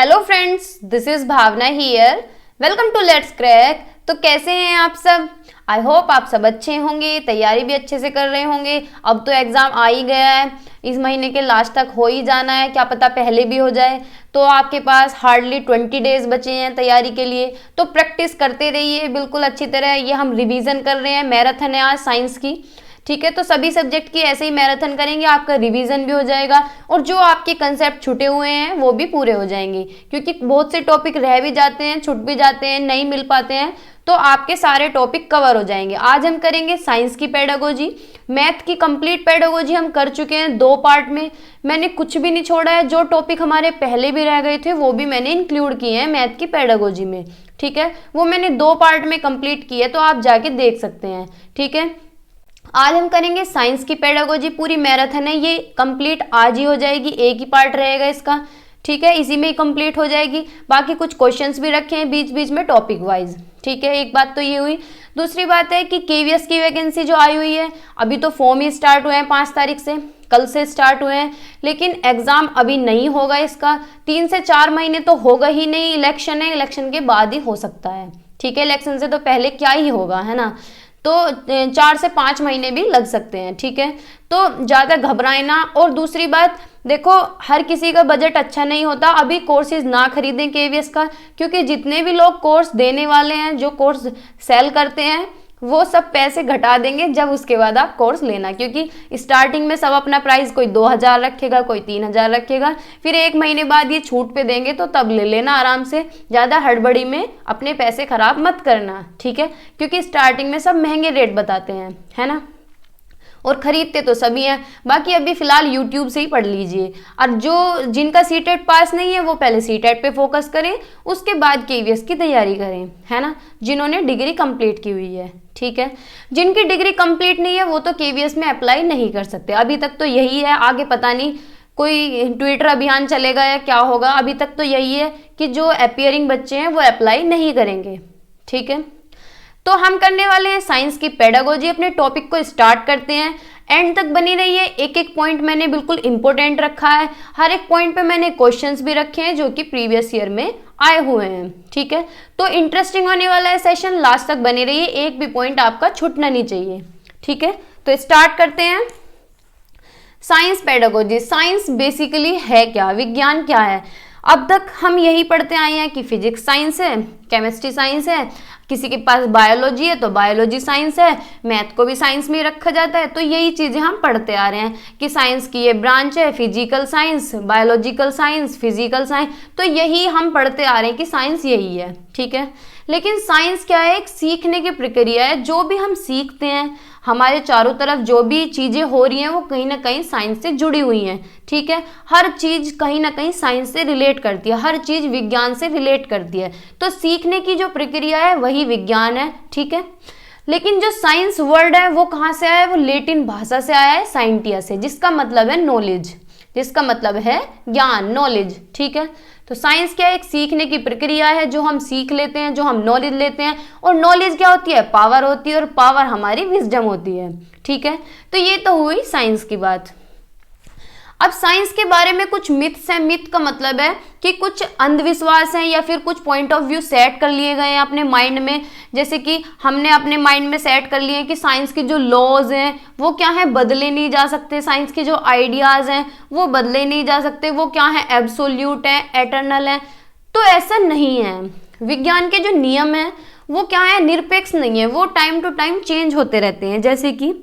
Hello friends, this is Bhavna here. Welcome to Let's Crack. तो कैसे हैं आप सब? आई होप आप सब अच्छे होंगे, तैयारी भी अच्छे से कर रहे होंगे। अब तो एग्ज़ाम आ ही गया है, इस महीने के लास्ट तक हो ही जाना है, क्या पता पहले भी हो जाए। तो आपके पास हार्डली 20 डेज बचे हैं तैयारी के लिए, तो प्रैक्टिस करते रहिए बिल्कुल अच्छी तरह। ये हम रिवीजन कर रहे हैं, मैराथन है आज साइंस की, ठीक है। तो सभी सब्जेक्ट की ऐसे ही मैराथन करेंगे, आपका रिवीजन भी हो जाएगा और जो आपके कंसेप्ट छूटे हुए हैं वो भी पूरे हो जाएंगे, क्योंकि बहुत से टॉपिक रह भी जाते हैं, छूट भी जाते हैं, नहीं मिल पाते हैं, तो आपके सारे टॉपिक कवर हो जाएंगे। आज हम करेंगे साइंस की पेडागोजी। मैथ की कंप्लीट पेडागोजी हम कर चुके हैं 2 पार्ट में, मैंने कुछ भी नहीं छोड़ा है। जो टॉपिक हमारे पहले भी रह गए थे वो भी मैंने इंक्लूड किए हैं मैथ की पेडागोजी में, ठीक है। वो मैंने 2 पार्ट में कंप्लीट किए, तो आप जाके देख सकते हैं, ठीक है। आज हम करेंगे साइंस की पेडागोजी, पूरी मैराथन है ये, कंप्लीट आज ही हो जाएगी, एक ही पार्ट रहेगा इसका, ठीक है। इसी में ही कंप्लीट हो जाएगी। बाकी कुछ क्वेश्चंस भी रखे हैं बीच बीच में टॉपिक वाइज, ठीक है। एक बात तो ये हुई। दूसरी बात है कि केवीएस की वैकेंसी जो आई हुई है, अभी तो फॉर्म ही स्टार्ट हुए हैं 5 तारीख से, कल से स्टार्ट हुए हैं, लेकिन एग्जाम अभी नहीं होगा इसका। 3 से 4 महीने तो होगा ही नहीं, इलेक्शन है, इलेक्शन के बाद ही हो सकता है, ठीक है। इलेक्शन से तो पहले क्या ही होगा, है ना। तो 4 से 5 महीने भी लग सकते हैं, ठीक है। तो ज़्यादा घबराएं ना। और दूसरी बात देखो, हर किसी का बजट अच्छा नहीं होता, अभी कोर्सेज ना खरीदें केवीएस का, क्योंकि जितने भी लोग कोर्स देने वाले हैं, जो कोर्स सेल करते हैं, वो सब पैसे घटा देंगे जब उसके बाद आप कोर्स लेना, क्योंकि स्टार्टिंग में सब अपना प्राइस कोई 2000 रखेगा, कोई 3000 रखेगा, फिर 1 महीने बाद ये छूट पे देंगे, तो तब ले लेना आराम से, ज़्यादा हड़बड़ी में अपने पैसे खराब मत करना, ठीक है। क्योंकि स्टार्टिंग में सब महंगे रेट बताते हैं, है ना, और खरीदते तो सभी हैं। बाकी अभी फिलहाल यूट्यूब से ही पढ़ लीजिए, और जो जिनका सीटेट पास नहीं है वो पहले सीटेट पे फोकस करें, उसके बाद केवीएस की तैयारी करें, है ना, जिन्होंने डिग्री कंप्लीट की हुई है, ठीक है। जिनकी डिग्री कंप्लीट नहीं है वो तो केवीएस में अप्लाई नहीं कर सकते, अभी तक तो यही है। आगे पता नहीं कोई ट्विटर अभियान चलेगा या क्या होगा, अभी तक तो यही है कि जो अपीयरिंग बच्चे हैं वो अप्लाई नहीं करेंगे, ठीक है। तो हम करने वाले हैं साइंस की पेडागोजी। अपने टॉपिक को स्टार्ट करते हैं, एंड तक बनी रहिए। एक एक पॉइंट मैंने बिल्कुल इंपॉर्टेंट रखा है, हर एक पॉइंट पे मैंने क्वेश्चंस भी रखे हैं जो कि प्रीवियस ईयर में आए हुए हैं, ठीक है। तो इंटरेस्टिंग होने वाला है सेशन, लास्ट तक बने रहिए, एक भी पॉइंट आपका छूटना नहीं चाहिए, ठीक है। तो स्टार्ट करते हैं साइंस पेडागोजी। साइंस बेसिकली है क्या, विज्ञान क्या है? अब तक हम यही पढ़ते आए हैं कि फिजिक्स साइंस है, केमिस्ट्री साइंस है, किसी के पास बायोलॉजी है तो बायोलॉजी साइंस है, मैथ को भी साइंस में रखा जाता है। तो यही चीज़ें हम पढ़ते आ रहे हैं कि साइंस की ये ब्रांच है, physical science, biological science, physical science, तो यही हम पढ़ते आ रहे हैं कि साइंस यही है, ठीक है। लेकिन साइंस क्या है? एक सीखने की प्रक्रिया है। जो भी हम सीखते हैं, हमारे चारों तरफ जो भी चीज़ें हो रही हैं वो कहीं ना कहीं साइंस से जुड़ी हुई हैं, ठीक है। हर चीज़ कहीं ना कहीं साइंस से रिलेट करती है, हर चीज़ विज्ञान से रिलेट करती है। तो सीखने की जो प्रक्रिया है वही विज्ञान है, ठीक है। लेकिन जो साइंस वर्ड है वो कहाँ से आया है? वो लैटिन भाषा से आया है, साइंटिया से, जिसका मतलब है नॉलेज, जिसका मतलब है ज्ञान, नॉलेज, ठीक है। तो साइंस क्या है? एक सीखने की प्रक्रिया है, जो हम सीख लेते हैं, जो हम नॉलेज लेते हैं। और नॉलेज क्या होती है? पावर होती है, और पावर हमारी विजडम होती है, ठीक है। तो ये तो हुई साइंस की बात। अब साइंस के बारे में कुछ मिथ्स हैं। मिथ का मतलब है कि कुछ अंधविश्वास हैं या फिर कुछ पॉइंट ऑफ व्यू सेट कर लिए गए हैं अपने माइंड में। जैसे कि हमने अपने माइंड में सेट कर लिए हैं कि साइंस के जो लॉज हैं वो क्या है, बदले नहीं जा सकते। साइंस के जो आइडियाज़ हैं वो बदले नहीं जा सकते, वो क्या है, एब्सोल्यूट है, एटर्नल है। तो ऐसा नहीं है। विज्ञान के जो नियम हैं वो क्या है, निरपेक्ष नहीं है, वो टाइम टू टाइम चेंज होते रहते हैं। जैसे कि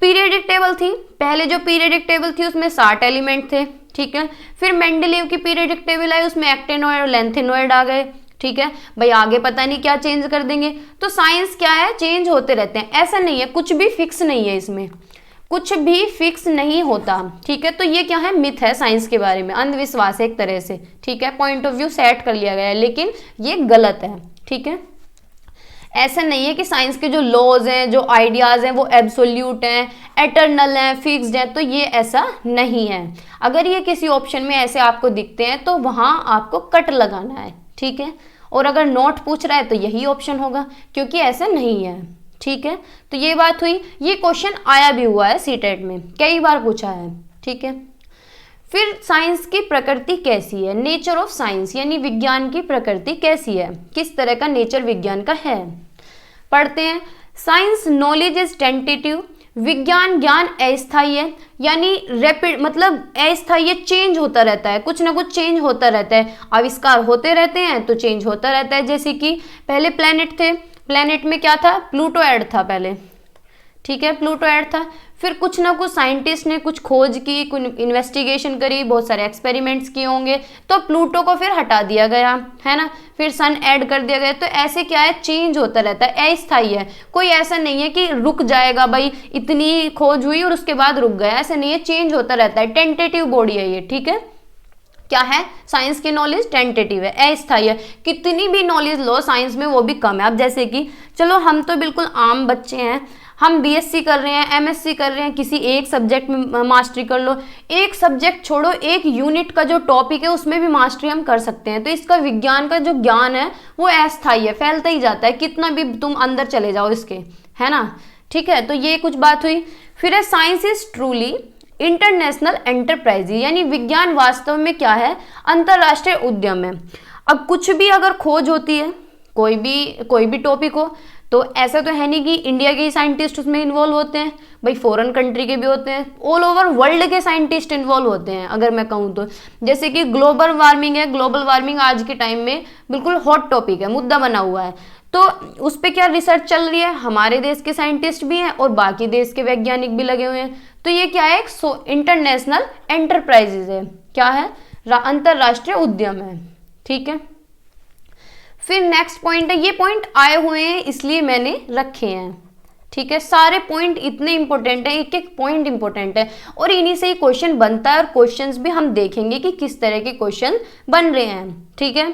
पीरियडिक टेबल थी, पहले जो पीरियडिक टेबल थी उसमें 60 एलिमेंट थे, ठीक है। फिर मेंडलीव की पीरियडिक टेबल आई, उसमें एक्टेनॉइड और लेंथेनॉइड आ गए, ठीक है भाई। आगे पता नहीं क्या चेंज कर देंगे। तो साइंस क्या है, चेंज होते रहते हैं, ऐसा नहीं है, कुछ भी फिक्स नहीं है, इसमें कुछ भी फिक्स नहीं होता, ठीक है। तो ये क्या है, मिथ है साइंस के बारे में, अंधविश्वास है एक तरह से, ठीक है। पॉइंट ऑफ व्यू सेट कर लिया गया है, लेकिन ये गलत है, ठीक है। ऐसा नहीं है कि साइंस के जो लॉज हैं, जो आइडियाज़ हैं वो एब्सोल्यूट हैं, एटर्नल हैं, फिक्स्ड हैं, तो ये ऐसा नहीं है। अगर ये किसी ऑप्शन में ऐसे आपको दिखते हैं तो वहाँ आपको कट लगाना है, ठीक है। और अगर नोट पूछ रहा है तो यही ऑप्शन होगा, क्योंकि ऐसा नहीं है, ठीक है। तो ये बात हुई। ये क्वेश्चन आया भी हुआ है सीटेट में, कई बार पूछा है, ठीक है। फिर साइंस की प्रकृति कैसी है, नेचर ऑफ साइंस यानी विज्ञान की प्रकृति कैसी है, किस तरह का नेचर विज्ञान का है। पढ़ते हैं। साइंस नॉलेज इज टेंटेटिव, विज्ञान ज्ञान अस्थायी है, यानी रैपिड मतलब अस्थायी है, चेंज होता रहता है, कुछ ना कुछ चेंज होता रहता है, आविष्कार होते रहते हैं तो चेंज होता रहता है। जैसे कि पहले प्लेनेट थे, प्लेनेट में क्या था, प्लूटो ऐड था पहले, ठीक है, प्लूटो ऐड था। फिर कुछ ना कुछ साइंटिस्ट ने कुछ खोज की, कुछ इन्वेस्टिगेशन करी, बहुत सारे एक्सपेरिमेंट्स किए होंगे, तो प्लूटो को फिर हटा दिया गया, है ना, फिर सन ऐड कर दिया गया। तो ऐसे क्या है, चेंज होता रहता है, अस्थायी है, कोई ऐसा नहीं है कि रुक जाएगा भाई, इतनी खोज हुई और उसके बाद रुक गया, ऐसा नहीं है, चेंज होता रहता है, टेंटेटिव बॉडी है ये, ठीक है। क्या है, साइंस की नॉलेज टेंटेटिव है, अस्थायी है, कितनी भी नॉलेज लो साइंस में वो भी कम है। अब जैसे कि चलो हम तो बिल्कुल आम बच्चे हैं, हम बीएससी कर रहे हैं, एमएससी कर रहे हैं, किसी एक सब्जेक्ट में मास्टरी कर लो, एक सब्जेक्ट छोड़ो, एक यूनिट का जो टॉपिक है उसमें भी मास्टरी हम कर सकते हैं। तो इसका विज्ञान का जो ज्ञान है वो अस्थायी है, फैलता ही जाता है, कितना भी तुम अंदर चले जाओ इसके, है ना, ठीक है। तो ये कुछ बात हुई। फिर है science is truly international enterprise, यानी विज्ञान वास्तव में क्या है, अंतरराष्ट्रीय उद्यम है। अब कुछ भी अगर खोज होती है, कोई भी टॉपिक हो, तो ऐसा तो है नहीं कि इंडिया के ही साइंटिस्ट उसमें इन्वॉल्व होते हैं, भाई फॉरेन कंट्री के भी होते हैं, ऑल ओवर वर्ल्ड के साइंटिस्ट इन्वॉल्व होते हैं। अगर मैं कहूँ तो जैसे कि ग्लोबल वार्मिंग है, ग्लोबल वार्मिंग आज के टाइम में बिल्कुल हॉट टॉपिक है, मुद्दा बना हुआ है, तो उस पर क्या रिसर्च चल रही है, हमारे देश के साइंटिस्ट भी हैं और बाकी देश के वैज्ञानिक भी लगे हुए हैं। तो ये क्या है, एक इंटरनेशनल एंटरप्राइजेज है, क्या है, अंतरराष्ट्रीय उद्यम है, ठीक है। फिर नेक्स्ट पॉइंट है, ये पॉइंट आए हुए हैं इसलिए मैंने रखे हैं, ठीक है, सारे पॉइंट इतने इंपॉर्टेंट है, एक एक पॉइंट इंपॉर्टेंट है और इन्हीं से ही क्वेश्चन बनता है और क्वेश्चंस भी हम देखेंगे कि किस तरह के क्वेश्चन बन रहे हैं, ठीक है।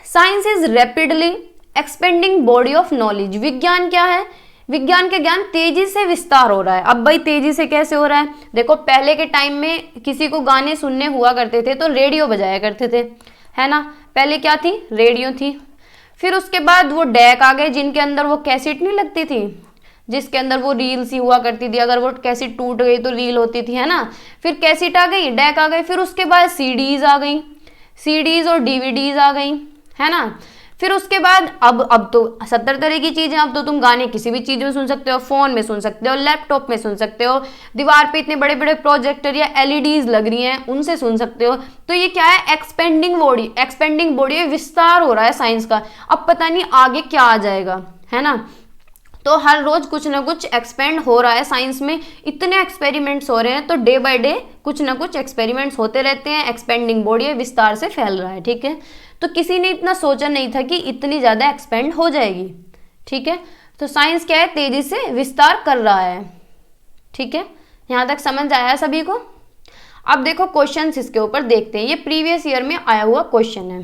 Science is rapidly expanding body of knowledge, विज्ञान क्या है, विज्ञान का ज्ञान तेजी से विस्तार हो रहा है। अब भाई तेजी से कैसे हो रहा है, देखो पहले के टाइम में किसी को गाने सुनने हुआ करते थे तो रेडियो बजाया करते थे, है ना, पहले क्या थी, रेडियो थी। फिर उसके बाद वो डेक आ गए जिनके अंदर वो कैसेट नहीं लगती थी, जिसके अंदर वो रील सी हुआ करती थी, अगर वो कैसेट टूट गई तो रील होती थी, है ना। फिर कैसेट आ गई, डेक आ गई, फिर उसके बाद सीडीज आ गई, सीडीज और डीवीडीज आ गई, है ना। फिर उसके बाद अब तो 70 तरह की चीजें, अब तो तुम गाने किसी भी चीज में सुन सकते हो, फोन में सुन सकते हो, लैपटॉप में सुन सकते हो, दीवार पे इतने बड़े बड़े प्रोजेक्टर या एलईडीज लग रही हैं उनसे सुन सकते हो। तो ये क्या है, एक्सपेंडिंग बॉडी, विस्तार हो रहा है साइंस का। अब पता नहीं आगे क्या आ जाएगा, है ना। तो हर रोज कुछ ना कुछ एक्सपेंड हो रहा है साइंस में, इतने एक्सपेरिमेंट्स हो रहे हैं, तो डे बाय डे कुछ ना कुछ एक्सपेरिमेंट्स होते रहते हैं, एक्सपेंडिंग बॉडी है, विस्तार से फैल रहा है, ठीक है। तो किसी ने इतना सोचा नहीं था कि इतनी ज़्यादा एक्सपेंड हो जाएगी, ठीक है। तो साइंस क्या है, तेजी से विस्तार कर रहा है, ठीक है। यहाँ तक समझ आया सभी को। अब देखो क्वेश्चंस इसके ऊपर देखते हैं, ये प्रीवियस ईयर में आया हुआ क्वेश्चन है।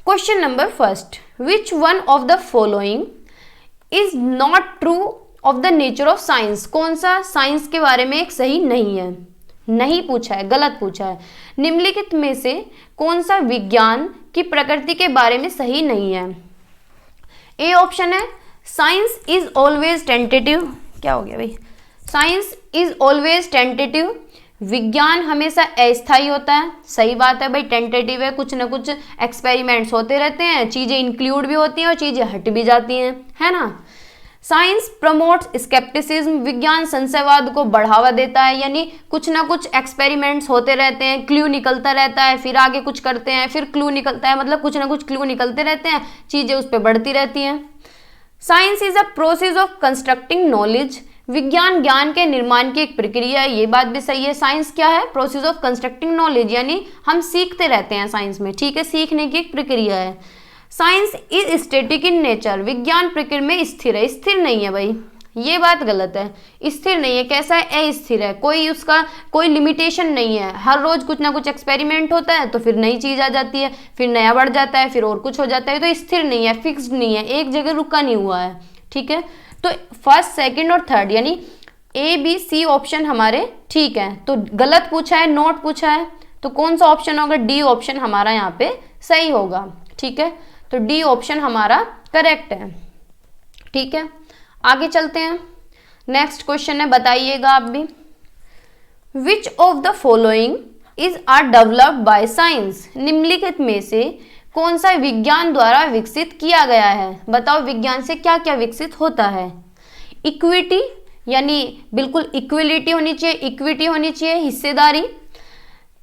Question number first, which one of the following is not true of the nature of science, कौन सा साइंस के बारे में एक सही नहीं है, नहीं पूछा है, गलत पूछा है। निम्नलिखित में से कौन सा विज्ञान की प्रकृति के बारे में सही नहीं है। ए ऑप्शन है, साइंस इज ऑलवेज टेंटेटिव, क्या हो गया भाई, साइंस इज ऑलवेज टेंटेटिव, विज्ञान हमेशा अस्थायी होता है, सही बात है भाई, टेंटेटिव है, कुछ ना कुछ एक्सपेरिमेंट्स होते रहते हैं, चीजें इंक्लूड भी होती हैं और चीजें हट भी जाती हैं, है ना। साइंस प्रमोट्स स्केप्टिसिज्म, विज्ञान संशयवाद को बढ़ावा देता है, यानी कुछ ना कुछ एक्सपेरिमेंट्स होते रहते हैं, क्लू निकलता रहता है, फिर आगे कुछ करते हैं, फिर क्लू निकलता है, मतलब कुछ ना कुछ क्लू निकलते रहते हैं, चीजें उस पर बढ़ती रहती हैं। Science is a process of constructing knowledge, विज्ञान ज्ञान के निर्माण की एक प्रक्रिया है, ये बात भी सही है। साइंस क्या है, प्रोसेस ऑफ कंस्ट्रक्टिंग नॉलेज, यानी हम सीखते रहते हैं साइंस में, ठीक है, सीखने की एक प्रक्रिया है। Science is static in nature, विज्ञान प्रकृति में स्थिर है, स्थिर नहीं है भाई, ये बात गलत है, स्थिर नहीं है, कैसा है, अस्थिर है, कोई उसका कोई लिमिटेशन नहीं है, हर रोज कुछ ना कुछ एक्सपेरिमेंट होता है तो फिर नई चीज आ जाती है, फिर नया बढ़ जाता है, फिर और कुछ हो जाता है, तो स्थिर नहीं है, फिक्स्ड नहीं है, एक जगह रुका नहीं हुआ है, ठीक है। तो फर्स्ट, सेकंड और थर्ड यानी ए बी सी ऑप्शन हमारे ठीक है। तो गलत पूछा है, नॉट पूछा है, तो कौन सा ऑप्शन होगा, डी ऑप्शन हमारा यहाँ पे सही होगा, ठीक है। तो डी ऑप्शन हमारा करेक्ट है, ठीक है। आगे चलते हैं, नेक्स्ट क्वेश्चन है, बताइएगा आप भी। Which of the following is are developed by science, निम्नलिखित में से कौन सा विज्ञान द्वारा विकसित किया गया है। बताओ विज्ञान से क्या क्या विकसित होता है। इक्विटी यानी बिल्कुल इक्विलिटी होनी चाहिए, इक्विटी होनी चाहिए, हिस्सेदारी।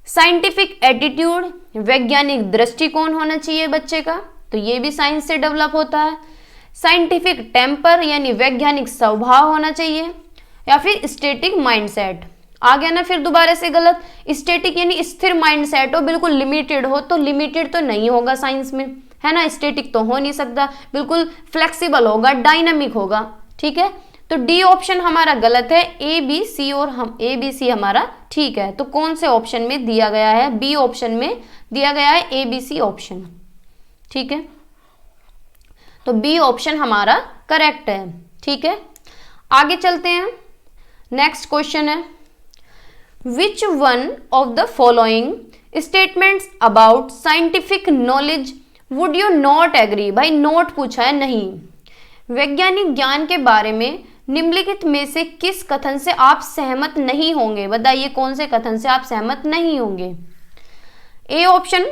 साइंटिफिक एटीट्यूड, वैज्ञानिक दृष्टिकोण होना चाहिए बच्चे का, तो ये भी साइंस से डेवलप होता है। साइंटिफिक टेम्पर यानी वैज्ञानिक स्वभाव होना चाहिए, या फिर स्टैटिक माइंडसेट। आ गया ना फिर दोबारा से गलत। स्टैटिक यानी स्थिर माइंडसेट हो, बिल्कुल लिमिटेड हो, तो लिमिटेड तो नहीं होगा साइंस में, है ना। स्टैटिक तो हो नहीं सकता, बिल्कुल फ्लेक्सिबल होगा, डायनामिक होगा, ठीक है। तो डी ऑप्शन हमारा गलत है, ए बी सी, और हम ए बी सी हमारा ठीक है। तो कौन से ऑप्शन में दिया गया है, बी ऑप्शन में दिया गया है ए बी सी ऑप्शन, ठीक है। तो बी ऑप्शन हमारा करेक्ट है, ठीक है। आगे चलते हैं, नेक्स्ट क्वेश्चन है which one of the following statements about scientific knowledge would you not agree. भाई नोट पूछा है, नहीं। वैज्ञानिक ज्ञान के बारे में निम्नलिखित में से किस कथन से आप सहमत नहीं होंगे। बताइए कौन से कथन से आप सहमत नहीं होंगे। A option,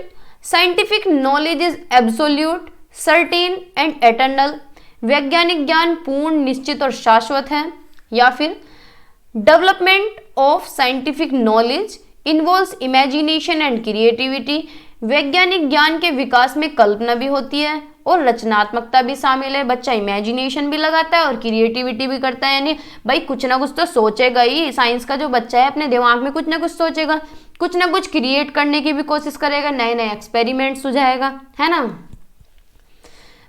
scientific knowledge is absolute, certain and eternal, वैज्ञानिक ज्ञान पूर्ण, निश्चित और शाश्वत है। या फिर development of scientific knowledge involves imagination and creativity, वैज्ञानिक ज्ञान के विकास में कल्पना भी होती है और रचनात्मकता भी शामिल है। बच्चा इमेजिनेशन भी लगाता है और क्रिएटिविटी भी करता है, यानी भाई कुछ ना कुछ तो सोचेगा ही। साइंस का जो बच्चा है अपने दिमाग में कुछ ना कुछ सोचेगा, कुछ ना कुछ क्रिएट करने की भी कोशिश करेगा, नए नए एक्सपेरिमेंट सुझाएगा, है ना।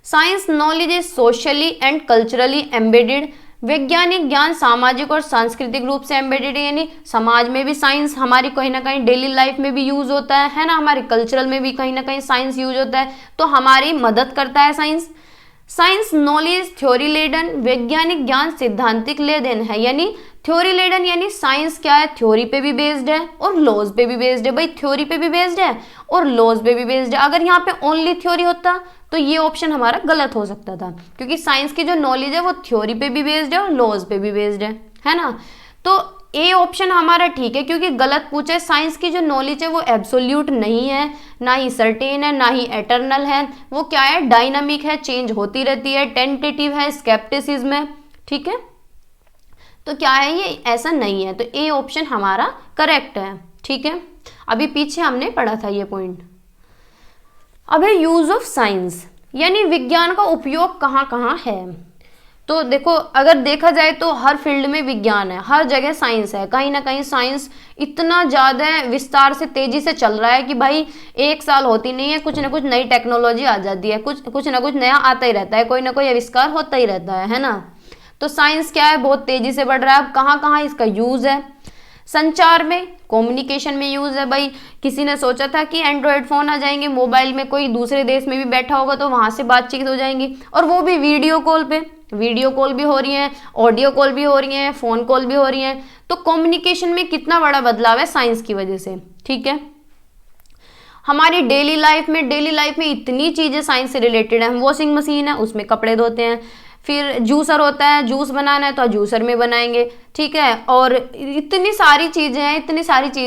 Science knowledge is socially and culturally embedded, वैज्ञानिक ज्ञान सामाजिक और सांस्कृतिक रूप से एम्बेडेड है, यानी समाज में भी साइंस हमारी कहीं ना कहीं डेली लाइफ में भी यूज होता है ना, हमारे कल्चरल में भी कहीं ना कहीं साइंस यूज होता है, तो हमारी मदद करता है science. Science knowledge theory laden, वैज्ञानिक ज्ञान सिद्धांतिक लेदन है, यानी थ्योरी लेडन यानी साइंस क्या है, थ्योरी पे भी बेस्ड है और लॉज पे भी बेस्ड है। भाई थ्योरी पे भी बेस्ड है और लॉज पे भी बेस्ड है। अगर यहाँ पे ओनली थ्योरी होता तो ये ऑप्शन हमारा गलत हो सकता था, क्योंकि साइंस की जो नॉलेज है वो थ्योरी पे भी बेस्ड है और लॉज पे भी बेस्ड है ना। तो ए ऑप्शन हमारा ठीक है, क्योंकि गलत पूछा है। साइंस की जो नॉलेज है वो एब्सोल्यूट नहीं है, ना ही सर्टेन है, ना ही एटर्नल है। वो क्या है, डायनामिक है, चेंज होती रहती है, टेंटेटिव है, स्केप्टिसिज्म है, ठीक है। तो क्या है ये, ऐसा नहीं है। तो ए ऑप्शन हमारा करेक्ट है, ठीक है। अभी पीछे हमने पढ़ा था ये पॉइंट। अब है यूज ऑफ साइंस, यानी विज्ञान का उपयोग कहाँ कहाँ है। तो देखो अगर देखा जाए तो हर फील्ड में विज्ञान है, हर जगह साइंस है। कहीं ना कहीं साइंस इतना ज़्यादा विस्तार से तेजी से चल रहा है कि भाई एक साल होती नहीं है, कुछ ना कुछ नई टेक्नोलॉजी आ जाती है, कुछ ना कुछ नया आता ही रहता है, कोई ना कोई आविष्कार होता ही रहता है ना। तो साइंस क्या है, बहुत तेजी से बढ़ रहा है। अब कहाँ कहाँ इसका यूज है, संचार में, कम्युनिकेशन में यूज है। भाई किसी ने सोचा था कि एंड्रॉयड फोन आ जाएंगे, मोबाइल में कोई दूसरे देश में भी बैठा होगा तो वहां से बातचीत हो जाएंगी, और वो भी वीडियो कॉल पे। वीडियो कॉल भी हो रही है, ऑडियो कॉल भी हो रही है, फोन कॉल भी हो रही है। तो कम्युनिकेशन में कितना बड़ा बदलाव है साइंस की वजह से, ठीक है। हमारी डेली लाइफ में इतनी चीजें साइंस से रिलेटेड है। वॉशिंग मशीन है, उसमें कपड़े धोते हैं। फिर जूसर होता है, जूस बनाना है तो जूसर में बनाएंगे, ठीक है। और इतनी सारी चीज़ें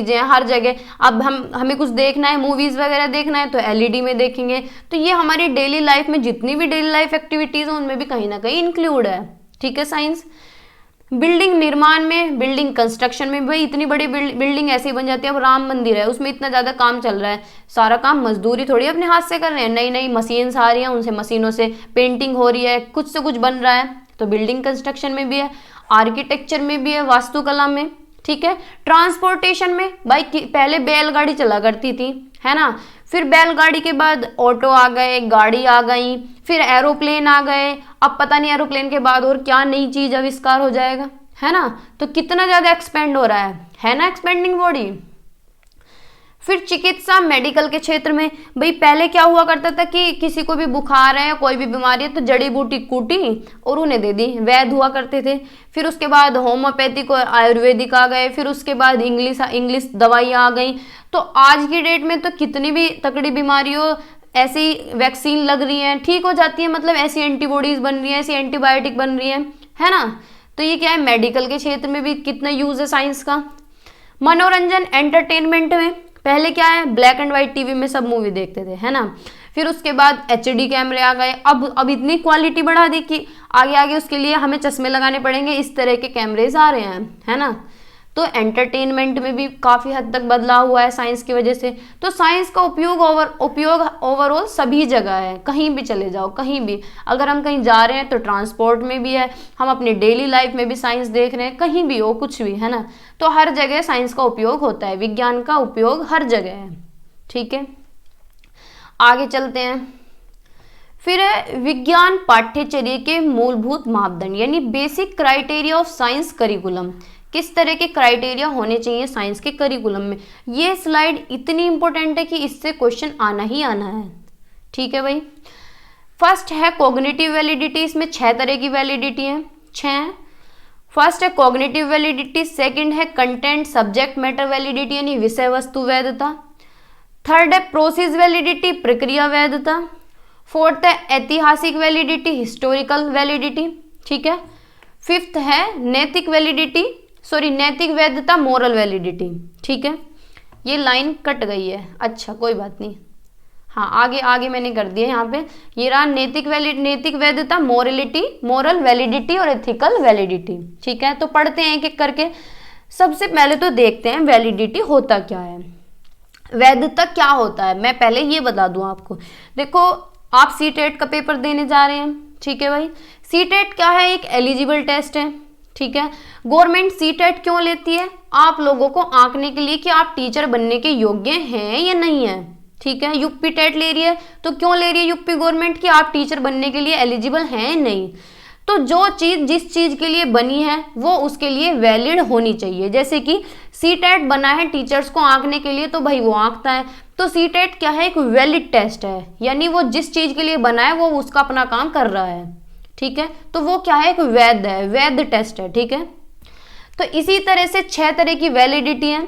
हैं हर जगह। अब हमें कुछ देखना है, मूवीज़ वगैरह देखना है तो एलईडी में देखेंगे। तो ये हमारी डेली लाइफ में जितनी भी डेली लाइफ एक्टिविटीज़ हैं उनमें भी कहीं ना कहीं इंक्लूड है, ठीक है साइंस। बिल्डिंग निर्माण में, बिल्डिंग कंस्ट्रक्शन में, भाई इतनी बड़ी बिल्डिंग ऐसे ही बन जाती है। अब राम मंदिर है, उसमें इतना ज़्यादा काम चल रहा है, सारा काम मजदूरी थोड़ी अपने हाथ से कर रहे हैं, नई नई मशीन्स आ रही हैं, उनसे मशीनों से पेंटिंग हो रही है, कुछ से कुछ बन रहा है। तो बिल्डिंग कंस्ट्रक्शन में भी है, आर्किटेक्चर में भी है, वास्तुकला में, ठीक है। ट्रांसपोर्टेशन में, भाई पहले बैलगाड़ी चला करती थी, है ना। फिर बैलगाड़ी के बाद ऑटो आ गए, गाड़ी आ गई, फिर एरोप्लेन आ गए। अब पता नहीं एरोप्लेन के बाद और क्या नई चीज आविष्कार हो जाएगा, है ना। तो कितना ज्यादा एक्सपेंड हो रहा है ना, एक्सपेंडिंग बॉडी। फिर चिकित्सा, मेडिकल के क्षेत्र में, भाई पहले क्या हुआ करता था कि किसी को भी बुखार है, कोई भी बीमारी है तो जड़ी बूटी कूटी और उन्हें दे दी, वैद्य हुआ करते थे। फिर उसके बाद होम्योपैथिक और आयुर्वेदिक आ गए, फिर उसके बाद इंग्लिश दवाइयाँ आ गई। तो आज की डेट में तो कितनी भी तकड़ी बीमारी हो, ऐसी वैक्सीन लग रही है, ठीक हो जाती है, मतलब ऐसी एंटीबॉडीज बन रही है, ऐसी एंटीबायोटिक बन रही है ना। तो ये क्या है, मेडिकल के क्षेत्र में भी कितना यूज है साइंस का। मनोरंजन एंटरटेनमेंट में पहले क्या है, ब्लैक एंड व्हाइट टीवी में सब मूवी देखते थे, है ना। फिर उसके बाद एचडी कैमरे आ गए, अब इतनी क्वालिटी बढ़ा दी कि आगे आगे उसके लिए हमें चश्मे लगाने पड़ेंगे, इस तरह के कैमरेज आ रहे हैं, है ना। तो एंटरटेनमेंट में भी काफ़ी हद तक बदलाव हुआ है साइंस की वजह से। तो साइंस का उपयोग ओवरऑल सभी जगह है, कहीं भी चले जाओ, कहीं भी अगर हम कहीं जा रहे हैं तो ट्रांसपोर्ट में भी है, हम अपनी डेली लाइफ में भी साइंस देख रहे हैं, कहीं भी हो कुछ भी, है ना। तो हर जगह साइंस का उपयोग होता है, विज्ञान का उपयोग हर जगह है, ठीक है। आगे चलते हैं। फिर है विज्ञान पाठ्यचर्या के मूलभूत मापदंड, यानी basic criteria of science curriculum. किस तरह के क्राइटेरिया होने चाहिए साइंस के करिकुलम में। ये स्लाइड इतनी इंपॉर्टेंट है कि इससे क्वेश्चन आना ही आना है, ठीक है भाई। फर्स्ट है कॉग्निटिव वैलिडिटी, इसमें 6 तरह की वैलिडिटी है, 6। फर्स्ट है कॉग्निटिव वैलिडिटी, सेकंड है कंटेंट सब्जेक्ट मैटर वैलिडिटी यानी विषय वस्तु वैधता, थर्ड है प्रोसेस वैलिडिटी प्रक्रिया वैधता, फोर्थ है ऐतिहासिक वैलिडिटी हिस्टोरिकल वैलिडिटी, ठीक है। फिफ्थ है नैतिक वैधता मोरल वैलिडिटी, ठीक है। ये लाइन कट गई है, अच्छा कोई बात नहीं, हाँ आगे आगे मैंने कर दिया यहाँ पे। ये रहा नैतिक वैधता, मोरल वैलिडिटी और एथिकल वैलिडिटी, ठीक है। तो पढ़ते हैं एक एक करके। सबसे पहले तो देखते हैं वैलिडिटी होता क्या है, वैधता क्या होता है। मैं पहले ये बता दूं आपको, देखो आप सीटेट का पेपर देने जा रहे हैं, ठीक है भाई। सीटेट क्या है, एक एलिजिबल टेस्ट है, ठीक है। गवर्नमेंट सीटेट क्यों लेती है, आप लोगों को आंकने के लिए कि आप टीचर बनने के योग्य हैं या नहीं है, ठीक है। यूपी टेट ले रही है, तो क्यों ले रही है यूपी गवर्नमेंट कि आप टीचर बनने के लिए एलिजिबल हैं नहीं। तो जो चीज जिस चीज के लिए बनी है वो उसके लिए वैलिड होनी चाहिए। जैसे कि सीटेट बना है टीचर्स को आंकने के लिए, तो भाई वो आंकता है। तो सीटेट क्या है, एक वैलिड टेस्ट है, यानी वो जिस चीज के लिए बना है वो उसका अपना काम कर रहा है, ठीक है। तो वो क्या है, एक वैध है, वैध टेस्ट है, ठीक है। तो इसी तरह से 6 तरह की वैलिडिटी है।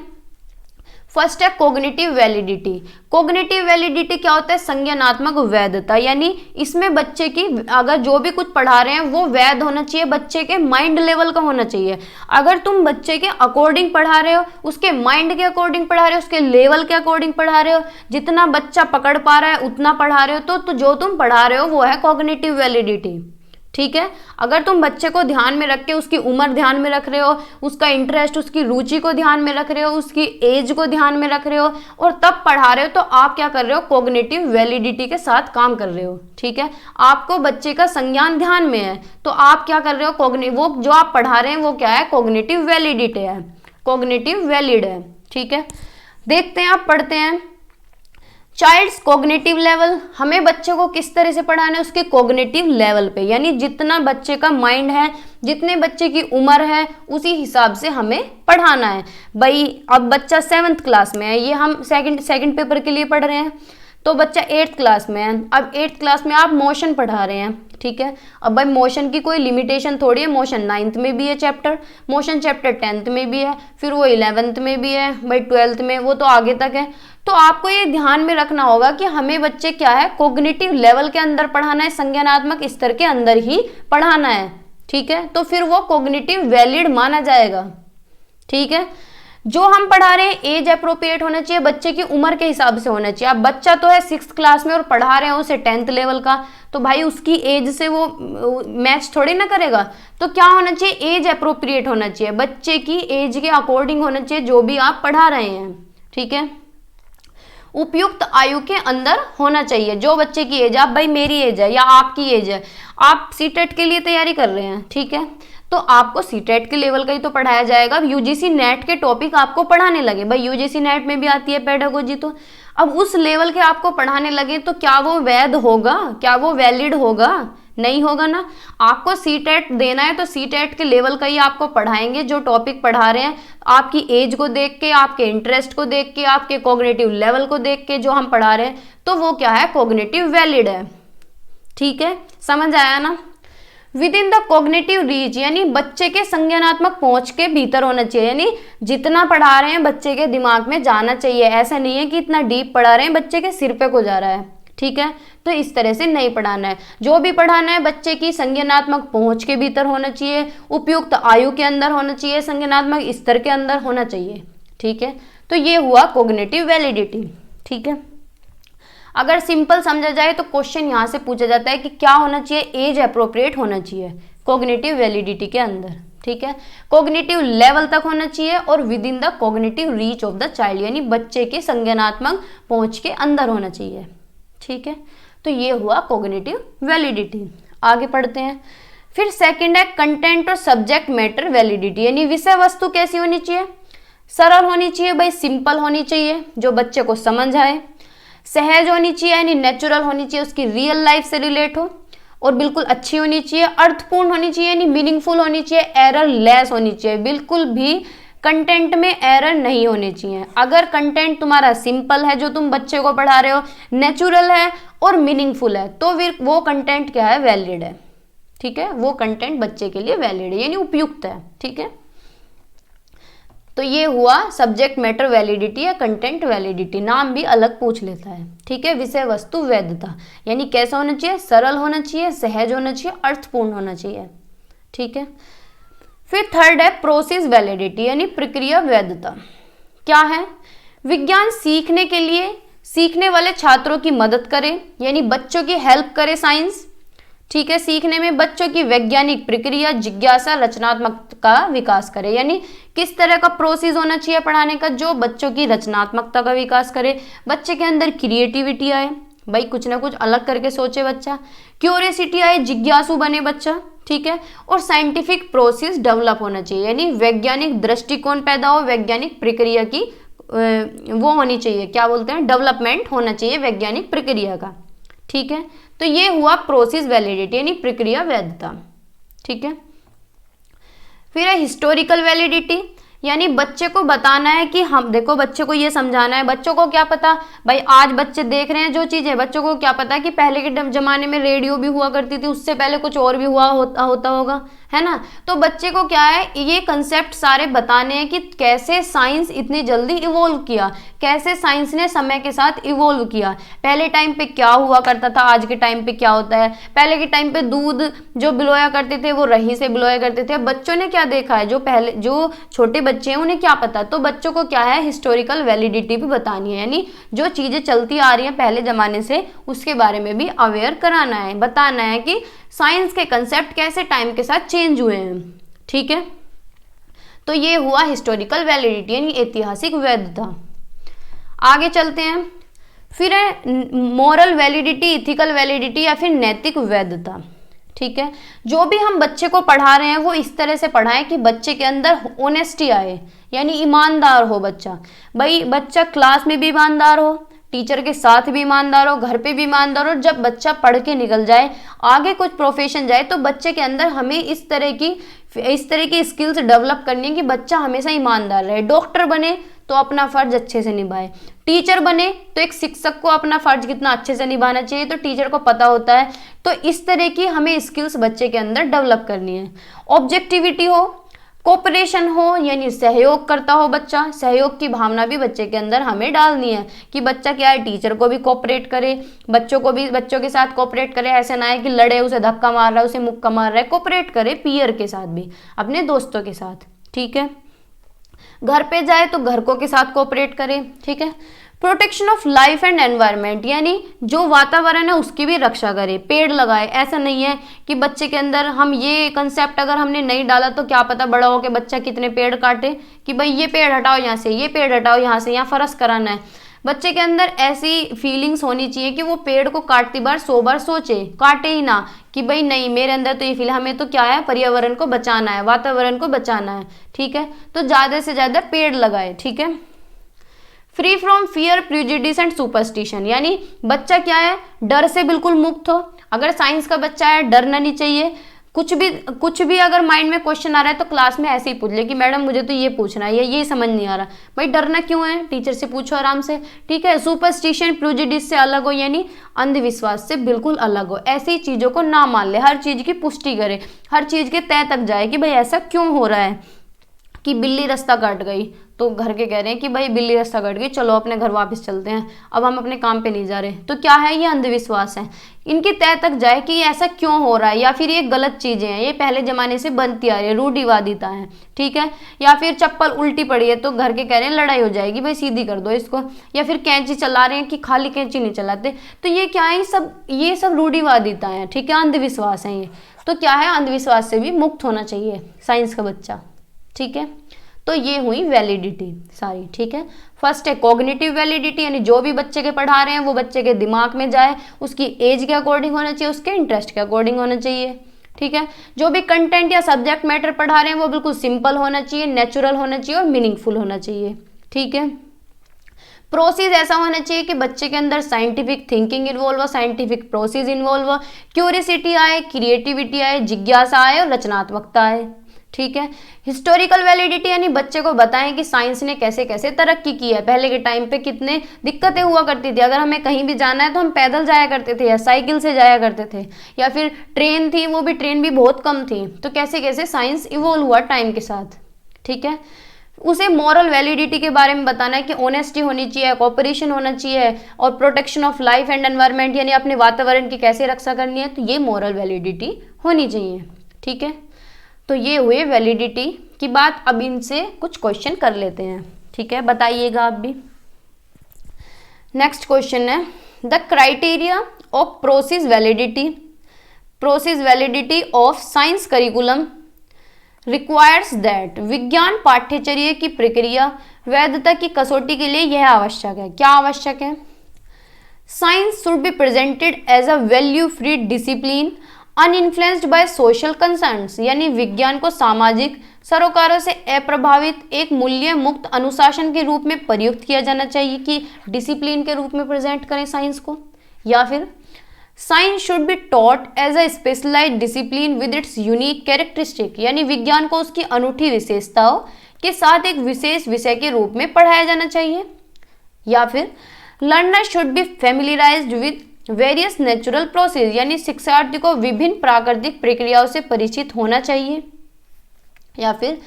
फर्स्ट है कोग्निटिव वैलिडिटी। कोग्निटिव वैलिडिटी क्या होता है, संज्ञानात्मक वैधता, यानी इसमें बच्चे की अगर जो भी कुछ पढ़ा रहे हैं वो वैध होना चाहिए, बच्चे के माइंड लेवल का होना चाहिए। अगर तुम बच्चे के अकॉर्डिंग पढ़ा रहे हो, उसके माइंड के अकॉर्डिंग पढ़ा रहे हो, उसके लेवल के अकॉर्डिंग पढ़ा रहे हो, जितना बच्चा पकड़ पा रहा है उतना पढ़ा रहे हो, तो जो तुम पढ़ा रहे हो वो है कोग्निटिव वैलिडिटी, ठीक है। अगर तुम बच्चे को ध्यान में रख के उसकी उम्र ध्यान में रख रहे हो, उसका इंटरेस्ट उसकी रुचि को ध्यान में रख रहे हो, उसकी एज को ध्यान में रख रहे हो और तब पढ़ा रहे हो, तो आप क्या कर रहे हो, कोग्निटिव वैलिडिटी के साथ काम कर रहे हो, ठीक है। आपको बच्चे का संज्ञान ध्यान में है, तो आप क्या कर रहे हो, वो जो आप पढ़ा रहे हैं वो क्या है, कोग्निटिव वैलिडिटी है, कोग्निटिव वैलिड है, ठीक है। देखते हैं, आप पढ़ते हैं। चाइल्ड्स कोग्निटिव लेवल, हमें बच्चे को किस तरह से पढ़ाना है, उसके कोग्निटिव लेवल पे, यानी जितना बच्चे का माइंड है, जितने बच्चे की उम्र है उसी हिसाब से हमें पढ़ाना है। भाई अब बच्चा 7th क्लास में है, ये हम सेकंड पेपर के लिए पढ़ रहे हैं, तो बच्चा 8th क्लास में है। अब 8th क्लास में आप मोशन पढ़ा रहे हैं, ठीक है। अब भाई मोशन की कोई लिमिटेशन थोड़ी है, मोशन 9th में भी है चैप्टर, मोशन चैप्टर 10th में भी है, फिर वो 11th में भी है, भाई 12th में, वो तो आगे तक है। तो आपको ये ध्यान में रखना होगा कि हमें बच्चे क्या है, कोग्निटिव लेवल के अंदर पढ़ाना है, संज्ञानात्मक स्तर के अंदर ही पढ़ाना है, ठीक है। तो फिर वो कोग्निटिव वैलिड माना जाएगा, ठीक है। जो हम पढ़ा रहे हैं एज अप्रोप्रिएट होना चाहिए, बच्चे की उम्र के हिसाब से होना चाहिए। अब बच्चा तो है 6th क्लास में और पढ़ा रहे हैं उसे 10th लेवल का, तो भाई उसकी एज से वो मैच थोड़ी ना करेगा। तो क्या होना चाहिए, एज अप्रोप्रिएट होना चाहिए, बच्चे की एज के अकॉर्डिंग होना चाहिए जो भी आप पढ़ा रहे हैं, ठीक है। उपयुक्त आयु के अंदर होना चाहिए, जो बच्चे की एज, आप भाई मेरी एज है या आपकी एज है, आप सीटेट के लिए तैयारी कर रहे हैं, ठीक है, तो आपको सीटेट के लेवल का ही तो पढ़ाया जाएगा। अब यूजीसी नेट के टॉपिक आपको पढ़ाने लगे, भाई यूजीसी नेट में भी आती है पेडागोजी, तो अब उस लेवल के आपको पढ़ाने लगे तो क्या वो वैध होगा, क्या वो वैलिड होगा, नहीं होगा ना। आपको सीटेट देना है तो सीटेट के लेवल का ही आपको पढ़ाएंगे, जो टॉपिक पढ़ा रहे हैं आपकी एज को देख के, आपके इंटरेस्ट को देख के, आपके कॉग्निटिव लेवल को देख के जो हम पढ़ा रहे हैं, तो वो क्या है, कॉग्निटिव वैलिड है, ठीक है। समझ आया ना। With in the cognitive reach, यानी बच्चे के संज्ञानात्मक पहुंच के भीतर होना चाहिए, यानी जितना पढ़ा रहे हैं बच्चे के दिमाग में जाना चाहिए। ऐसा नहीं है कि इतना डीप पढ़ा रहे हैं बच्चे के सिर पे को जा रहा है, ठीक है। तो इस तरह से नहीं पढ़ाना है, जो भी पढ़ाना है बच्चे की संज्ञानात्मक पहुंच के भीतर होना चाहिए, उपयुक्त आयु के अंदर होना चाहिए, संज्ञानात्मक स्तर के अंदर होना चाहिए, ठीक है, तो ये हुआ कॉग्निटिव वैलिडिटी। ठीक है, अगर सिंपल समझा जाए तो क्वेश्चन यहाँ से पूछा जाता है कि क्या होना चाहिए, एज अप्रोप्रिएट होना चाहिए कॉग्निटिव वैलिडिटी के अंदर। ठीक है, कॉग्निटिव लेवल तक होना चाहिए और with in the cognitive reach of the child, यानी बच्चे के संज्ञानात्मक पहुंच के अंदर होना चाहिए। ठीक है, तो ये हुआ कॉग्निटिव वैलिडिटी। आगे पढ़ते हैं। फिर सेकंड है कंटेंट और सब्जेक्ट मैटर वैलिडिटी, यानी विषय वस्तु कैसी होनी चाहिए, सरल होनी चाहिए भाई, सिंपल होनी चाहिए, जो बच्चे को समझ आए, सहज होनी चाहिए यानी नेचुरल होनी चाहिए, उसकी रियल लाइफ से रिलेट हो, और बिल्कुल अच्छी होनी चाहिए, अर्थपूर्ण होनी चाहिए यानी मीनिंगफुल होनी चाहिए, एरर लेस होनी चाहिए, बिल्कुल भी कंटेंट में एरर नहीं होने चाहिए। अगर कंटेंट तुम्हारा सिंपल है, जो तुम बच्चे को पढ़ा रहे हो, नेचुरल है और मीनिंगफुल है, तो फिर वो कंटेंट क्या है, वैलिड है। ठीक है, वो कंटेंट बच्चे के लिए वैलिड है यानी उपयुक्त है। ठीक है, तो ये हुआ सब्जेक्ट मैटर वैलिडिटी या कंटेंट वैलिडिटी, नाम भी अलग पूछ लेता है। ठीक है, विषय वस्तु वैधता यानी कैसा होना चाहिए, सरल होना चाहिए, सहज होना चाहिए, अर्थपूर्ण होना चाहिए। ठीक है, फिर थर्ड है प्रोसेस वैलिडिटी यानी प्रक्रिया वैधता। क्या है, विज्ञान सीखने के लिए सीखने वाले छात्रों की मदद करे यानी बच्चों की हेल्प करे साइंस। ठीक है, सीखने में बच्चों की वैज्ञानिक प्रक्रिया, जिज्ञासा, रचनात्मकता का विकास करे, यानी किस तरह का प्रोसेस होना चाहिए पढ़ाने का, जो बच्चों की रचनात्मकता का विकास करे, बच्चे के अंदर क्रिएटिविटी आए, भाई कुछ ना कुछ अलग करके सोचे बच्चा, क्यूरियोसिटी आए, जिज्ञासु बने बच्चा। ठीक है, और साइंटिफिक प्रोसेस डेवलप होना चाहिए यानी वैज्ञानिक दृष्टिकोण पैदा हो, वैज्ञानिक प्रक्रिया की वो होनी चाहिए, क्या बोलते हैं, डेवलपमेंट होना चाहिए वैज्ञानिक प्रक्रिया का। ठीक है, तो ये हुआ प्रोसेस वैलिडिटी यानी प्रक्रिया वैधता। ठीक है, फिर है हिस्टोरिकल वैलिडिटी यानी बच्चे को बताना है कि हम देखो, बच्चे को ये समझाना है, बच्चों को क्या पता भाई, आज बच्चे देख रहे हैं जो चीज़ है, बच्चों को क्या पता कि पहले के जमाने में रेडियो भी हुआ करती थी, उससे पहले कुछ और भी होता होगा, है ना। तो बच्चे को क्या है, ये कंसेप्ट सारे बताने हैं कि कैसे साइंस इतनी जल्दी इवोल्व किया, कैसे साइंस ने समय के साथ इवोल्व किया, पहले टाइम पे क्या हुआ करता था, आज के टाइम पे क्या होता है। पहले के टाइम पे दूध जो बिलोया करते थे वो रही से बिलोया करते थे, बच्चों ने क्या देखा है, जो छोटे बच्चे हैं उन्हें क्या पता। तो बच्चों को क्या है, हिस्टोरिकल वैलिडिटी भी बतानी है यानी जो चीजें चलती आ रही हैं पहले जमाने से उसके बारे में भी अवेयर कराना है, बताना है कि साइंस के कंसेप्ट कैसे टाइम के साथ चेंज हुए हैं। ठीक है, तो ये हुआ हिस्टोरिकल वैलिडिटी यानी ऐतिहासिक वैधता। आगे चलते हैं, फिर है मॉरल वैलिडिटी, इथिकल वैलिडिटी या फिर नैतिक वैधता। ठीक है, जो भी हम बच्चे को पढ़ा रहे हैं वो इस तरह से पढ़ाएं कि बच्चे के अंदर ऑनेस्टी आए यानी ईमानदार हो बच्चा, भाई बच्चा क्लास में भी ईमानदार हो, टीचर के साथ भी ईमानदार हो, घर पे भी ईमानदार हो। जब बच्चा पढ़ के निकल जाए, आगे कुछ प्रोफेशन जाए, तो बच्चे के अंदर हमें इस तरह की स्किल्स डेवलप करनी है कि बच्चा हमेशा ईमानदार रहे। डॉक्टर बने तो अपना फर्ज अच्छे से निभाए, टीचर बने तो एक शिक्षक को अपना फर्ज कितना अच्छे से निभाना चाहिए तो टीचर को पता होता है। तो इस तरह की हमें स्किल्स बच्चे के अंदर डेवलप करनी है। ऑब्जेक्टिविटी हो, कोऑपरेशन हो यानी सहयोग करता हो बच्चा, सहयोग की भावना भी बच्चे के अंदर हमें डालनी है कि बच्चा क्या है, टीचर को भी कोऑपरेट करे, बच्चों के साथ कोऑपरेट करे। ऐसा ना है कि लड़े, उसे धक्का मार रहा है, उसे मुक्का मार रहा है, कोऑपरेट करे पीयर के साथ भी, अपने दोस्तों के साथ। ठीक है, घर पे जाए तो घरकों के साथ कोऑपरेट करे। ठीक है, protection of life and environment यानी जो वातावरण है उसकी भी रक्षा करे, पेड़ लगाए। ऐसा नहीं है कि बच्चे के अंदर हम ये कंसेप्ट अगर हमने नहीं डाला तो क्या पता बड़ा होकर बच्चा कितने पेड़ काटे कि भाई ये पेड़ हटाओ यहाँ से, ये पेड़ हटाओ यहाँ से, यहाँ फरस कराना है। बच्चे के अंदर ऐसी फीलिंग्स होनी चाहिए कि वो पेड़ को काटती बार 100 बार सोचे, काटे ही ना कि भाई नहीं मेरे अंदर तो ये फील, हमें तो क्या है, पर्यावरण को बचाना है, वातावरण को बचाना है। ठीक है, तो ज़्यादा से ज़्यादा पेड़ लगाए। ठीक है, free from fear, prejudice and superstition यानी बच्चा क्या है, डर से बिल्कुल मुक्त हो। अगर साइंस का बच्चा है डरना नहीं चाहिए। कुछ भी अगर माइंड में क्वेश्चन आ रहा है तो क्लास में ऐसे ही पूछ ले कि मैडम मुझे तो ये पूछना है, ये समझ नहीं आ रहा, भाई डरना क्यों है, टीचर से पूछो आराम से। ठीक है, सुपरस्टिशन प्रिजुडिस से अलग हो यानी अंधविश्वास से बिल्कुल अलग हो, ऐसी चीज़ों को ना मान ले, हर चीज़ की पुष्टि करे, हर चीज़ के तय तक जाए कि भाई ऐसा क्यों हो रहा है। कि बिल्ली रास्ता काट गई, तो घर के कह रहे हैं कि भाई बिल्ली रास्ता काट गई, चलो अपने घर वापस चलते हैं, अब हम अपने काम पे नहीं जा रहे। तो क्या है, ये अंधविश्वास है। इनकी तह तक जाए कि ऐसा क्यों हो रहा है, या फिर ये गलत चीजें हैं, ये पहले जमाने से बनती आ रही है, रूढ़िवादिता है, ठीक है। या फिर चप्पल उल्टी पड़ी है तो घर के कह रहे हैं लड़ाई हो जाएगी, भाई सीधी कर दो इसको। या फिर कैंची चला रहे हैं कि खाली कैंची नहीं चलाते, तो ये क्या है, ये सब रूढ़िवादिता है, ठीक है, अंधविश्वास है ये। तो क्या है, अंधविश्वास से भी मुक्त होना चाहिए साइंस का बच्चा, ठीक है। तो ये हुई वैलिडिटी सारी, ठीक है। फर्स्ट है कॉग्निटिव वैलिडिटी, यानी जो भी बच्चे के पढ़ा रहे हैं वो बच्चे के दिमाग में जाए, उसकी एज के अकॉर्डिंग होना चाहिए, उसके इंटरेस्ट के अकॉर्डिंग होना चाहिए, ठीक है। जो भी कंटेंट या सब्जेक्ट मैटर पढ़ा रहे हैं वो बिल्कुल सिंपल होना चाहिए, नेचुरल होना चाहिए और मीनिंगफुल होना चाहिए, ठीक है। प्रोसेस ऐसा होना चाहिए कि बच्चे के अंदर साइंटिफिक थिंकिंग इन्वॉल्व हो, साइंटिफिक प्रोसेस इन्वॉल्व हो, क्यूरियसिटी आए, क्रिएटिविटी आए, जिज्ञासा आए और रचनात्मकता आए, ठीक है। हिस्टोरिकल वैलिडिटी, यानी बच्चे को बताएं कि साइंस ने कैसे कैसे तरक्की की है, पहले के टाइम पे कितने दिक्कतें हुआ करती थी, अगर हमें कहीं भी जाना है तो हम पैदल जाया करते थे या साइकिल से जाया करते थे, या फिर ट्रेन थी, वो भी ट्रेन भी बहुत कम थी। तो कैसे कैसे साइंस इवॉल्व हुआ टाइम के साथ, ठीक है। उसे मॉरल वैलिडिटी के बारे में बताना है कि ऑनेस्टी होनी चाहिए, कोऑपरेशन होना चाहिए और protection of life and environment, यानी अपने वातावरण की कैसे रक्षा करनी है, तो ये मॉरल वैलिडिटी होनी चाहिए, ठीक है। तो ये हुए वैलिडिटी की बात। अब इनसे कुछ क्वेश्चन कर लेते हैं, ठीक है, बताइएगा आप भी। नेक्स्ट क्वेश्चन है the criteria of process validity of science curriculum requires that, विज्ञान पाठ्यचर्या की प्रक्रिया वैधता की कसौटी के लिए यह आवश्यक है। क्या आवश्यक है? Science should be presented as a value free discipline uninfluenced by social concerns, यानी विज्ञान को सामाजिक सरोकारों से अप्रभावित एक मूल्य मुक्त अनुशासन के रूप में प्रयुक्त किया जाना चाहिए, कि डिसिप्लिन के रूप में प्रेजेंट करें साइंस को। या फिर science should be taught as a specialised discipline with its unique characteristic, यानी विज्ञान को उसकी अनूठी विशेषताओं के साथ एक विशेष विषय के रूप में पढ़ाया जाना चाहिए। या फिर learner should be familiarised with various natural process, यानी शिक्षार्थी को विभिन्न प्राकृतिक प्रक्रियाओं से परिचित होना चाहिए। या फिर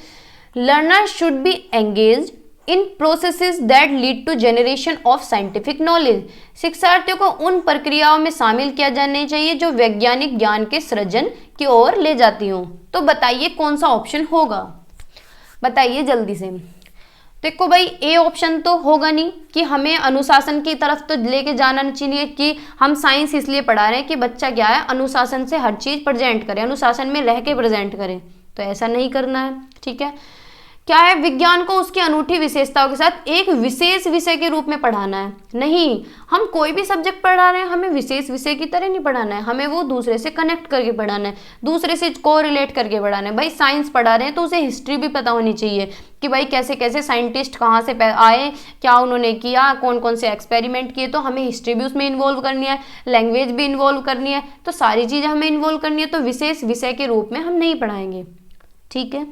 learner should be engaged in processes that lead to generation of scientific knowledge, शिक्षार्थियों को उन प्रक्रियाओं में शामिल किया जाना चाहिए जो वैज्ञानिक ज्ञान के सृजन की ओर ले जाती हों। तो बताइए कौन सा ऑप्शन होगा, बताइए जल्दी से। देखो भाई, ए ऑप्शन तो होगा नहीं कि हमें अनुशासन की तरफ तो लेके जाना चाहिए, कि हम साइंस इसलिए पढ़ा रहे हैं कि बच्चा क्या है, अनुशासन से हर चीज प्रेजेंट करे, अनुशासन में रह के प्रेजेंट करे, तो ऐसा नहीं करना है, ठीक है। क्या है, विज्ञान को उसकी अनूठी विशेषताओं के साथ एक विशेष विषय के रूप में पढ़ाना है। नहीं, हम कोई भी सब्जेक्ट पढ़ा रहे हैं, हमें विशेष विषय की तरह नहीं पढ़ाना है, हमें वो दूसरे से कनेक्ट करके पढ़ाना है, दूसरे से को रिलेट करके पढ़ाना है। भाई साइंस पढ़ा रहे हैं तो उसे हिस्ट्री भी पता होनी चाहिए कि भाई कैसे कैसे साइंटिस्ट कहाँ से आए, क्या उन्होंने किया, कौन कौन से एक्सपेरिमेंट किए, तो हमें हिस्ट्री भी उसमें इन्वॉल्व करनी है, लैंग्वेज भी इन्वॉल्व करनी है, तो सारी चीज़ें हमें इन्वॉल्व करनी है। तो विशेष विषय के रूप में हम नहीं पढ़ाएंगे, ठीक है।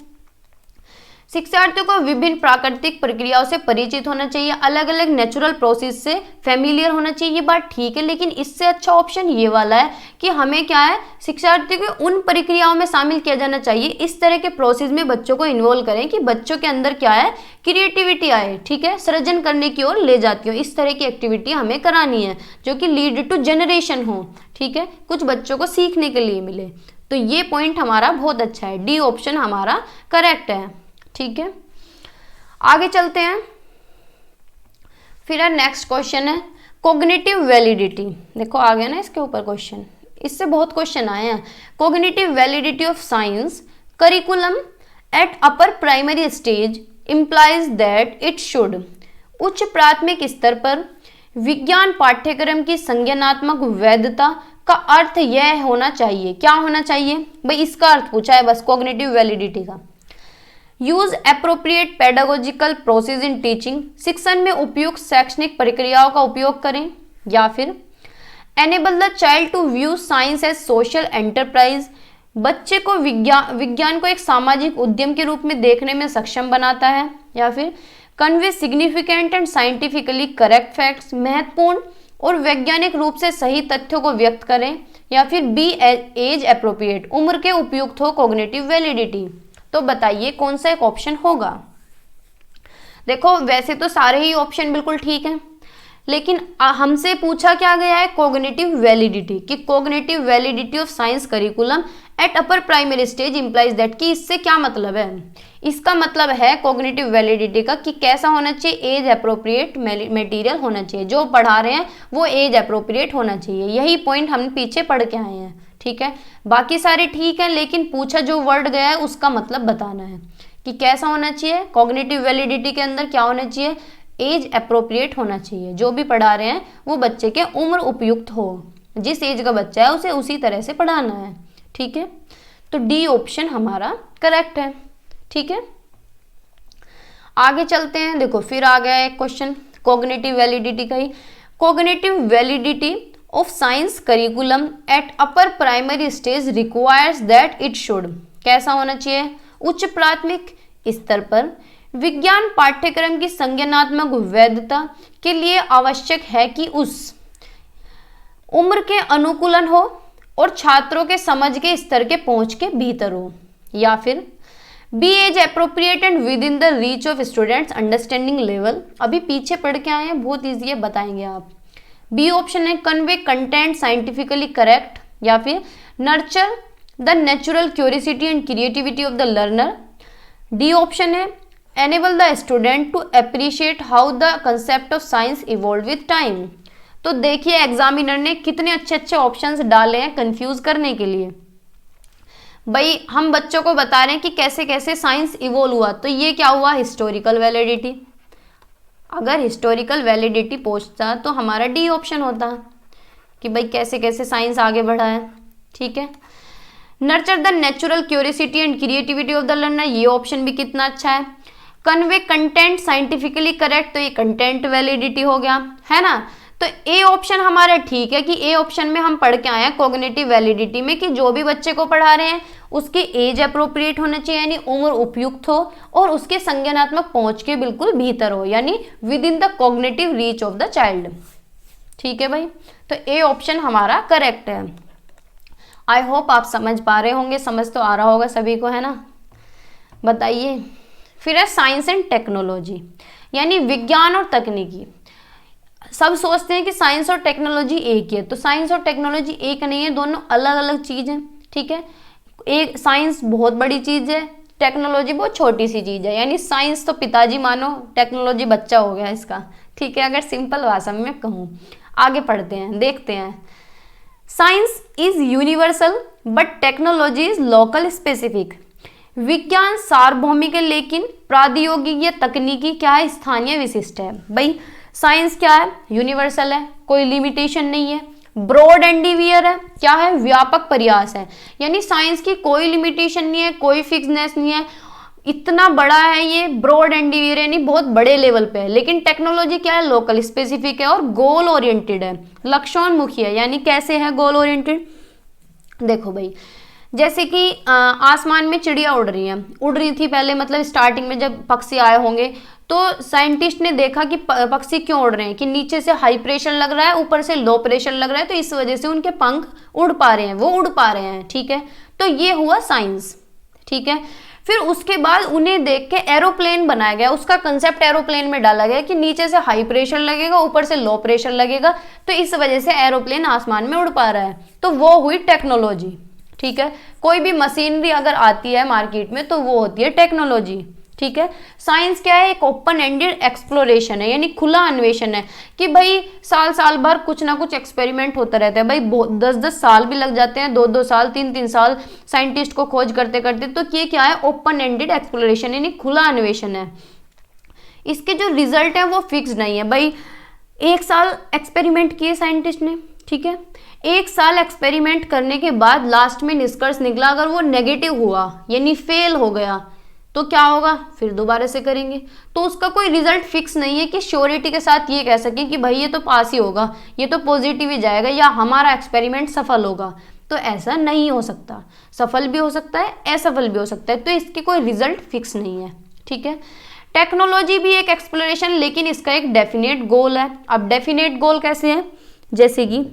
शिक्षार्थियों को विभिन्न प्राकृतिक प्रक्रियाओं से परिचित होना चाहिए, अलग अलग नेचुरल प्रोसेस से फेमिलियर होना चाहिए, ये बात ठीक है। लेकिन इससे अच्छा ऑप्शन ये वाला है कि हमें क्या है, शिक्षार्थियों को उन प्रक्रियाओं में शामिल किया जाना चाहिए, इस तरह के प्रोसेस में बच्चों को इन्वॉल्व करें कि बच्चों के अंदर क्या है, क्रिएटिविटी आए, ठीक है, सृजन करने की ओर ले जाती हो। इस तरह की एक्टिविटी हमें करानी है जो कि लीड टू जनरेशन हो, ठीक है, कुछ बच्चों को सीखने के लिए मिले। तो ये पॉइंट हमारा बहुत अच्छा है, डी ऑप्शन हमारा करेक्ट है, ठीक है। आगे चलते हैं, फिर नेक्स्ट क्वेश्चन है कॉग्निटिव वैलिडिटी। देखो आ गया ना इसके ऊपर क्वेश्चन, इससे बहुत क्वेश्चन आए हैं। Cognitive validity of science curriculum at upper primary stage implies that it should, उच्च प्राथमिक स्तर पर विज्ञान पाठ्यक्रम की संज्ञानात्मक वैधता का अर्थ यह होना चाहिए। क्या होना चाहिए भाई, इसका अर्थ पूछा है बस कॉग्निटिव वैलिडिटी का। Use appropriate pedagogical process in teaching, शिक्षण में उपयुक्त शैक्षणिक प्रक्रियाओं का उपयोग करें। या फिर enable the child to view science as social enterprise, बच्चे को विज्ञान को एक सामाजिक उद्यम के रूप में देखने में सक्षम बनाता है। या फिर convey significant and scientifically correct facts, महत्वपूर्ण और वैज्ञानिक रूप से सही तथ्यों को व्यक्त करें। या फिर बी एज एप्रोप्रिएट, उम्र के उपयुक्त हो कॉग्निटिव वैलिडिटी। तो बताइए कौन सा एक ऑप्शन होगा। देखो वैसे तो सारे ही ऑप्शन बिल्कुल ठीक हैं, लेकिन हमसे पूछा क्या गया है, कॉग्निटिव वैलिडिटी, कि cognitive validity of science curriculum at upper primary stage implies that, कि इससे क्या मतलब है। इसका मतलब है कॉग्निटिव वैलिडिटी का कि कैसा होना चाहिए, एज अप्रोप्रिएट मटेरियल होना चाहिए, जो पढ़ा रहे हैं वो एज अप्रोप्रिएट होना चाहिए। यही पॉइंट हम पीछे पढ़ के आए हैं, ठीक है। बाकी सारे ठीक है, लेकिन पूछा जो वर्ड गया है उसका मतलब बताना है कि कैसा होना चाहिए। कॉग्निटिव वैलिडिटी के अंदर क्या होना चाहिए, एज अप्रोप्रिएट होना चाहिए, जो भी पढ़ा रहे हैं वो बच्चे के उम्र उपयुक्त हो, जिस एज का बच्चा है उसे उसी तरह से पढ़ाना है, ठीक है। तो डी ऑप्शन हमारा करेक्ट है, ठीक है। आगे चलते हैं, देखो फिर आ गया एक क्वेश्चन कॉग्निटिव वैलिडिटी का ही। Cognitive validity of science curriculum at upper primary stage requires that it should, कैसा होना चाहिए, उच्च प्राथमिक स्तर पर विज्ञान पाठ्यक्रम की संज्ञानात्मक वैधता के लिए आवश्यक है कि उस उम्र के अनुकूलन हो और छात्रों के समझ के स्तर के पहुंच के भीतर हो, या फिर be as appropriate and within the reach of students understanding level. अभी पीछे पढ़ के आए हैं, बहुत ईजी है, बताएंगे आप। बी ऑप्शन है कन्वे कंटेंट साइंटिफिकली करेक्ट, या फिर nurture the natural curiosity and creativity of the learner. D option है enable the student to appreciate how the concept of science evolved with time। तो देखिए examiner ने कितने अच्छे अच्छे ऑप्शंस डाले हैं कंफ्यूज करने के लिए। भाई हम बच्चों को बता रहे हैं कि कैसे कैसे साइंस इवोल्व हुआ, तो ये क्या हुआ, हिस्टोरिकल वैलिडिटी। अगर हिस्टोरिकल वैलिडिटी पूछता तो हमारा डी ऑप्शन होता कि भाई कैसे कैसे साइंस आगे बढ़ा है, ठीक है। Nurture the natural curiosity and creativity of the learner, ये ऑप्शन भी कितना अच्छा है। कन्वे कंटेंट साइंटिफिकली करेक्ट, तो ये कंटेंट वैलिडिटी हो गया, है ना। तो ए ऑप्शन हमारा ठीक है कि ए ऑप्शन में हम पढ़ के आए हैं कॉग्निटिव वैलिडिटी में कि जो भी बच्चे को पढ़ा रहे हैं उसकी एज अप्रोप्रिएट होना चाहिए, यानी उम्र उपयुक्त हो, और उसके संज्ञानात्मक पहुंच के बिल्कुल भीतर हो, यानी with in the cognitive reach of the child, ठीक है भाई। तो ए ऑप्शन हमारा करेक्ट है। आई होप आप समझ पा रहे होंगे, समझ तो आ रहा होगा सभी को, है ना। बताइए फिर है साइंस एंड टेक्नोलॉजी, यानी विज्ञान और तकनीकी। सब सोचते हैं कि साइंस और टेक्नोलॉजी एक ही है, तो साइंस और टेक्नोलॉजी एक नहीं है, दोनों अलग अलग चीज है, ठीक है। एक साइंस बहुत बड़ी चीज है, टेक्नोलॉजी बहुत छोटी सी चीज है, यानी साइंस तो पिताजी मानो, टेक्नोलॉजी बच्चा हो गया इसका, ठीक है, अगर सिंपल भाषा में कहूँ। आगे पढ़ते हैं, देखते हैं। Science is universal but technology is local specific. विज्ञान सार्वभौमिक है लेकिन प्राद्योगिक या तकनीकी क्या है, स्थानीय विशिष्ट है। भाई साइंस क्या है, यूनिवर्सल है, कोई लिमिटेशन नहीं है। ब्रॉड एंड डिवियर है, क्या है, व्यापक प्रयास है, यानी साइंस की कोई लिमिटेशन नहीं है, कोई फिक्सनेस नहीं है, इतना बड़ा है ये, ब्रॉड एंड डिवियर यानी बहुत बड़े लेवल पे है। लेकिन टेक्नोलॉजी क्या है, लोकल स्पेसिफिक है और गोल ओरिएंटेड है, लक्ष्योन्मुखी है। यानी कैसे है गोल ओरिएंटेड, देखो भाई जैसे कि आसमान में चिड़िया उड़ रही थी पहले, मतलब स्टार्टिंग में जब पक्षी आए होंगे तो साइंटिस्ट ने देखा कि पक्षी क्यों उड़ रहे हैं, कि नीचे से हाई प्रेशर लग रहा है, ऊपर से लो प्रेशर लग रहा है, तो इस वजह से उनके पंख उड़ पा रहे हैं, वो उड़ पा रहे हैं, ठीक है। तो ये हुआ साइंस, ठीक है। फिर उसके बाद उन्हें देख के एरोप्लेन बनाया गया, उसका कंसेप्ट एरोप्लेन में डाला गया कि नीचे से हाई प्रेशर लगेगा, ऊपर से लो प्रेशर लगेगा, तो इस वजह से एरोप्लेन आसमान में उड़ पा रहा है, तो वो हुई टेक्नोलॉजी, ठीक है। कोई भी मशीनरी अगर आती है मार्केट में तो वो होती है टेक्नोलॉजी, ठीक है। साइंस क्या है, एक ओपन एंडेड एक्सप्लोरेशन है, यानी खुला अन्वेषण है, कि भाई साल साल भर कुछ ना कुछ एक्सपेरिमेंट होता रहता है। भाई 10-10 साल भी लग जाते हैं, 2-2 साल 3-3 साल साइंटिस्ट को खोज करते करते। तो ये क्या है, ओपन एंडेड एक्सप्लोरेशन, यानी खुला अन्वेषण है। इसके जो रिजल्ट है वो फिक्स नहीं है। भाई 1 साल एक्सपेरिमेंट किए साइंटिस्ट ने, ठीक है, 1 साल एक्सपेरिमेंट करने के बाद लास्ट में निष्कर्ष निकला, अगर वो नेगेटिव हुआ यानी फेल हो गया तो क्या होगा, फिर दोबारा से करेंगे। तो उसका कोई रिजल्ट फिक्स नहीं है कि श्योरिटी के साथ ये कह सकें कि भाई ये तो पास ही होगा, ये तो पॉजिटिव ही जाएगा, या हमारा एक्सपेरिमेंट सफल होगा। तो ऐसा नहीं हो सकता, सफल भी हो सकता है, असफल भी हो सकता है, तो इसके कोई रिजल्ट फिक्स नहीं है, ठीक है। टेक्नोलॉजी भी एक एक्सप्लोरेशन, लेकिन इसका एक डेफिनेट गोल है। अब डेफिनेट गोल कैसे है, जैसे कि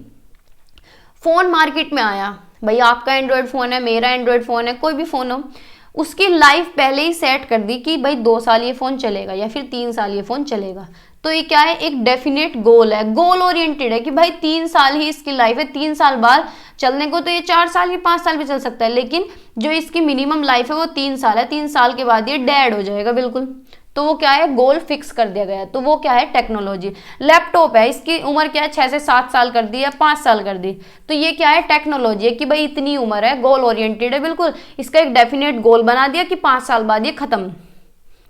फोन मार्केट में आया, भाई आपका एंड्रॉयड फोन है, मेरा एंड्रॉयड फोन है, कोई भी फोन हो, उसकी लाइफ पहले ही सेट कर दी कि भाई 2 साल ये फ़ोन चलेगा या फिर 3 साल ये फ़ोन चलेगा। तो ये क्या है, एक डेफिनेट गोल है, गोल ओरिएंटेड है कि भाई 3 साल ही इसकी लाइफ है, 3 साल बाद चलने को तो ये 4 साल की 5 साल भी चल सकता है, लेकिन जो इसकी मिनिमम लाइफ है वो 3 साल है, 3 साल के बाद ये डेड हो जाएगा बिल्कुल। तो वो क्या है, गोल फिक्स कर दिया गया है। तो वो क्या है, टेक्नोलॉजी। लैपटॉप है, इसकी उम्र क्या है, 6 से 7 साल कर दी या 5 साल कर दी, तो ये क्या है, टेक्नोलॉजी है कि भाई इतनी उम्र है, गोल ओरिएंटेड है बिल्कुल, इसका एक डेफिनेट गोल बना दिया कि 5 साल बाद ये खत्म।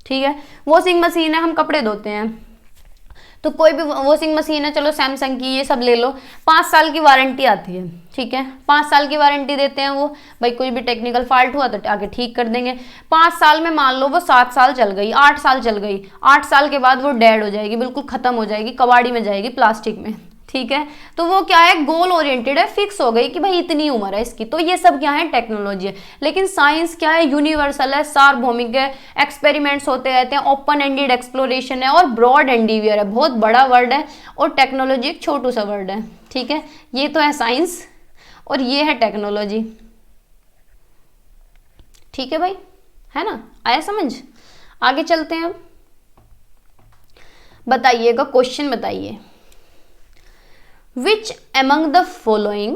ठीक है। वॉशिंग मशीन है, हम कपड़े धोते हैं, तो कोई भी वॉशिंग मशीन है, चलो सैमसंग की, ये सब ले लो, 5 साल की वारंटी आती है। ठीक है, 5 साल की वारंटी देते हैं वो, भाई कोई भी टेक्निकल फॉल्ट हुआ तो आगे ठीक कर देंगे। 5 साल में मान लो वो 7 साल चल गई, 8 साल चल गई, 8 साल के बाद वो डेड हो जाएगी, बिल्कुल खत्म हो जाएगी, कबाड़ी में जाएगी, प्लास्टिक में। ठीक है, तो वो क्या है, गोल ओरिएंटेड है, फिक्स हो गई कि भाई इतनी उम्र है इसकी। तो ये सब क्या है, टेक्नोलॉजी है। लेकिन साइंस क्या है, यूनिवर्सल है, सार्वभौमिक है, एक्सपेरिमेंट्स होते रहते हैं, ओपन एंडेड एक्सप्लोरेशन है और ब्रॉड एंडीवियर है, बहुत बड़ा वर्ड है, और टेक्नोलॉजी एक छोटू सा वर्ड है। ठीक है, ये तो है साइंस और ये है टेक्नोलॉजी। ठीक है भाई, है ना, आया समझ? आगे चलते हैं। अब बताइएगा, क्वेश्चन बताइए, Which among the following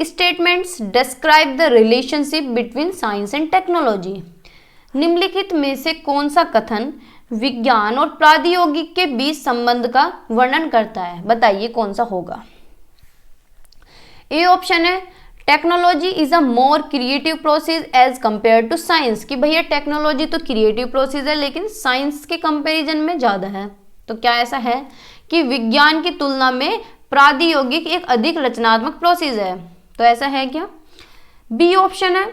statements describe the relationship between science and technology? निम्नलिखित में से कौन सा कथन विज्ञान और प्रौद्योगिकी के बीच संबंध का वर्णन करता है? बताइए कौन सा होगा। ए ऑप्शन है, technology is a more creative process as compare to science, कि भैया टेक्नोलॉजी तो क्रिएटिव प्रोसेस है लेकिन साइंस के कंपैरिजन में ज्यादा है। तो क्या ऐसा है कि विज्ञान की तुलना में प्रौद्योगिक एक अधिक रचनात्मक प्रोसेस है? तो ऐसा है क्या? बी ऑप्शन है,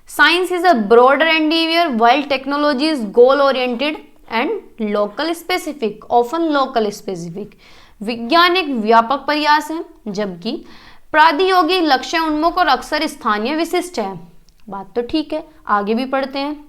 science is a broader endeavour while technology is goal oriented and local specific, often local specific. विज्ञान एक व्यापक प्रयास है जबकि प्रौद्योगिक लक्ष्य उन्मुख और अक्सर स्थानीय विशिष्ट है। बात तो ठीक है, आगे भी पढ़ते हैं।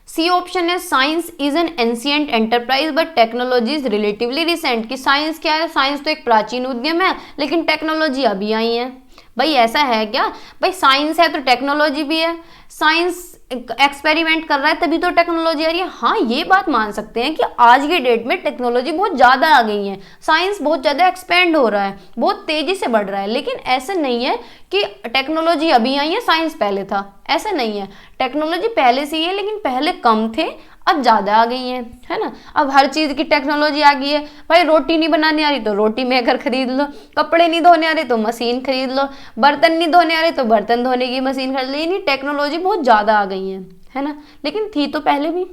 सी ऑप्शन है, science is an ancient enterprise but technology is relatively recent, कि साइंस क्या है, साइंस तो एक प्राचीन उद्यम है लेकिन टेक्नोलॉजी अभी आई है। भाई ऐसा है क्या? भाई साइंस है तो टेक्नोलॉजी भी है, साइंस एक्सपेरिमेंट कर रहा है तभी तो टेक्नोलॉजी आ रही है। हाँ, ये बात मान सकते हैं कि आज के डेट में टेक्नोलॉजी बहुत ज़्यादा आ गई है, साइंस बहुत ज़्यादा एक्सपेंड हो रहा है, बहुत तेज़ी से बढ़ रहा है, लेकिन ऐसा नहीं है कि टेक्नोलॉजी अभी आई है साइंस पहले था, ऐसा नहीं है। टेक्नोलॉजी पहले से ही है लेकिन पहले कम थे, अब ज़्यादा आ गई है ना। अब हर चीज़ की टेक्नोलॉजी आ गई है। भाई रोटी नहीं बनानी आ रही तो रोटी मेकर खरीद लो, कपड़े नहीं धोने आ रहे तो मशीन खरीद लो, बर्तन नहीं धोने आ रहे तो बर्तन धोने की मशीन खरीद लो। यानी टेक्नोलॉजी बहुत ज़्यादा आ गई है ना, लेकिन थी तो पहले भी।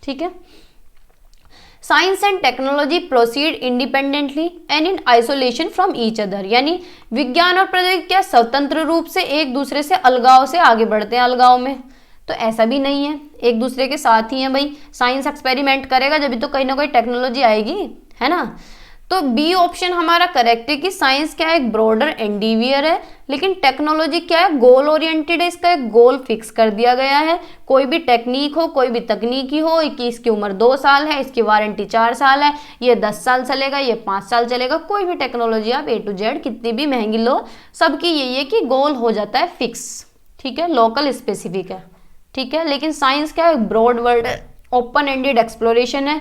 ठीक है, science and technology proceed independently and in isolation from each other, यानी विज्ञान और प्रौद्योगिकी क्या स्वतंत्र रूप से एक दूसरे से अलगाव से आगे बढ़ते हैं, अलगाव में? तो ऐसा भी नहीं है, एक दूसरे के साथ ही है। भाई साइंस एक्सपेरिमेंट करेगा जब भी तो कहीं ना कोई टेक्नोलॉजी आएगी, है ना। तो बी ऑप्शन हमारा करेक्ट है कि साइंस क्या है, एक ब्रॉडर एंडीवियर है, लेकिन टेक्नोलॉजी क्या है, गोल ओरिएंटेड है, इसका एक गोल फिक्स कर दिया गया है। कोई भी टेक्निक हो, कोई भी तकनीकी हो, कि इसकी उम्र 2 साल है, इसकी वारंटी 4 साल है, ये 10 साल चलेगा, ये 5 साल चलेगा, कोई भी टेक्नोलॉजी आप A to Z कितनी भी महंगी लो, सबकी यही है कि गोल हो जाता है फिक्स। ठीक है, लोकल स्पेसिफिक है। ठीक है, लेकिन साइंस क्या है, ब्रॉड वर्ड है, ओपन एंडेड एक्सप्लोरेशन है,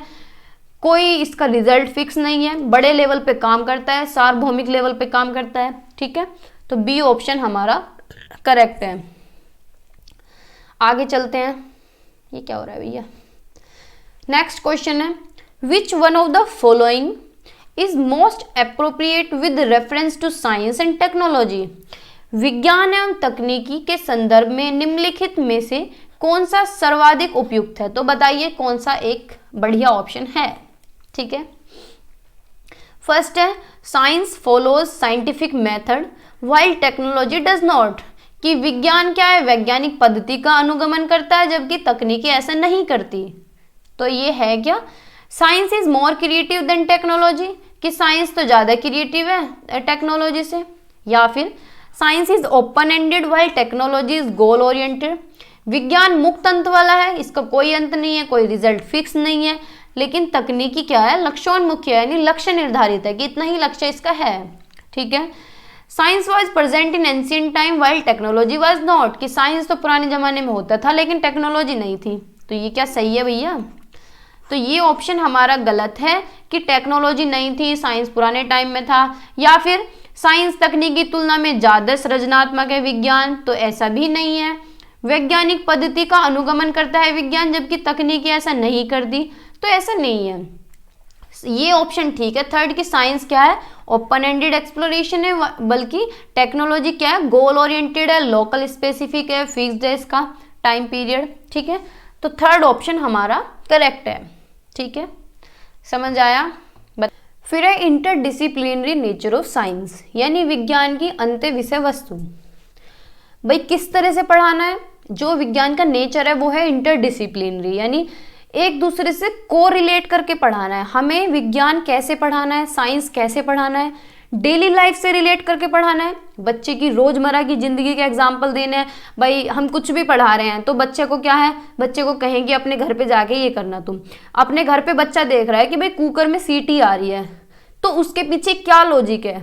कोई इसका रिजल्ट फिक्स नहीं है, बड़े लेवल पे काम करता है, सार्वभौमिक लेवल पे काम करता है। ठीक है, तो बी ऑप्शन हमारा करेक्ट है। आगे चलते हैं, ये क्या हो रहा है भैया। नेक्स्ट क्वेश्चन है, which one of the following is most appropriate with reference to science and technology? विज्ञान एवं तकनीकी के संदर्भ में निम्नलिखित में से कौन सा सर्वाधिक उपयुक्त है? तो बताइए कौन सा एक बढ़िया ऑप्शन है। ठीक है, फर्स्ट है, science follows scientific method while technology does not, कि विज्ञान क्या है, वैज्ञानिक पद्धति का अनुगमन करता है जबकि तकनीकी ऐसा नहीं करती। तो ये है क्या, science is more creative than technology, कि साइंस तो ज़्यादा क्रिएटिव है टेक्नोलॉजी से। या फिर science is open ended while technology is goal oriented, विज्ञान मुक्त अंत वाला है, इसका कोई अंत नहीं है, कोई रिजल्ट फिक्स नहीं है, लेकिन तकनीकी क्या है, लक्ष्योन्मुखी है, यानी लक्ष्य निर्धारित है कि इतना ही लक्ष्य इसका है। ठीक है, science was present in ancient time while technology was not, कि साइंस तो पुराने जमाने में होता था लेकिन टेक्नोलॉजी नहीं थी। तो ये क्या सही है भैया? तो ये ऑप्शन हमारा गलत है कि टेक्नोलॉजी नहीं थी, साइंस पुराने टाइम में था। या फिर साइंस तकनीक की तुलना में ज़्यादा सृजनात्मक है विज्ञान, तो ऐसा भी नहीं है। वैज्ञानिक पद्धति का अनुगमन करता है विज्ञान जबकि तकनीकी ऐसा नहीं करती, तो ऐसा नहीं है। ये ऑप्शन ठीक है थर्ड, की साइंस क्या है, ओपन एंडेड एक्सप्लोरेशन है, बल्कि टेक्नोलॉजी क्या है, गोल ओरिएंटेड है, लोकल स्पेसिफिक है, फिक्स्ड है इसका टाइम पीरियड। ठीक है, तो थर्ड ऑप्शन हमारा करेक्ट है। ठीक है, समझ आया? फिर है इंटरडिसिप्लिनरी नेचर ऑफ साइंस, यानी विज्ञान की अंत्य विषय वस्तु। भाई किस तरह से पढ़ाना है? जो विज्ञान का नेचर है वो है इंटरडिसिप्लिनरी, यानी एक दूसरे से कोरिलेट करके पढ़ाना है। हमें विज्ञान कैसे पढ़ाना है, साइंस कैसे पढ़ाना है, डेली लाइफ से रिलेट करके पढ़ाना है। बच्चे की रोजमर्रा की जिंदगी के एग्जाम्पल देने हैं। भाई हम कुछ भी पढ़ा रहे हैं तो बच्चे को क्या है, बच्चे को कहेंगे अपने घर पे जाके ये करना। तुम अपने घर पे बच्चा देख रहा है कि भाई कुकर में सीटी आ रही है, तो उसके पीछे क्या लॉजिक है,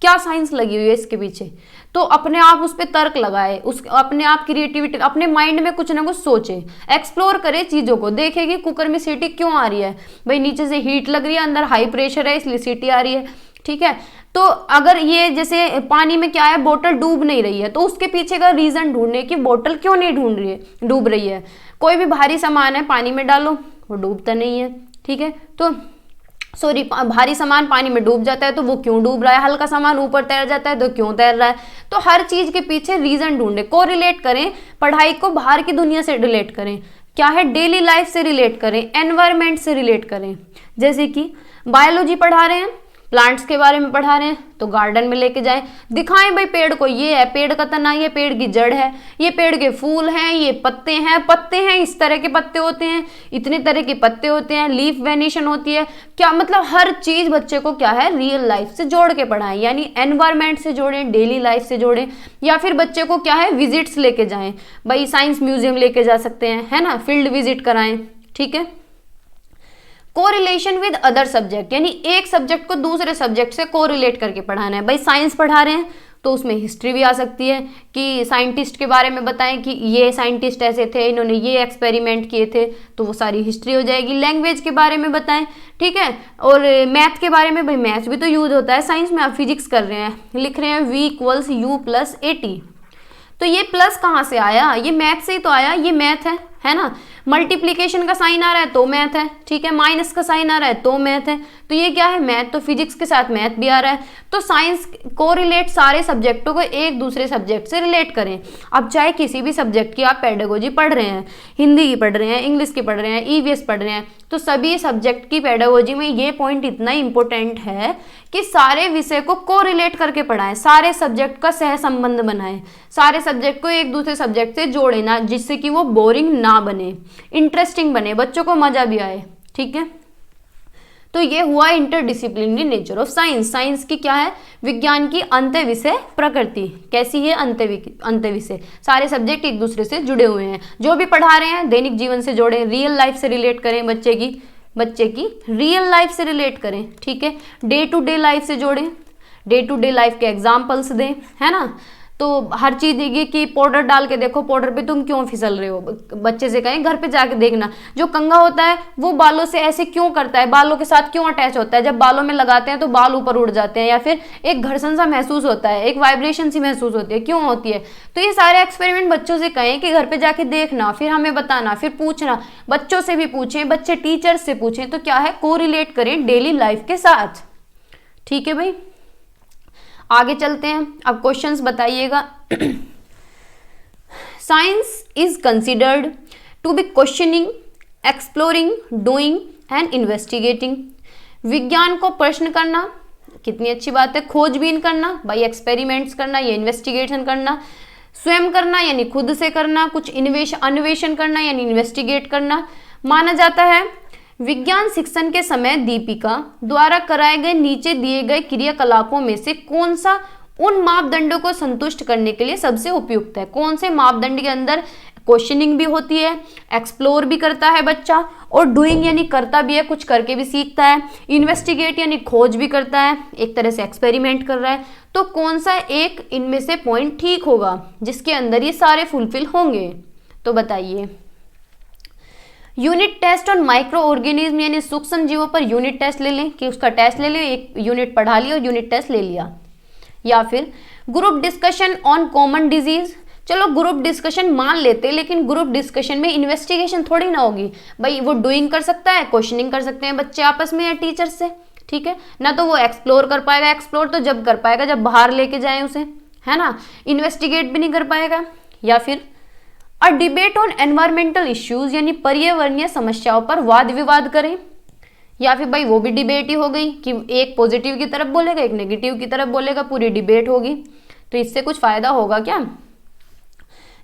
क्या साइंस लगी हुई है इसके पीछे, तो अपने आप उस पर तर्क लगाए, उस अपने आप क्रिएटिविटी, अपने माइंड में कुछ ना कुछ सोचे, एक्सप्लोर करे चीज़ों को, देखे कि कुकर में सीटी क्यों आ रही है। भाई नीचे से हीट लग रही है, अंदर हाई प्रेशर है इसलिए सीटी आ रही है। ठीक है, तो अगर ये जैसे पानी में क्या है, बोतल डूब नहीं रही है, तो उसके पीछे का रीजन ढूंढने की बोतल क्यों नहीं ढूंढ रही है, डूब रही है। कोई भी भारी सामान है पानी में डालो वो डूबता नहीं है। ठीक है, तो सॉरी भारी सामान पानी में डूब जाता है तो वो क्यों डूब रहा है, हल्का सामान ऊपर तैर जाता है तो क्यों तैर रहा है। तो हर चीज के पीछे रीजन ढूंढे, को रिलेट करें, पढ़ाई को बाहर की दुनिया से रिलेट करें, क्या है डेली लाइफ से रिलेट करें, एनवायरमेंट से रिलेट करें। जैसे कि बायोलॉजी पढ़ा रहे हैं, प्लांट्स के बारे में पढ़ा रहे हैं तो गार्डन में लेके जाएं, दिखाएं भाई पेड़ को, ये है पेड़ का तना, ये पेड़ की जड़ है, ये पेड़ के फूल हैं, ये पत्ते हैं, इस तरह के पत्ते होते हैं, इतने तरह के पत्ते होते हैं, लीफ वेनिशन होती है, क्या मतलब हर चीज बच्चे को क्या है रियल लाइफ से जोड़ के पढ़ाएं, यानी एनवायरमेंट से जोड़ें, डेली लाइफ से जोड़ें। या फिर बच्चे को क्या है विजिट्स लेके जाएं, भाई साइंस म्यूजियम लेके जा सकते हैं, है ना, फील्ड विजिट कराएं। ठीक है, कोरिलेशन विद अदर सब्जेक्ट, यानी एक सब्जेक्ट को दूसरे सब्जेक्ट से कोरिलेट करके पढ़ाना है। भाई साइंस पढ़ा रहे हैं तो उसमें हिस्ट्री भी आ सकती है कि साइंटिस्ट के बारे में बताएं कि ये साइंटिस्ट ऐसे थे, इन्होंने ये एक्सपेरिमेंट किए थे, तो वो सारी हिस्ट्री हो जाएगी। लैंग्वेज के बारे में बताएं, ठीक है, और मैथ के बारे में, भाई मैथ भी तो यूज होता है साइंस में। आप फिजिक्स कर रहे हैं, लिख रहे हैं v = u + 80, तो ये प्लस कहाँ से आया, ये मैथ से ही तो आया, ये मैथ है ना। मल्टीप्लिकेशन का साइन आ रहा है तो मैथ है, ठीक है, माइनस का साइन आ रहा है तो मैथ है, तो ये क्या है मैथ, तो फिजिक्स के साथ मैथ भी आ रहा है। तो साइंस को रिलेट सारे सब्जेक्टों को एक दूसरे सब्जेक्ट से रिलेट करें। अब चाहे किसी भी सब्जेक्ट की आप पेडागोजी पढ़ रहे हैं, हिंदी की पढ़ रहे हैं, इंग्लिश की पढ़ रहे हैं, ईवीएस पढ़ रहे हैं, तो सभी सब्जेक्ट की पेडागोजी में ये पॉइंट इतना इंपॉर्टेंट है कि सारे विषय को कोरिलेट करके पढ़ाएं, सारे सब्जेक्ट का सह संबंध बनाएं, सारे सब्जेक्ट को एक दूसरे सब्जेक्ट से जोड़े ना, जिससे कि वो बोरिंग ना बने, इंटरेस्टिंग बने, बच्चों को मजा भी आए। ठीक है, तो ये हुआ interdisciplinary nature of science. Science की क्या है, विज्ञान की अंत्य विषय प्रकृति। कैसी है अंत्य विषय, सारे सब्जेक्ट एक दूसरे से जुड़े हुए हैं, जो भी पढ़ा रहे हैं दैनिक जीवन से जोड़े, रियल लाइफ से रिलेट करें, बच्चे की रियल लाइफ से रिलेट करें। ठीक है, डे टू डे लाइफ से जोड़ें, डे टू डे लाइफ के एग्जाम्पल्स दें, है ना। तो हर चीज ये कि पाउडर डाल के देखो, पाउडर पे तुम क्यों फिसल रहे हो, बच्चे से कहें घर पे जाके देखना। जो कंघा होता है वो बालों से ऐसे क्यों करता है, बालों के साथ क्यों अटैच होता है, जब बालों में लगाते हैं तो बाल ऊपर उड़ जाते हैं, या फिर एक घर्षण सा महसूस होता है, एक वाइब्रेशन सी महसूस होती है, क्यों होती है। तो ये सारे एक्सपेरिमेंट बच्चों से कहें कि घर पे जाके देखना, फिर हमें बताना, फिर पूछना, बच्चों से भी पूछें, बच्चे टीचर्स से पूछें, तो क्या है कोरिलेट करें डेली लाइफ के साथ। ठीक है भाई, आगे चलते हैं। अब क्वेश्चंस बताइएगा। Science is considered to be questioning, exploring, doing and investigating. विज्ञान को प्रश्न करना, कितनी अच्छी बात है, खोजबीन करना, भाई एक्सपेरिमेंट्स करना या इन्वेस्टिगेशन करना, स्वयं करना यानी खुद से करना, कुछ अन्वेषण करना यानी इन्वेस्टिगेट करना माना जाता है। विज्ञान शिक्षण के समय दीपिका द्वारा कराए गए नीचे दिए गए क्रियाकलापों में से कौन सा उन मापदंडों को संतुष्ट करने के लिए सबसे उपयुक्त है। कौन से मापदंड के अंदर क्वेश्चनिंग भी होती है, एक्सप्लोर भी करता है बच्चा, और डूइंग यानी करता भी है, कुछ करके भी सीखता है, इन्वेस्टिगेट यानी खोज भी करता है, एक तरह से एक्सपेरिमेंट कर रहा है। तो कौन सा एक इनमें से पॉइंट ठीक होगा जिसके अंदर ये सारे फुलफिल होंगे? तो बताइए। Unit test on micro organism यानी सूक्ष्म जीवों पर यूनिट टेस्ट ले लें कि उसका टेस्ट ले लें, एक यूनिट पढ़ा लिया और यूनिट टेस्ट ले लिया। या फिर group discussion on common disease, चलो ग्रुप डिस्कशन मान लेते, लेकिन ग्रुप डिस्कशन में इन्वेस्टिगेशन थोड़ी ना होगी भाई, वो डूइंग कर सकता है, क्वेश्चनिंग कर सकते हैं बच्चे आपस में या टीचर से, ठीक है ना। तो वो एक्सप्लोर कर पाएगा, एक्सप्लोर तो जब कर पाएगा जब बाहर लेके जाए उसे, है ना, इन्वेस्टिगेट भी नहीं कर पाएगा। या फिर a debate on environmental issues यानी पर्यावरणीय समस्याओं पर वाद विवाद करें, या फिर भाई वो भी डिबेट ही हो गई कि एक पॉजिटिव की तरफ बोलेगा एक नेगेटिव की तरफ बोलेगा, पूरी डिबेट होगी, तो इससे कुछ फायदा होगा क्या?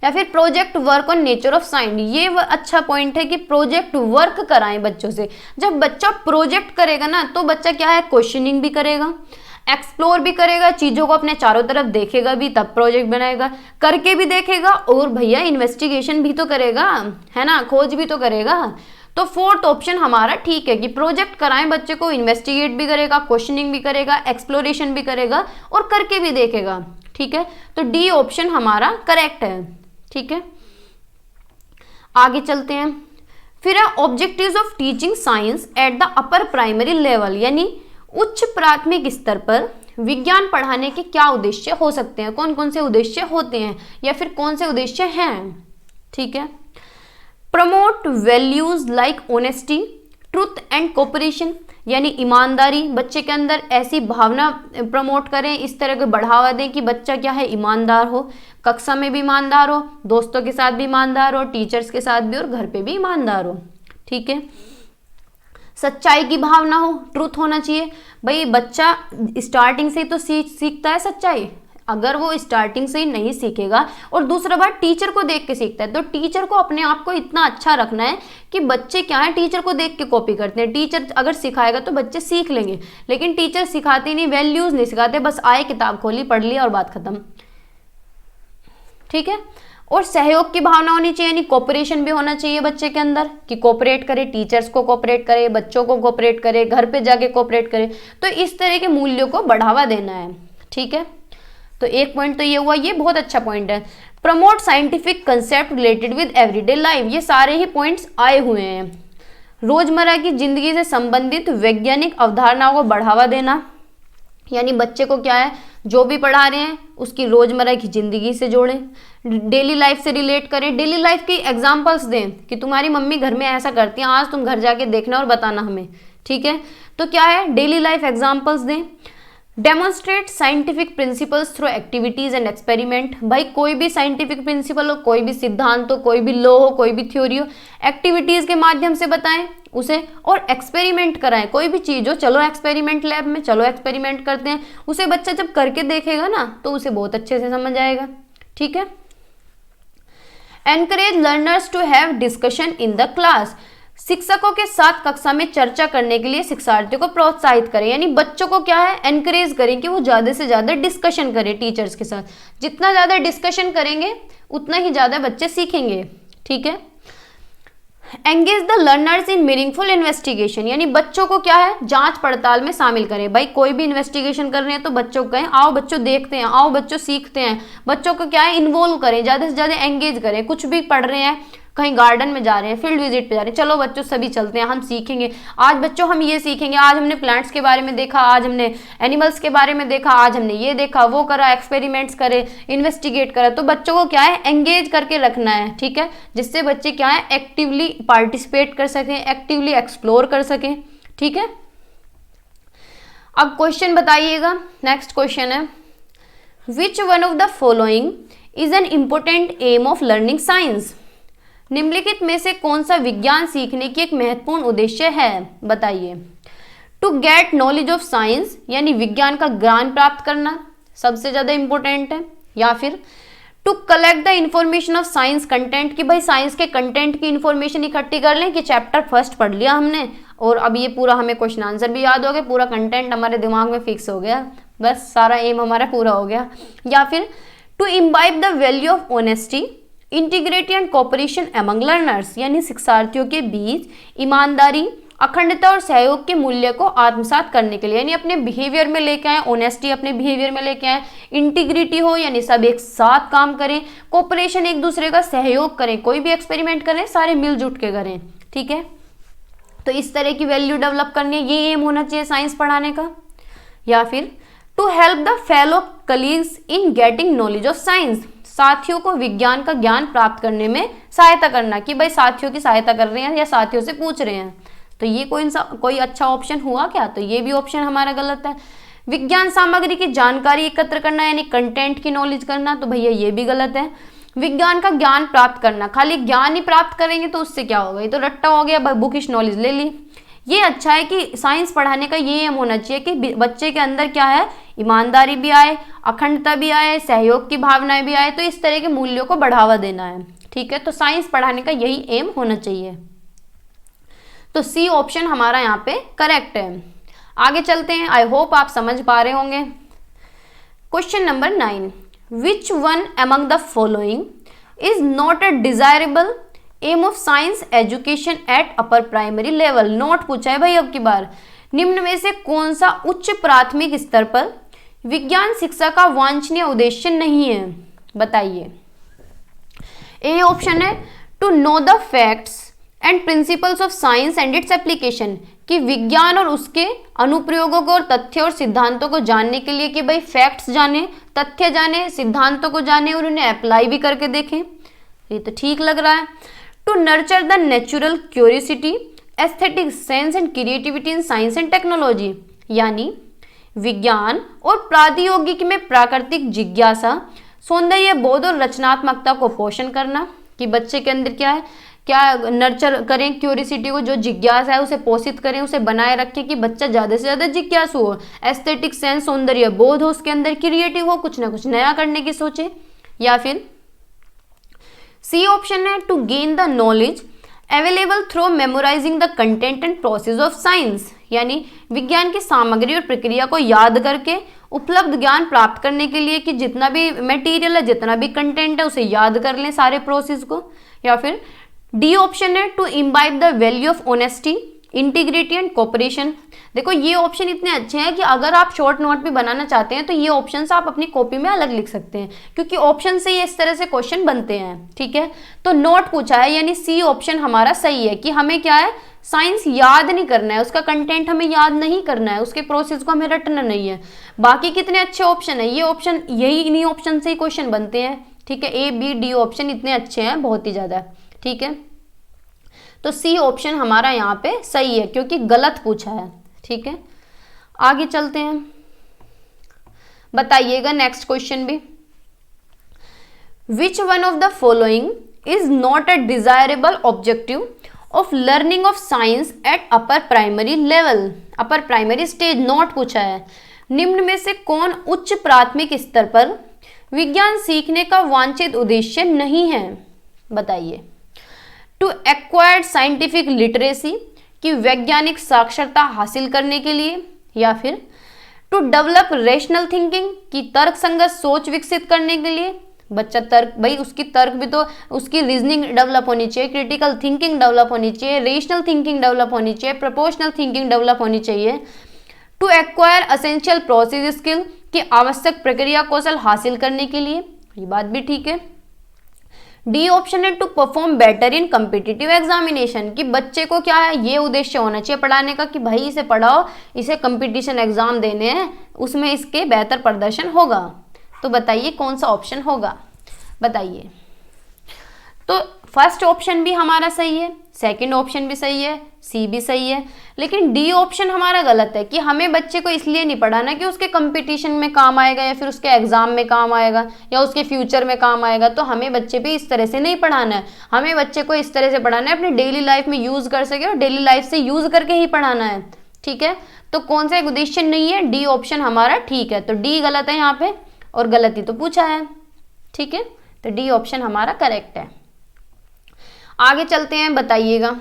या फिर project work on nature of science, ये अच्छा पॉइंट है कि प्रोजेक्ट वर्क कराएं बच्चों से। जब बच्चा प्रोजेक्ट करेगा ना तो बच्चा क्या है, क्वेश्चनिंग भी करेगा, एक्सप्लोर भी करेगा, चीजों को अपने चारों तरफ देखेगा भी, तब प्रोजेक्ट बनाएगा, करके भी देखेगा, और भैया इन्वेस्टिगेशन भी तो करेगा, है ना, खोज भी तो करेगा। तो फोर्थ ऑप्शन हमारा ठीक है कि प्रोजेक्ट कराएं बच्चे को, इन्वेस्टिगेट भी करेगा, क्वेश्चनिंग भी करेगा, एक्सप्लोरेशन भी करेगा और करके भी देखेगा, ठीक है। तो डी ऑप्शन हमारा करेक्ट है, ठीक है। आगे चलते हैं। फिर है objectives of teaching science at the upper primary level, यानी उच्च प्राथमिक स्तर पर विज्ञान पढ़ाने के क्या उद्देश्य हो सकते हैं, कौन कौन से उद्देश्य होते हैं या फिर कौन से उद्देश्य हैं, ठीक है। Promote values like honesty, truth and cooperation, यानी ईमानदारी, बच्चे के अंदर ऐसी भावना प्रमोट करें, इस तरह को बढ़ावा दें कि बच्चा क्या है, ईमानदार हो, कक्षा में भी ईमानदार हो, दोस्तों के साथ भी ईमानदार हो, टीचर्स के साथ भी और घर पे भी ईमानदार हो, ठीक है। सच्चाई की भावना हो, ट्रुथ होना चाहिए, भाई बच्चा स्टार्टिंग से ही तो सीखता है सच्चाई, अगर वो स्टार्टिंग से ही नहीं सीखेगा, और दूसरा बात टीचर को देख के सीखता है, तो टीचर को अपने आप को इतना अच्छा रखना है कि बच्चे क्या है, टीचर को देख के कॉपी करते हैं। टीचर अगर सिखाएगा तो बच्चे सीख लेंगे, लेकिन टीचर सिखाते नहीं, वैल्यूज नहीं सिखाते, बस आए किताब खोली पढ़ लिया और बात खत्म, ठीक है। और सहयोग की भावना होनी चाहिए, यानी कोऑपरेशन भी होना चाहिए बच्चे के अंदर कि कोऑपरेट करे, टीचर्स को कोऑपरेट करे, बच्चों को कोऑपरेट करे, घर पे जाके कोऑपरेट करे, तो इस तरह के मूल्यों को बढ़ावा देना है, ठीक है। तो एक पॉइंट तो ये हुआ, ये बहुत अच्छा पॉइंट है। Promote scientific concept related with everyday life, ये सारे ही पॉइंट्स आए हुए हैं। रोजमर्रा की जिंदगी से संबंधित वैज्ञानिक अवधारणाओं को बढ़ावा देना, यानी बच्चे को क्या है, जो भी पढ़ा रहे हैं उसकी रोजमर्रा की जिंदगी से जोड़ें, डेली लाइफ से रिलेट करें, डेली लाइफ की एग्जांपल्स दें कि तुम्हारी मम्मी घर में ऐसा करती हैं, आज तुम घर जाके देखना और बताना हमें, ठीक है। तो क्या है, डेली लाइफ एग्जांपल्स दें। Demonstrate scientific principles through activities and experiment, भाई कोई भी साइंटिफिक प्रिंसिपल हो, कोई भी सिद्धांत हो, कोई भी लॉ हो, कोई भी थ्योरी हो, एक्टिविटीज के माध्यम से बताएं उसे, और एक्सपेरिमेंट कराएं, कोई भी चीज हो, चलो एक्सपेरिमेंट लैब में, चलो एक्सपेरिमेंट करते हैं, उसे बच्चा जब करके देखेगा ना तो उसे बहुत अच्छे से समझ आएगा, ठीक है। Encourage learners to have discussion in the class, शिक्षकों के साथ कक्षा में चर्चा करने के लिए शिक्षार्थियों को प्रोत्साहित करें, यानी बच्चों को क्या है, एनकरेज करें कि वो ज्यादा से ज्यादा डिस्कशन करें टीचर्स के साथ, जितना ज्यादा डिस्कशन करेंगे उतना ही ज्यादा बच्चे सीखेंगे, ठीक है। Engage the learners in meaningful investigation, यानी बच्चों को क्या है, जांच पड़ताल में शामिल करें, भाई कोई भी इन्वेस्टिगेशन कर रहे हैं तो बच्चों को कहें आओ बच्चों देखते हैं, आओ बच्चों सीखते हैं, बच्चों को क्या है, इन्वॉल्व करें, ज्यादा से ज्यादा एंगेज करें। कुछ भी पढ़ रहे हैं, कहीं गार्डन में जा रहे हैं, फील्ड विजिट पे जा रहे हैं, चलो बच्चों सभी चलते हैं, हम सीखेंगे, आज बच्चों हम ये सीखेंगे, आज हमने प्लांट्स के बारे में देखा, आज हमने एनिमल्स के बारे में देखा, आज हमने ये देखा वो करा, एक्सपेरिमेंट्स करे, इन्वेस्टिगेट करा, तो बच्चों को क्या है, एंगेज करके रखना है, ठीक है, जिससे बच्चे क्या है, एक्टिवली पार्टिसिपेट कर सकें, एक्टिवली एक्सप्लोर कर सकें, ठीक है। अब क्वेश्चन बताइएगा, नेक्स्ट क्वेश्चन है, which one of the following is an important aim of learning science, निम्नलिखित में से कौन सा विज्ञान सीखने की एक महत्वपूर्ण उद्देश्य है, बताइए। To get knowledge of science, यानी विज्ञान का ज्ञान प्राप्त करना सबसे ज्यादा इंपॉर्टेंट है, या फिर to collect the information of science content, कि भाई साइंस के कंटेंट की इंफॉर्मेशन इकट्ठी कर लें कि चैप्टर फर्स्ट पढ़ लिया हमने और अब ये पूरा हमें क्वेश्चन आंसर भी याद हो गया, पूरा कंटेंट हमारे दिमाग में फिक्स हो गया, बस सारा एम हमारा पूरा हो गया। या फिर to imbibe the value of honesty integrity and cooperation among learners, यानी शिक्षार्थियों के बीच ईमानदारी, अखंडता और सहयोग के मूल्य को आत्मसात करने के लिए, यानी अपने बिहेवियर में लेके आए, ऑनेस्टी अपने बिहेवियर में लेके आए, इंटीग्रिटी हो यानी सब एक साथ काम करें, कोऑपरेशन एक दूसरे का सहयोग करें, कोई भी एक्सपेरिमेंट करें सारे मिलजुट के करें, ठीक है। तो इस तरह की वैल्यू डेवलप करनी है, ये एम होना चाहिए साइंस पढ़ाने का। या फिर to help the fellow colleagues in getting knowledge of science, साथियों को विज्ञान का ज्ञान प्राप्त करने में सहायता करना, कि भाई साथियों की सहायता कर रहे हैं या साथियों से पूछ रहे हैं। तो ये कोई अच्छा ऑप्शन हुआ क्या? तो ये भी ऑप्शन हमारा गलत है। विज्ञान सामग्री की जानकारी एकत्र करना यानी कंटेंट की नॉलेज करना, तो भैया ये भी गलत है। विज्ञान का ज्ञान प्राप्त करना, खाली ज्ञान ही प्राप्त करेंगे तो उससे क्या होगा, ये तो रट्टा हो गया, बुकिश नॉलेज ले ली। ये अच्छा है कि साइंस पढ़ाने का ये एम होना चाहिए कि बच्चे के अंदर क्या है, ईमानदारी भी आए, अखंडता भी आए, सहयोग की भावनाएं भी आए, तो इस तरह के मूल्यों को बढ़ावा देना है, ठीक है। तो साइंस पढ़ाने का यही एम होना चाहिए। तो सी ऑप्शन हमारा यहाँ पे करेक्ट है। आगे चलते हैं, आई होप आप समझ पा रहे होंगे। Question number 9, which one among the following is not a desirable aim of science education at upper primary level. Not पूछा है भाई अब की बार, निम्न में से कौन सा उच्च प्राथमिक स्तर पर विज्ञान शिक्षा का वांछनीय उद्देश्य नहीं है, बताइए। ए ऑप्शन है to know the facts and principles of science and its application, कि विज्ञान और उसके अनुप्रयोगों को और तथ्य और सिद्धांतों को जानने के लिए, कि भाई फैक्ट्स जाने, तथ्य जाने, सिद्धांतों को जाने और उन्हें अप्लाई भी करके देखें, ये तो ठीक लग रहा है। To nurture the natural curiosity, aesthetic sense and creativity in science and technology, यानी विज्ञान और प्रौद्योगिकी में प्राकृतिक जिज्ञासा, सौंदर्य बोध और रचनात्मकता को पोषण करना, कि बच्चे के अंदर क्या है, क्या नर्चर करें क्यूरियोसिटी को, जो जिज्ञासा है उसे पोषित करें, उसे बनाए रखें कि बच्चा ज़्यादा से ज़्यादा जिज्ञासु हो, एस्थेटिक सेंस सौंदर्य बोध हो उसके अंदर, क्रिएटिव हो, कुछ ना कुछ नया करने की सोचे। या फिर सी ऑप्शन है to gain the knowledge available through memorising the content and process of science, यानी विज्ञान की सामग्री और प्रक्रिया को याद करके उपलब्ध ज्ञान प्राप्त करने के लिए, कि जितना भी मटेरियल है, जितना भी कंटेंट है उसे याद कर लें सारे प्रोसेस को। या फिर डी ऑप्शन है to imbibe the value of honesty, integrity and cooperation. देखो ये ऑप्शन इतने अच्छे हैं कि अगर आप शॉर्ट नोट भी बनाना चाहते हैं तो ये ऑप्शंस आप अपनी कॉपी में अलग लिख सकते हैं, क्योंकि ऑप्शन से ये इस तरह से क्वेश्चन बनते हैं, ठीक है। तो नोट पूछा है, यानी सी ऑप्शन हमारा सही है कि हमें क्या है, साइंस याद नहीं करना है, उसका कंटेंट हमें याद नहीं करना है, उसके प्रोसेस को हमें रटना नहीं है। बाकी कितने अच्छे ऑप्शन है, ये ऑप्शन यही इन्हीं ऑप्शन से ही क्वेश्चन बनते हैं, ठीक है। ए बी डी ऑप्शन इतने अच्छे हैं, बहुत ही ज्यादा, ठीक है। तो सी ऑप्शन हमारा यहाँ पे सही है क्योंकि गलत पूछा है, ठीक है। आगे चलते हैं, बताइएगा नेक्स्ट क्वेश्चन भी। विच one of the following is not a desirable objective of learning of science eight upper primary level, upper primary stage. Note पूछा है, निम्न में से कौन उच्च प्राथमिक स्तर पर विज्ञान सीखने का वांछित उद्देश्य नहीं है, बताइए। टू एक्वायर्ड साइंटिफिक लिटरेसी, कि वैज्ञानिक साक्षरता हासिल करने के लिए। या फिर टू डेवलप रेशनल थिंकिंग, कि तर्क संगत सोच विकसित करने के लिए। बच्चा तर्क, भाई उसकी तर्क भी तो, उसकी रीजनिंग डेवलप होनी चाहिए, क्रिटिकल थिंकिंग डेवलप होनी चाहिए, रेशनल थिंकिंग डेवलप होनी चाहिए, प्रोपोर्शनल थिंकिंग डेवलप होनी चाहिए। To acquire essential process skill, कि आवश्यक प्रक्रिया कौशल हासिल करने के लिए, ये बात भी ठीक है। डी ऑप्शन है to perform better in competitive examination, कि बच्चे को क्या है, ये उद्देश्य होना चाहिए पढ़ाने का कि भाई इसे पढ़ाओ, इसे कंपटीशन एग्जाम देने हैं, उसमें इसके बेहतर प्रदर्शन होगा। तो बताइए कौन सा ऑप्शन होगा, बताइए। तो फर्स्ट ऑप्शन भी हमारा सही है, सेकंड ऑप्शन भी सही है, सी भी सही है, लेकिन डी ऑप्शन हमारा गलत है कि हमें बच्चे को इसलिए नहीं पढ़ाना कि उसके कंपटीशन में काम आएगा या फिर उसके एग्जाम में काम आएगा या उसके फ्यूचर में काम आएगा। तो हमें बच्चे पे इस तरह से नहीं पढ़ाना है, हमें बच्चे को इस तरह से पढ़ाना है अपनी डेली लाइफ में यूज कर सके और डेली लाइफ से यूज करके ही पढ़ाना है, ठीक है। तो कौन सा एक उद्देश्य नहीं है, डी ऑप्शन हमारा ठीक है। तो डी गलत है यहाँ पे, और गलती तो पूछा है, ठीक है। तो डी ऑप्शन हमारा करेक्ट है। आगे चलते हैं, बताइएगा।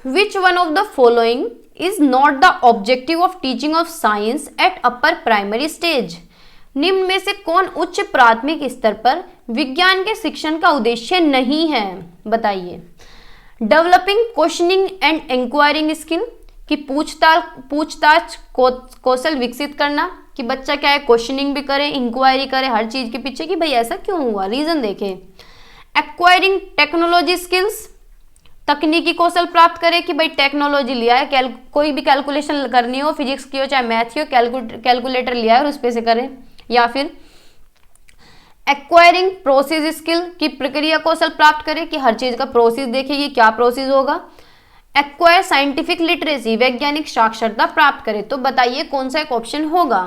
विच one of the following is not the objective of teaching of science eight upper primary stage, निम्न में से कौन उच्च प्राथमिक स्तर पर विज्ञान के शिक्षण का उद्देश्य नहीं है? बताइए। Developing questioning and enquiring skill, कि पूछताछ कौशल विकसित करना, कि बच्चा क्या है क्वेश्चनिंग भी करे, इंक्वायरी करे हर चीज के पीछे कि भाई ऐसा क्यों हुआ, रीजन देखे। एक्वायरिंग टेक्नोलॉजी स्किल्स, तकनीकी कौशल प्राप्त करे कि भाई टेक्नोलॉजी लिया है, कोई भी कैलकुलेशन करनी हो, फिजिक्स की हो चाहे मैथ की हो, कैलकुलेटर लिया है और उस पे से करे। या फिर एक्वायरिंग प्रोसेस स्किल, की प्रक्रिया कौशल प्राप्त करे कि हर चीज का प्रोसेस देखेगी क्या प्रोसेस होगा। एक्वायर साइंटिफिक लिटरेसी, वैज्ञानिक साक्षरता प्राप्त करे। तो बताइए कौन सा एक ऑप्शन होगा,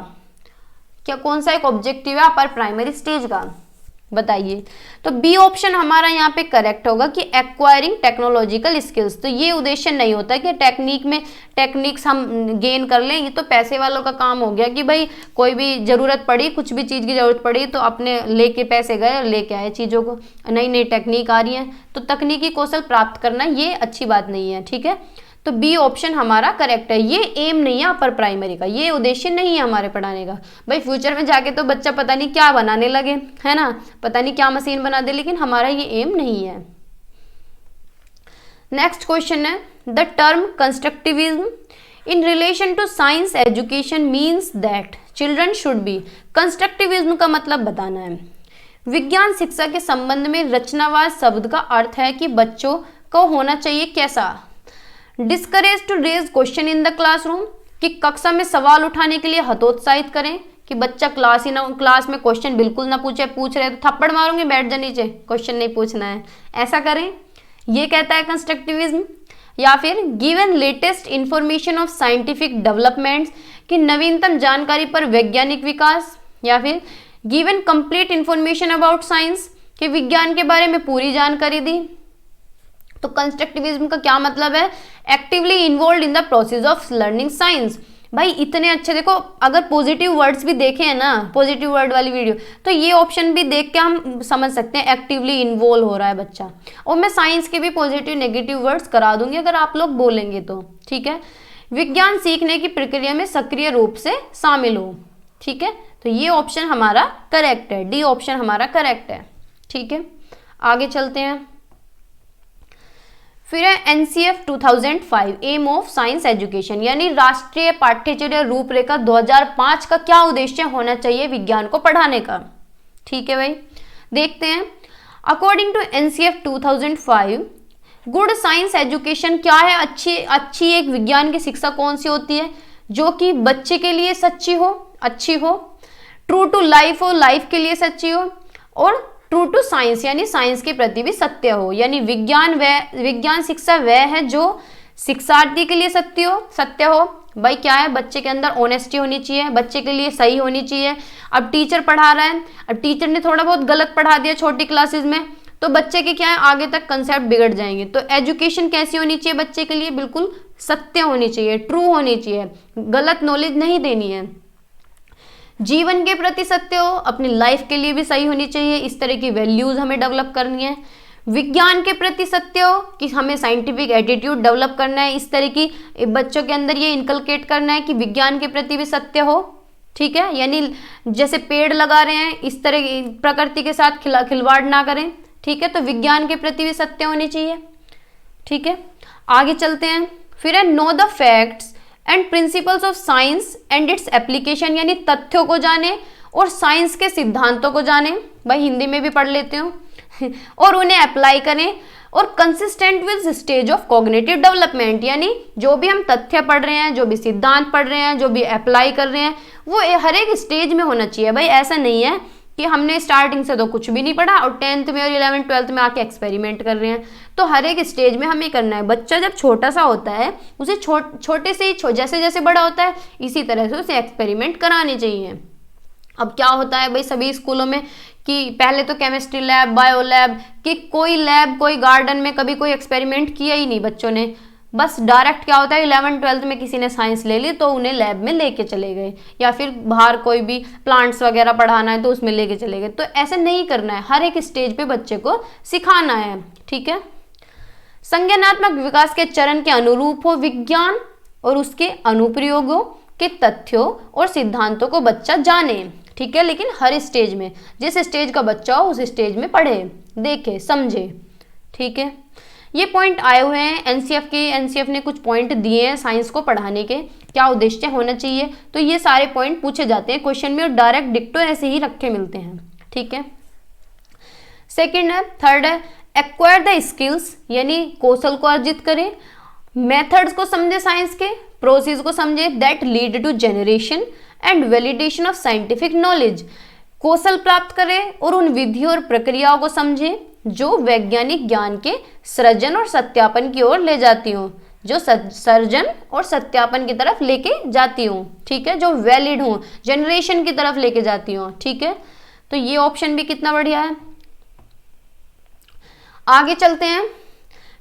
क्या कौन सा एक ऑब्जेक्टिव है अपर प्राइमरी स्टेज का, बताइए। तो बी ऑप्शन हमारा यहाँ पे करेक्ट होगा कि एक्वायरिंग टेक्नोलॉजिकल स्किल्स। तो ये उद्देश्य नहीं होता कि टेक्निक्स हम गेन कर लें, ये तो पैसे वालों का काम हो गया कि भाई कोई भी जरूरत पड़ी, कुछ भी चीज़ की जरूरत पड़ी तो अपने लेके पैसे गए और लेके आए चीज़ों को, नई नई टेक्निक आ रही है तो तकनीकी कौशल प्राप्त करना ये अच्छी बात नहीं है, ठीक है। तो बी ऑप्शन हमारा करेक्ट है। ये एम नहीं है अपर प्राइमरी का, ये उद्देश्य नहीं है हमारे पढ़ाने का। भाई फ्यूचर में जाके तो बच्चा पता नहीं क्या बनाने लगे, है ना, पता नहीं क्या मशीन बना दे, लेकिन हमारा ये एम नहीं है। नेक्स्ट क्वेश्चन है, the term constructivism in relation to science education means that children should be. Constructivism का मतलब बताना है। विज्ञान शिक्षा के संबंध में रचनावाद शब्द का अर्थ है कि बच्चों को होना चाहिए कैसा, discourage to raise question in the classroom, कि कक्षा में सवाल उठाने के लिए हतोत्साहित करें, कि बच्चा क्लास में क्वेश्चन बिल्कुल ना पूछे, पूछ रहे तो थप्पड़ मारूंगी बैठ जा नीचे, क्वेश्चन नहीं पूछना है, ऐसा करें, ये कहता है कंस्ट्रक्टिविज्म। या फिर given latest information of scientific developments, कि नवीनतम जानकारी पर वैज्ञानिक विकास। या फिर given complete information about science, कि विज्ञान के बारे में पूरी जानकारी दी। तो कंस्ट्रक्टिविज्म का क्या मतलब है, actively involve in the process of learning science. भाई इतने अच्छे, देखो अगर पॉजिटिव वर्ड्स भी देखे हैं ना, पॉजिटिव वर्ड वाली वीडियो, तो ये ऑप्शन भी देख के हम समझ सकते हैं एक्टिवली इन्वॉल्व हो रहा है बच्चा। और मैं साइंस के भी पॉजिटिव नेगेटिव वर्ड्स करा दूंगी अगर आप लोग बोलेंगे तो, ठीक है। विज्ञान सीखने की प्रक्रिया में सक्रिय रूप से शामिल हो, ठीक है। तो ये ऑप्शन हमारा करेक्ट है, डी ऑप्शन हमारा करेक्ट है, ठीक है। आगे चलते हैं। फिर है NCF 2005 aim of science education, यानी राष्ट्रीय पाठ्यचर्या रूपरेखा 2005 का क्या उद्देश्य होना चाहिए विज्ञान को पढ़ाने का, ठीक है भाई। देखते हैं, according to NCF 2005 good science education क्या है, अच्छी एक विज्ञान की शिक्षा कौन सी होती है, जो कि बच्चे के लिए सच्ची हो, अच्छी हो, ट्रू टू लाइफ हो, लाइफ के लिए सच्ची हो, और ट्रू टू साइंस यानी साइंस के प्रति भी सत्य हो। यानी विज्ञान शिक्षा वह है जो शिक्षार्थी के लिए सत्य हो। भाई क्या है, बच्चे के अंदर ऑनेस्टी होनी चाहिए, बच्चे के लिए सही होनी चाहिए। अब टीचर पढ़ा रहा है, अब टीचर ने थोड़ा बहुत गलत पढ़ा दिया छोटी क्लासेस में, तो बच्चे के क्या है आगे तक कंसेप्ट बिगड़ जाएंगे। तो एजुकेशन कैसी होनी चाहिए बच्चे के लिए, बिल्कुल सत्य होनी चाहिए, ट्रू होनी चाहिए, गलत नॉलेज नहीं देनी है। जीवन के प्रति सत्य हो, अपनी लाइफ के लिए भी सही होनी चाहिए, इस तरह की वैल्यूज हमें डेवलप करनी है। विज्ञान के प्रति सत्य हो कि हमें साइंटिफिक एटीट्यूड डेवलप करना है, इस तरह की बच्चों के अंदर ये इनकलकेट करना है कि विज्ञान के प्रति भी सत्य हो, ठीक है। यानी जैसे पेड़ लगा रहे हैं इस तरह प्रकृति के साथ खिलवाड़ ना करें, ठीक है। तो विज्ञान के प्रति भी सत्य होनी चाहिए, ठीक है। आगे चलते हैं। फिर है no the facts and principles of science and its application, यानी तथ्यों को जाने और साइंस के सिद्धांतों को जाने, भाई हिंदी में भी पढ़ लेते हो और उन्हें अप्लाई करें, और consistent with stage of cognitive development, यानी जो भी हम तथ्य पढ़ रहे हैं, जो भी सिद्धांत पढ़ रहे हैं, जो भी अप्लाई कर रहे हैं, वो हर एक स्टेज में होना चाहिए। भाई ऐसा नहीं है कि हमने स्टार्टिंग से तो कुछ भी नहीं पढ़ा और 10th में और 11th 12th में आके एक्सपेरिमेंट कर रहे हैं। तो हर एक स्टेज में हमें करना है। बच्चा जब छोटा सा होता है उसे छोटे से ही जैसे जैसे बड़ा होता है इसी तरह से उसे एक्सपेरिमेंट कराने चाहिए। अब क्या होता है भाई सभी स्कूलों में कि पहले तो केमिस्ट्री लैब, बायो लैब, कि कोई लैब, कोई गार्डन में कभी कोई एक्सपेरिमेंट किया ही नहीं बच्चों ने। बस डायरेक्ट क्या होता है 11th 12th में किसी ने साइंस ले ली तो उन्हें लैब में लेके चले गए, या फिर बाहर कोई भी प्लांट्स वगैरह पढ़ाना है तो उसमें लेके चले गए। तो ऐसा नहीं करना है, हर एक स्टेज पे बच्चे को सिखाना है, ठीक है। संज्ञानात्मक विकास के चरण के अनुरूप हो विज्ञान और उसके अनुप्रयोगों के तथ्यों और सिद्धांतों को बच्चा जाने, ठीक है, लेकिन हर स्टेज में, जिस स्टेज का बच्चा हो उस स्टेज में पढ़े, देखे, समझे। ठीक है, ये पॉइंट आए हुए हैं एनसीएफ के। एनसीएफ ने कुछ पॉइंट दिए हैं साइंस को पढ़ाने के, क्या उद्देश्य होना चाहिए, तो ये सारे पॉइंट पूछे जाते हैं क्वेश्चन में और डायरेक्ट डिक्टो ऐसे ही रखे मिलते हैं। ठीक है, सेकेंड है, थर्ड है एक्वायर द स्किल्स, यानी कौशल को अर्जित करें, मेथड्स को समझे साइंस के, प्रोसेस को समझे that lead to generation and validation of scientific knowledge, कौशल प्राप्त करें और उन विधियों और प्रक्रियाओं को समझे जो वैज्ञानिक ज्ञान के सृजन और सत्यापन की ओर ले जाती हूँ, जो सर्जन और सत्यापन की तरफ लेके जाती हूँ। ठीक है, जो वैलिड हूँ, जनरेशन की तरफ लेके जाती हूँ। ठीक है, तो ये ऑप्शन भी कितना बढ़िया है। आगे चलते हैं,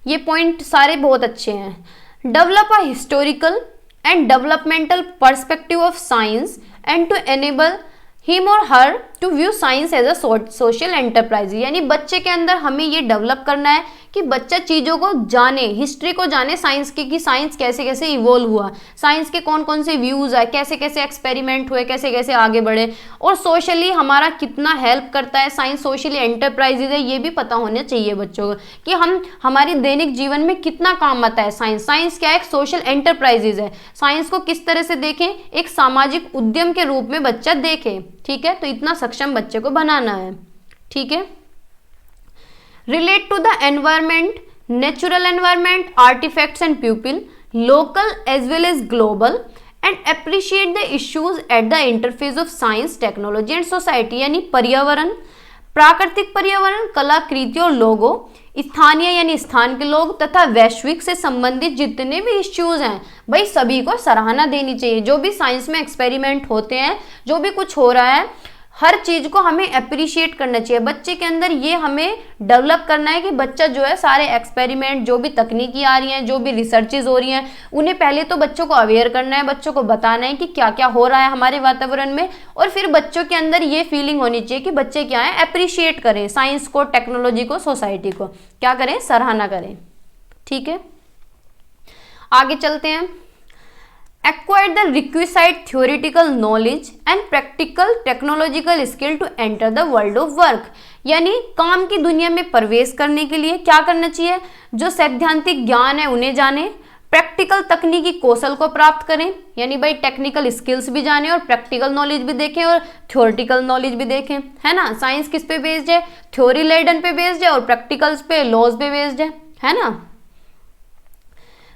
ये पॉइंट सारे बहुत अच्छे हैं। Develop a historical and developmental perspective of science and to enable him or her to view science as a social enterprise, यानी बच्चे के अंदर हमें ये डेवलप करना है कि बच्चा चीज़ों को जाने, हिस्ट्री को जाने साइंस की, कि साइंस कैसे कैसे इवोल्व हुआ, साइंस के कौन कौन से व्यूज़ आए, कैसे कैसे एक्सपेरिमेंट हुए, कैसे कैसे आगे बढ़े, और सोशली हमारा कितना हेल्प करता है साइंस, सोशली एंटरप्राइजेज है, ये भी पता होना चाहिए बच्चों को कि हम हमारी दैनिक जीवन में कितना काम आता है साइंस। साइंस क्या है, एक सोशल एंटरप्राइजेज है। साइंस को किस तरह से देखें, एक सामाजिक उद्यम के रूप में बच्चा देखे। ठीक है, तो इतना सक्षम बच्चे को बनाना है। ठीक है, relate to the environment, natural environment, artifacts and people, local as well as global, and appreciate the issues at the interface of science, technology and society, यानी पर्यावरण, प्राकृतिक पर्यावरण, कलाकृतियों, लोगों, स्थानीय यानी स्थान के लोग तथा वैश्विक से संबंधित जितने भी इश्यूज हैं, भाई सभी को सराहना देनी चाहिए। जो भी साइंस में एक्सपेरिमेंट होते हैं, जो भी कुछ हो रहा है, हर चीज को हमें अप्रिशिएट करना चाहिए। बच्चे के अंदर ये हमें डेवलप करना है कि बच्चा जो है सारे एक्सपेरिमेंट, जो भी तकनीकी आ रही हैं, जो भी रिसर्चेज हो रही हैं, उन्हें पहले तो बच्चों को अवेयर करना है, बच्चों को बताना है कि क्या क्या हो रहा है हमारे वातावरण में, और फिर बच्चों के अंदर ये फीलिंग होनी चाहिए कि बच्चे क्या है, अप्रिशिएट करें साइंस को, टेक्नोलॉजी को, सोसाइटी को, क्या करें, सराहना करें। ठीक है, आगे चलते हैं। Acquire the requisite theoretical knowledge and practical technological skill to enter the world of work, यानी काम की दुनिया में प्रवेश करने के लिए क्या करना चाहिए, जो सैद्धांतिक ज्ञान है उन्हें जाने, प्रैक्टिकल तकनीकी कौशल को प्राप्त करें, यानी भाई टेक्निकल स्किल्स भी जाने और प्रैक्टिकल नॉलेज भी देखें और थ्योरेटिकल नॉलेज भी देखें, है ना। साइंस किस पे बेस्ड है, थ्योरी लेडन पे बेस्ड है और प्रैक्टिकल्स पे, लॉज पे बेस्ड है ना।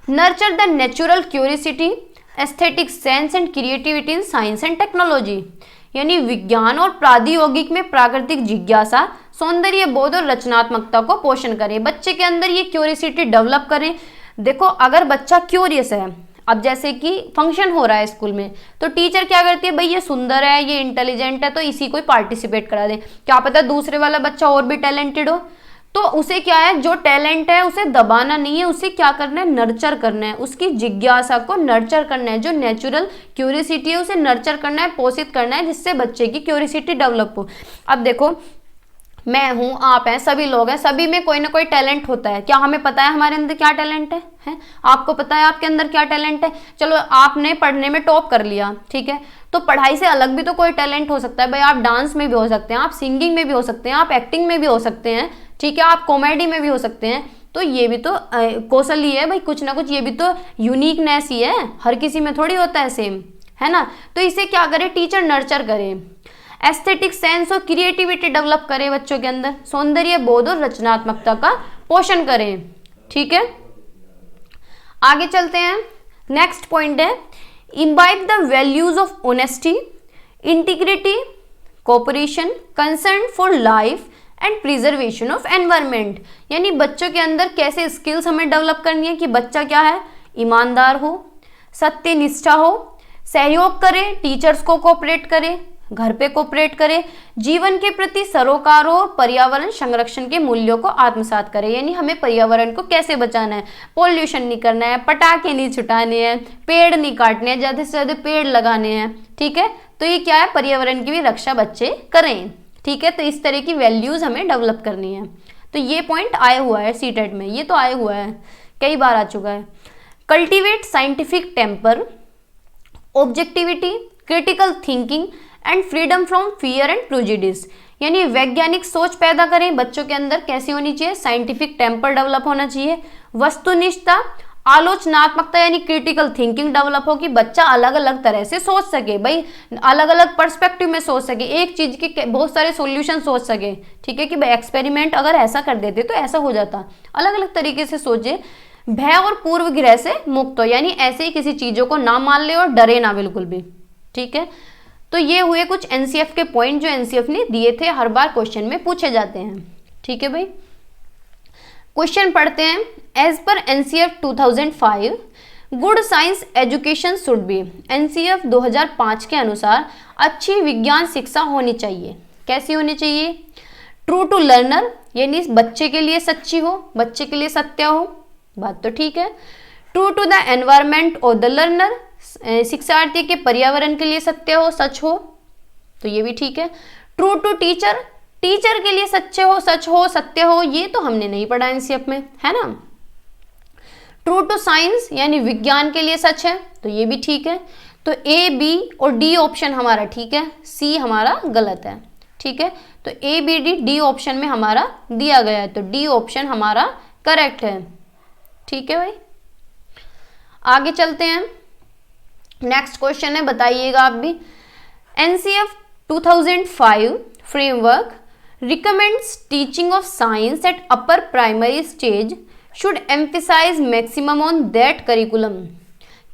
Nurture the natural curiosity, aesthetic sense and creativity in science and technology, यानी विज्ञान और प्रौद्योगिक में प्राकृतिक जिज्ञासा, सौंदर्य बोध और रचनात्मकता को पोषण करें। बच्चे के अंदर ये क्यूरियोसिटी डेवलप करें। देखो, अगर बच्चा क्यूरियस है, अब जैसे कि फंक्शन हो रहा है स्कूल में, तो टीचर क्या करती है, भाई ये सुंदर है, ये इंटेलिजेंट है, तो इसी को पार्टिसिपेट करा दे। क्या पता दूसरे वाला बच्चा और भी टैलेंटेड हो, तो उसे क्या है, जो टैलेंट है उसे दबाना नहीं है, उसे क्या करना है, नर्चर करना है, उसकी जिज्ञासा को नर्चर करना है, जो नेचुरल क्यूरियोसिटी है उसे नर्चर करना है, पोषित करना है, जिससे बच्चे की क्यूरियोसिटी डेवलप हो। अब देखो, मैं हूँ, आप हैं, सभी लोग हैं, सभी में कोई ना कोई टैलेंट होता है। क्या हमें पता है हमारे अंदर क्या टैलेंट है? आपको पता है आपके अंदर क्या टैलेंट है? चलो, आपने पढ़ने में टॉप कर लिया, ठीक है, तो पढ़ाई से अलग भी तो कोई टैलेंट हो सकता है। भाई आप डांस में भी हो सकते हैं, आप सिंगिंग में भी हो सकते हैं, आप एक्टिंग में भी हो सकते हैं, ठीक है, आप कॉमेडी में भी हो सकते हैं। तो ये भी तो कौशल ही है भाई, कुछ ना कुछ, ये भी तो यूनिकनेस ही है, हर किसी में थोड़ी होता है सेम, है ना। तो इसे क्या करे, टीचर नर्चर करे, एस्थेटिक सेंस और क्रिएटिविटी डेवलप करे बच्चों के अंदर, सौंदर्य बोध और रचनात्मकता का पोषण करें। ठीक है, आगे चलते हैं। नेक्स्ट पॉइंट है, imbibe the values of honesty, integrity, cooperation, concern for life and preservation of environment, यानी बच्चों के अंदर कैसे स्किल्स हमें डेवलप करनी है कि बच्चा क्या है, ईमानदार हो, सत्यनिष्ठा हो, सहयोग करे, टीचर्स को कोऑपरेट करे, घर पे कोऑपरेट करे, जीवन के प्रति सरोकार हो, पर्यावरण संरक्षण के मूल्यों को आत्मसात करे, यानी हमें पर्यावरण को कैसे बचाना है, पोल्यूशन नहीं करना है, पटाखे नहीं छुटाने हैं, पेड़ नहीं काटने हैं, ज़्यादा से ज़्यादा पेड़ लगाने हैं। ठीक है, तो ये क्या है, पर्यावरण की भी रक्षा बच्चे करें। ठीक है, तो इस तरह की वैल्यूज हमें डेवलप करनी है। तो ये पॉइंट आया हुआ है सीटेट में, ये तो आया हुआ है, कई बार आ चुका है। Cultivate scientific temper, objectivity, critical thinking and freedom from fear and prejudice, यानी वैज्ञानिक सोच पैदा करें। बच्चों के अंदर कैसी होनी चाहिए? साइंटिफिक टेम्पर डेवलप होना चाहिए, वस्तुनिष्ठता, आलोचनात्मकता यानी क्रिटिकल थिंकिंग डेवलप हो कि बच्चा अलग अलग तरह से सोच सके, भाई अलग अलग पर्सपेक्टिव में सोच सके, एक चीज के बहुत सारे सॉल्यूशन सोच सके। ठीक है कि भाई एक्सपेरिमेंट अगर ऐसा कर देते तो ऐसा हो जाता, अलग अलग तरीके से सोचे। भय और पूर्व ग्रह से मुक्त हो, यानी ऐसे ही किसी चीजों को ना मान ले और डरे ना बिल्कुल भी। ठीक है, तो ये हुए कुछ एनसीएफ के पॉइंट जो एनसीएफ ने दिए थे, हर बार क्वेश्चन में पूछे जाते हैं। ठीक है भाई, क्वेश्चन पढ़ते हैं। As per NCF 2005 good science education should be, NCF 2005 के अनुसार अच्छी विज्ञान शिक्षा होनी चाहिए। कैसी होनी चाहिए? ट्रू टू लर्नर, यानी बच्चे के लिए सच्ची हो, बच्चे के लिए सत्य हो, बात तो ठीक है। True to the environment of the learner, शिक्षार्थी के पर्यावरण के लिए सत्य हो, सच हो, तो ये भी ठीक है। ट्रू टू टीचर, टीचर के लिए सच्चे हो, सच हो, सत्य हो, ये तो हमने नहीं पढ़ा एनसीएफ में, है ना। ट्रू टू साइंस यानी विज्ञान के लिए सच है, तो ये भी ठीक है। तो ए, बी और डी ऑप्शन हमारा ठीक है, सी हमारा गलत है। ठीक है, तो ए, बी, डी ऑप्शन में हमारा दिया गया है, तो डी ऑप्शन हमारा करेक्ट है। ठीक है भाई, आगे चलते हैं। नेक्स्ट क्वेश्चन है, बताइएगा आप भी। NCF 2005 framework recommends teaching of science at upper primary stage should emphasize maximum on that curriculum,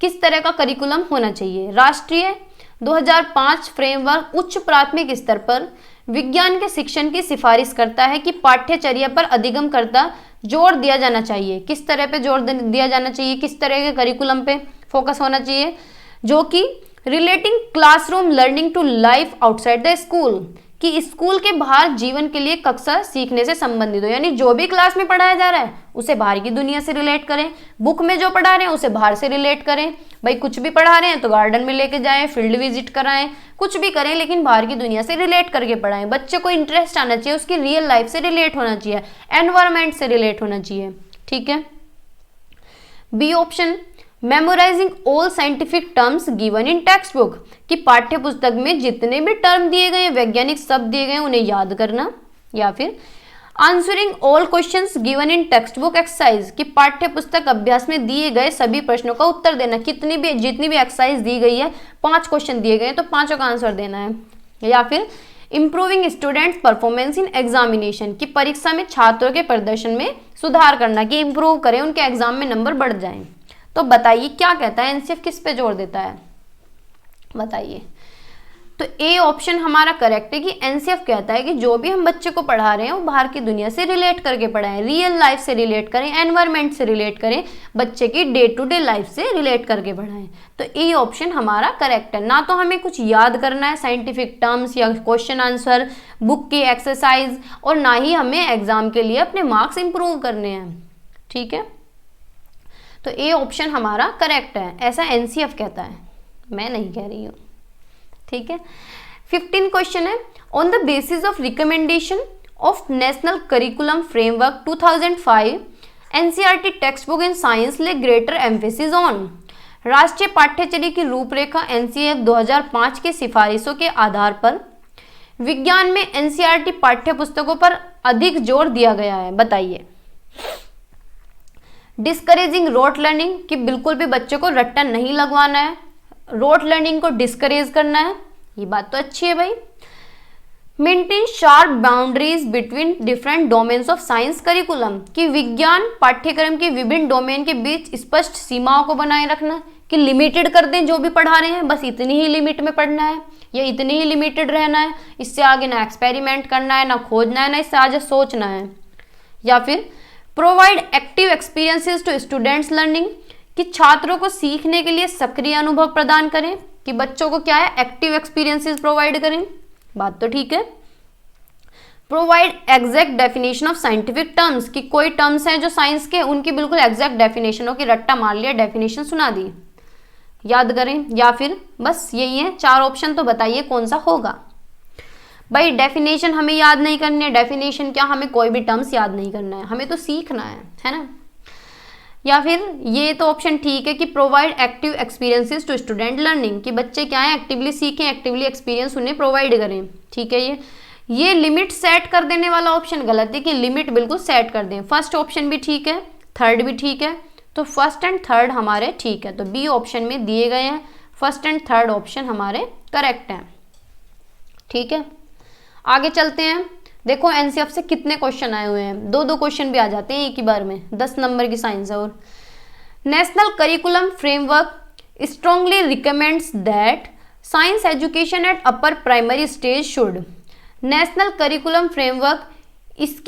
किस तरह का करिकुलम होना चाहिए? राष्ट्रीय 2005 फ्रेमवर्क उच्च प्राथमिक स्तर पर विज्ञान के शिक्षण की सिफारिश करता है कि पाठ्यचर्या पर अधिगम करता जोर दिया जाना चाहिए। किस तरह पे जोर दिया जाना चाहिए? किस तरह के करिकुलम पे फोकस होना चाहिए? जो कि relating classroom learning to life outside the school, कि स्कूल के बाहर जीवन के लिए कक्षा सीखने से संबंधित हो, यानी जो भी क्लास में पढ़ाया जा रहा है उसे बाहर की दुनिया से रिलेट करें, बुक में जो पढ़ा रहे हैं उसे बाहर से रिलेट करें। भाई कुछ भी पढ़ा रहे हैं तो गार्डन में लेके जाएं, फील्ड विजिट कराएं, कुछ भी करें लेकिन बाहर की दुनिया से रिलेट करके पढ़ाएं। बच्चे को इंटरेस्ट आना चाहिए, उसकी रियल लाइफ से रिलेट होना चाहिए, एनवायरमेंट से रिलेट होना चाहिए। ठीक है, B option memorising all scientific terms given in textbook, कि पाठ्य पुस्तक में जितने भी टर्म दिए गए, वैज्ञानिक शब्द दिए गए, उन्हें याद करना। या फिर answering all questions given in text book exercise, कि पाठ्य पुस्तक अभ्यास में दिए गए सभी प्रश्नों का उत्तर देना। जितनी भी एक्सरसाइज दी गई है, 5 क्वेश्चन दिए गए हैं तो 5 का आंसर देना है। या फिर improving students performance in examination, कि परीक्षा में छात्रों के प्रदर्शन में सुधार करना, कि इंप्रूव करें, उनके एग्जाम में नंबर बढ़ जाएं। तो बताइए क्या कहता है एनसीएफ, किस पे जोर देता है? बताइए। तो ए ऑप्शन हमारा करेक्ट है कि एनसीएफ कहता है कि जो भी हम बच्चे को पढ़ा रहे हैं वो बाहर की दुनिया से रिलेट करके पढ़ाएं, रियल लाइफ से रिलेट करें, एनवायरनमेंट से रिलेट करें, बच्चे की डे टू डे लाइफ से रिलेट करके पढ़ाएं। तो ए ऑप्शन हमारा करेक्ट है। ना तो हमें कुछ याद करना है साइंटिफिक टर्म्स या क्वेश्चन आंसर, बुक की एक्सरसाइज, और ना ही हमें एग्जाम के लिए अपने मार्क्स इंप्रूव करने हैं। ठीक है, तो ए ऑप्शन हमारा करेक्ट है, ऐसा एनसीएफ कहता है, मैं नहीं कह रही हूँ। ठीक है, 15 क्वेश्चन है। On the basis of recommendation of national curriculum framework 2005 NCERT text book in science ले ग्रेटर एम्फेसिस ऑन, राष्ट्रीय पाठ्यचर्या की रूपरेखा एनसीएफ 2005 की सिफारिशों के आधार पर विज्ञान में एनसीईआरटी पाठ्य पुस्तकों पर अधिक जोर दिया गया है। बताइए। डिस्करेजिंग रोट लर्निंग, कि बिल्कुल भी बच्चे को रट्टा नहीं लगवाना है, रोट लर्निंग को डिस्करेज करना है, ये बात तो अच्छी है भाई। Maintain sharp boundaries between different domains of science curriculum, कि विज्ञान पाठ्यक्रम के विभिन्न डोमेन के बीच स्पष्ट सीमाओं को बनाए रखना, कि लिमिटेड कर दें जो भी पढ़ा रहे हैं, बस इतनी ही लिमिट में पढ़ना है या इतनी ही लिमिटेड रहना है, इससे आगे ना एक्सपेरिमेंट करना है, ना खोजना है, ना इससे आगे सोचना है। या फिर provide active experiences to students learning, कि छात्रों को सीखने के लिए सक्रिय अनुभव प्रदान करें, कि बच्चों को क्या है, एक्टिव एक्सपीरियंसेस प्रोवाइड करें, बात तो ठीक है। Provide exact definition of scientific terms, कि कोई टर्म्स हैं जो साइंस के, उनकी बिल्कुल एग्जैक्ट डेफिनेशन हो, कि रट्टा मार लिया, डेफिनेशन सुना दी, याद करें। या फिर बस यही है 4 ऑप्शन, तो बताइए कौन सा होगा। भाई डेफिनेशन हमें याद नहीं करनी है, डेफिनेशन क्या, हमें कोई भी टर्म्स याद नहीं करना है, हमें तो सीखना है ना। या फिर ये तो ऑप्शन ठीक है कि provide active experiences to student learning, कि बच्चे क्या है एक्टिवली सीखें, एक्टिवली एक्सपीरियंस उन्हें प्रोवाइड करें, ठीक है। ये लिमिट सेट कर देने वाला ऑप्शन गलत है कि लिमिट बिल्कुल सेट कर दें। फर्स्ट ऑप्शन भी ठीक है, थर्ड भी ठीक है, तो फर्स्ट एंड थर्ड हमारे ठीक है, तो बी ऑप्शन में दिए गए हैं फर्स्ट एंड थर्ड ऑप्शन हमारे करेक्ट हैं, ठीक है। आगे चलते हैं। देखो एनसीएफ से कितने क्वेश्चन आए हुए हैं, दो दो क्वेश्चन भी आ जाते हैं एक ही बार में, 10 नंबर की साइंस है। और national curriculum framework strongly recommends that science education at upper primary stage should, national curriculum framework इस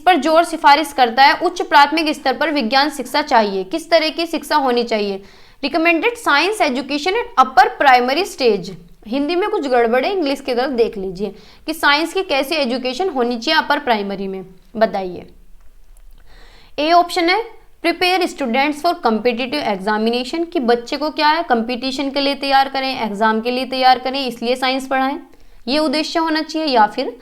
पर जोर सिफारिश करता है उच्च प्राथमिक स्तर पर विज्ञान शिक्षा चाहिए, किस तरह की शिक्षा होनी चाहिए। Recommended science education at upper primary stage, Hindi में कुछ गड़बड़ है, इंग्लिश की तरफ देख लीजिए कि साइंस की कैसी एजुकेशन होनी चाहिए अपर प्राइमरी में, बताइए। ए ऑप्शन है prepare students for competitive examination, कि बच्चे को क्या है कंपटीशन के लिए तैयार करें, एग्जाम के लिए तैयार करें, इसलिए साइंस पढ़ाएं, ये उद्देश्य होना चाहिए। या फिर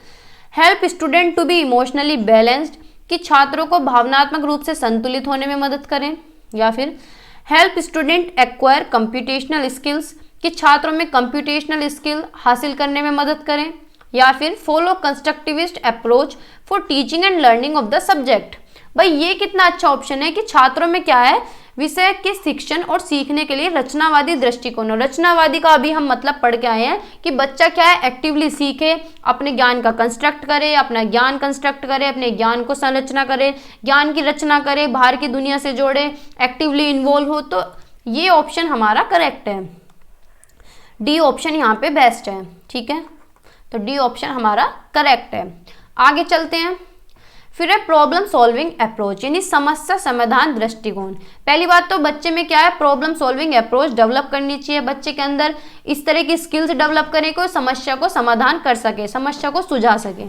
help student to be emotionally balanced, कि छात्रों को भावनात्मक रूप से संतुलित होने में मदद करें। या फिर help student acquire computational skills, कि छात्रों में कंप्यूटेशनल स्किल हासिल करने में मदद करें। या फिर follow constructivist approach for teaching and learning of the subject. भाई ये कितना अच्छा ऑप्शन है कि छात्रों में क्या है विषय के शिक्षण और सीखने के लिए रचनावादी दृष्टिकोण। रचनावादी का अभी हम मतलब पढ़ के आए हैं कि बच्चा क्या है एक्टिवली सीखे, अपने ज्ञान का कंस्ट्रक्ट करे, अपना ज्ञान कंस्ट्रक्ट करे, अपने ज्ञान को संरचना करे, ज्ञान की रचना करे, बाहर की दुनिया से जोड़े, एक्टिवली इन्वॉल्व हो। तो ये ऑप्शन हमारा करेक्ट है, डी ऑप्शन यहाँ पे बेस्ट है, ठीक है। तो डी ऑप्शन हमारा करेक्ट है। आगे चलते हैं। फिर है प्रॉब्लम सॉल्विंग अप्रोच, यानी समस्या समाधान दृष्टिकोण। पहली बात तो बच्चे में क्या है प्रॉब्लम सॉल्विंग अप्रोच डेवलप करनी चाहिए, बच्चे के अंदर इस तरह की स्किल्स डेवलप करें कि समस्या को समाधान कर सके, समस्या को सुलझा सके।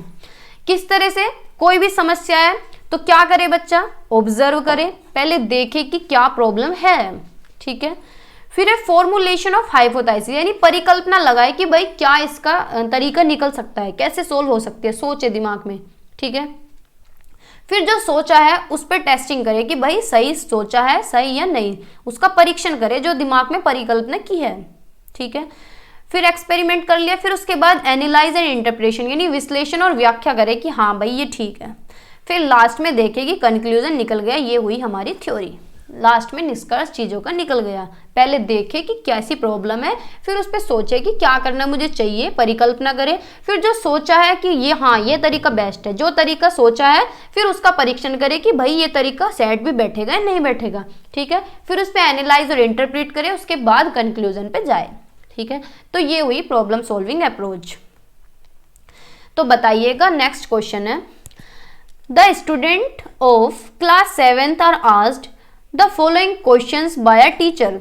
किस तरह से, कोई भी समस्या है तो क्या करे बच्चा, ऑब्जर्व करे, पहले देखे कि क्या प्रॉब्लम है, ठीक है। फिर है फॉर्मुलेशन ऑफ हाइपोथेसिस, यानी परिकल्पना लगाए कि भाई क्या इसका तरीका निकल सकता है, कैसे सोल्व हो सकती है, सोचे दिमाग में, ठीक है। फिर जो सोचा है उस पर टेस्टिंग करे कि भाई सही सोचा है, सही या नहीं, उसका परीक्षण करे जो दिमाग में परिकल्पना की है, ठीक है। फिर एक्सपेरिमेंट कर लिया, फिर उसके बाद एनालाइज एंड इंटरप्रिटेशन, यानी विश्लेषण और व्याख्या करे कि हाँ भाई ये ठीक है। फिर लास्ट में देखे कि कंक्लूजन निकल गया, ये हुई हमारी थ्योरी। लास्ट में निष्कर्ष चीज़ों का निकल गया। पहले देखे कि कैसी प्रॉब्लम है, फिर उस पर सोचे कि क्या करना मुझे चाहिए, परिकल्पना करे, फिर जो सोचा है कि ये हाँ ये तरीका बेस्ट है, जो तरीका सोचा है फिर उसका परीक्षण करे कि भाई ये तरीका सेट भी बैठेगा या नहीं बैठेगा, ठीक है। फिर उस पर एनालाइज और इंटरप्रेट करे, उसके बाद कंक्लूजन पे जाए, ठीक है। तो ये हुई प्रॉब्लम सॉल्विंग अप्रोच। तो बताइएगा नेक्स्ट क्वेश्चन है, the student of class 7th are asked the following questions by a teacher.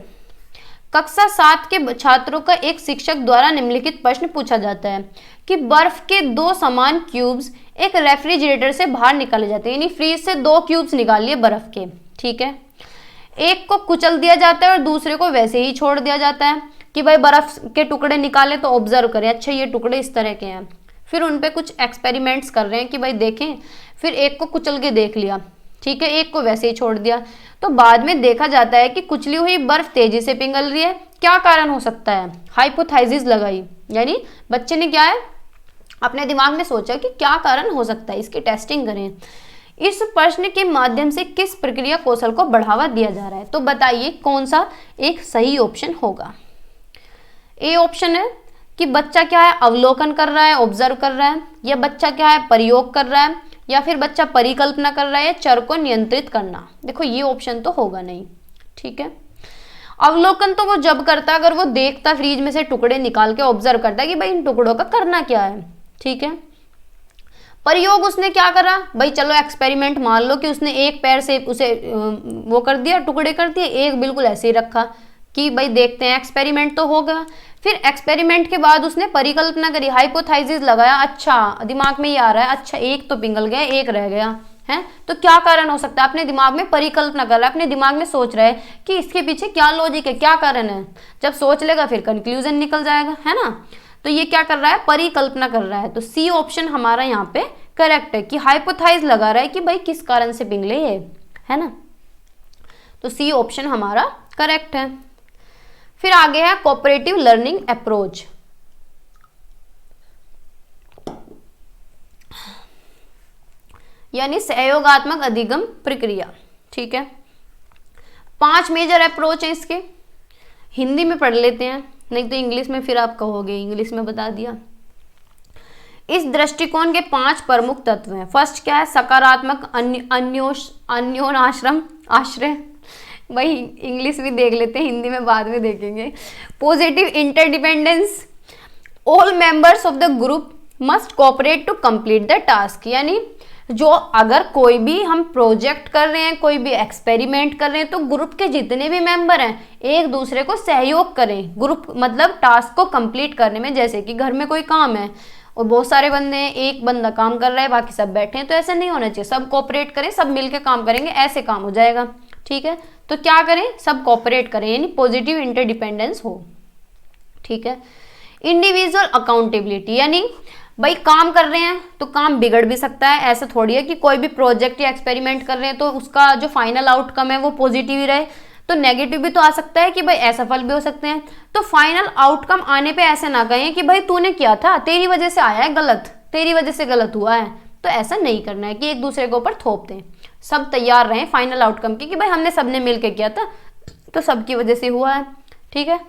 कक्षा 7 के छात्रों का एक शिक्षक द्वारा निम्नलिखित प्रश्न पूछा जाता है कि बर्फ के 2 समान क्यूब्स एक रेफ्रिजरेटर से बाहर निकाले जाते हैं, यानी फ्रीज से 2 क्यूब्स निकाल लिए बर्फ के, ठीक है। एक को कुचल दिया जाता है और दूसरे को वैसे ही छोड़ दिया जाता है कि भाई बर्फ के टुकड़े निकाले तो ऑब्जर्व करें, अच्छा ये टुकड़े इस तरह के हैं। फिर उन पे कुछ एक्सपेरिमेंट्स कर रहे हैं कि भाई देखें, फिर एक को कुचल के देख लिया, ठीक है, एक को वैसे ही छोड़ दिया। तो बाद में देखा जाता है कि कुचली हुई बर्फ तेजी से पिघल रही है, क्या कारण हो सकता है, हाइपोथेसिस लगाई, यानी बच्चे ने क्या है अपने दिमाग में सोचा कि क्या कारण हो सकता है, इसकी टेस्टिंग करें। इस प्रश्न के माध्यम से किस प्रक्रिया कौशल को बढ़ावा दिया जा रहा है, तो बताइए कौन सा एक सही ऑप्शन होगा। ए ऑप्शन है कि बच्चा क्या है अवलोकन कर रहा है, ऑब्जर्व कर रहा है, या बच्चा क्या है प्रयोग कर रहा है, या फिर बच्चा परिकल्पना कर रहा है, चर को नियंत्रित करना। देखो ये ऑप्शन तो होगा नहीं, ठीक है। अवलोकन तो वो जब करता है अगर वो देखता फ्रीज में से टुकड़े निकाल के ऑब्जर्व करता है कि भाई इन टुकड़ों का करना क्या है, ठीक है। प्रयोग उसने क्या करा, भाई चलो एक्सपेरिमेंट मान लो कि उसने एक पैर से उसे वो कर दिया, टुकड़े कर दिए, एक बिल्कुल ऐसे ही रखा कि भाई देखते हैं, एक्सपेरिमेंट तो होगा। फिर एक्सपेरिमेंट के बाद उसने परिकल्पना करी, हाइपोथेसिस लगाया, अच्छा दिमाग में ये आ रहा है, अच्छा एक तो पिघल गया एक रह गया है, तो क्या कारण हो सकता है, अपने दिमाग में परिकल्पना कर रहा है, अपने दिमाग में सोच रहा है कि इसके पीछे क्या लॉजिक है, क्या कारण है। जब सोच लेगा फिर कंक्लूजन निकल जाएगा, है ना। तो ये क्या कर रहा है, परिकल्पना कर रहा है। तो सी ऑप्शन हमारा यहाँ पे करेक्ट है कि हाइपोथेसिस लगा रहा है कि भाई किस कारण से पिघले ये, है ना। तो सी ऑप्शन हमारा करेक्ट है। फिर आगे है कोऑपरेटिव लर्निंग अप्रोच। यानी सहयोगात्मक अधिगम प्रक्रिया। ठीक है, 5 मेजर अप्रोच है इसके। हिंदी में पढ़ लेते हैं, नहीं तो इंग्लिश में फिर आप कहोगे इंग्लिश में बता दिया। इस दृष्टिकोण के 5 प्रमुख तत्व हैं। फर्स्ट क्या है, सकारात्मक अन्योन्याश्रम आश्रय, वही इंग्लिश भी देख लेते हैं, हिंदी में बाद में देखेंगे। Positive interdependence, all members of the group must cooperate to complete the task. यानी जो अगर कोई भी हम प्रोजेक्ट कर रहे हैं, कोई भी एक्सपेरिमेंट कर रहे हैं, तो ग्रुप के जितने भी मेंबर हैं एक दूसरे को सहयोग करें। ग्रुप मतलब टास्क को कंप्लीट करने में, जैसे कि घर में कोई काम है और बहुत सारे बंदे हैं, एक बंदा काम कर रहा है बाकी सब बैठे हैं, तो ऐसा नहीं होना चाहिए। सब कोऑपरेट करें, सब मिलकर काम करेंगे, ऐसे काम हो जाएगा। ठीक है, तो क्या करें, सब कोऑपरेट करें, यानी पॉजिटिव इंटरडिपेंडेंस हो। ठीक है, इंडिविजुअल अकाउंटेबिलिटी, यानी भाई काम कर रहे हैं तो काम बिगड़ भी सकता है। ऐसा थोड़ी है कि कोई भी प्रोजेक्ट या एक्सपेरिमेंट कर रहे हैं तो उसका जो फाइनल आउटकम है वो पॉजिटिव ही रहे, तो नेगेटिव भी तो आ सकता है कि भाई असफल भी हो सकते हैं। तो फाइनल आउटकम आने पे ऐसे ना कहें कि भाई तूने किया था, तेरी वजह से आया है गलत, तेरी वजह से गलत हुआ है। तो ऐसा नहीं करना है कि एक दूसरे के ऊपर थोप दें। सब तैयार रहें फाइनल आउटकम की कि भाई हमने सबने मिल के किया था तो सबकी वजह से हुआ है। ठीक है,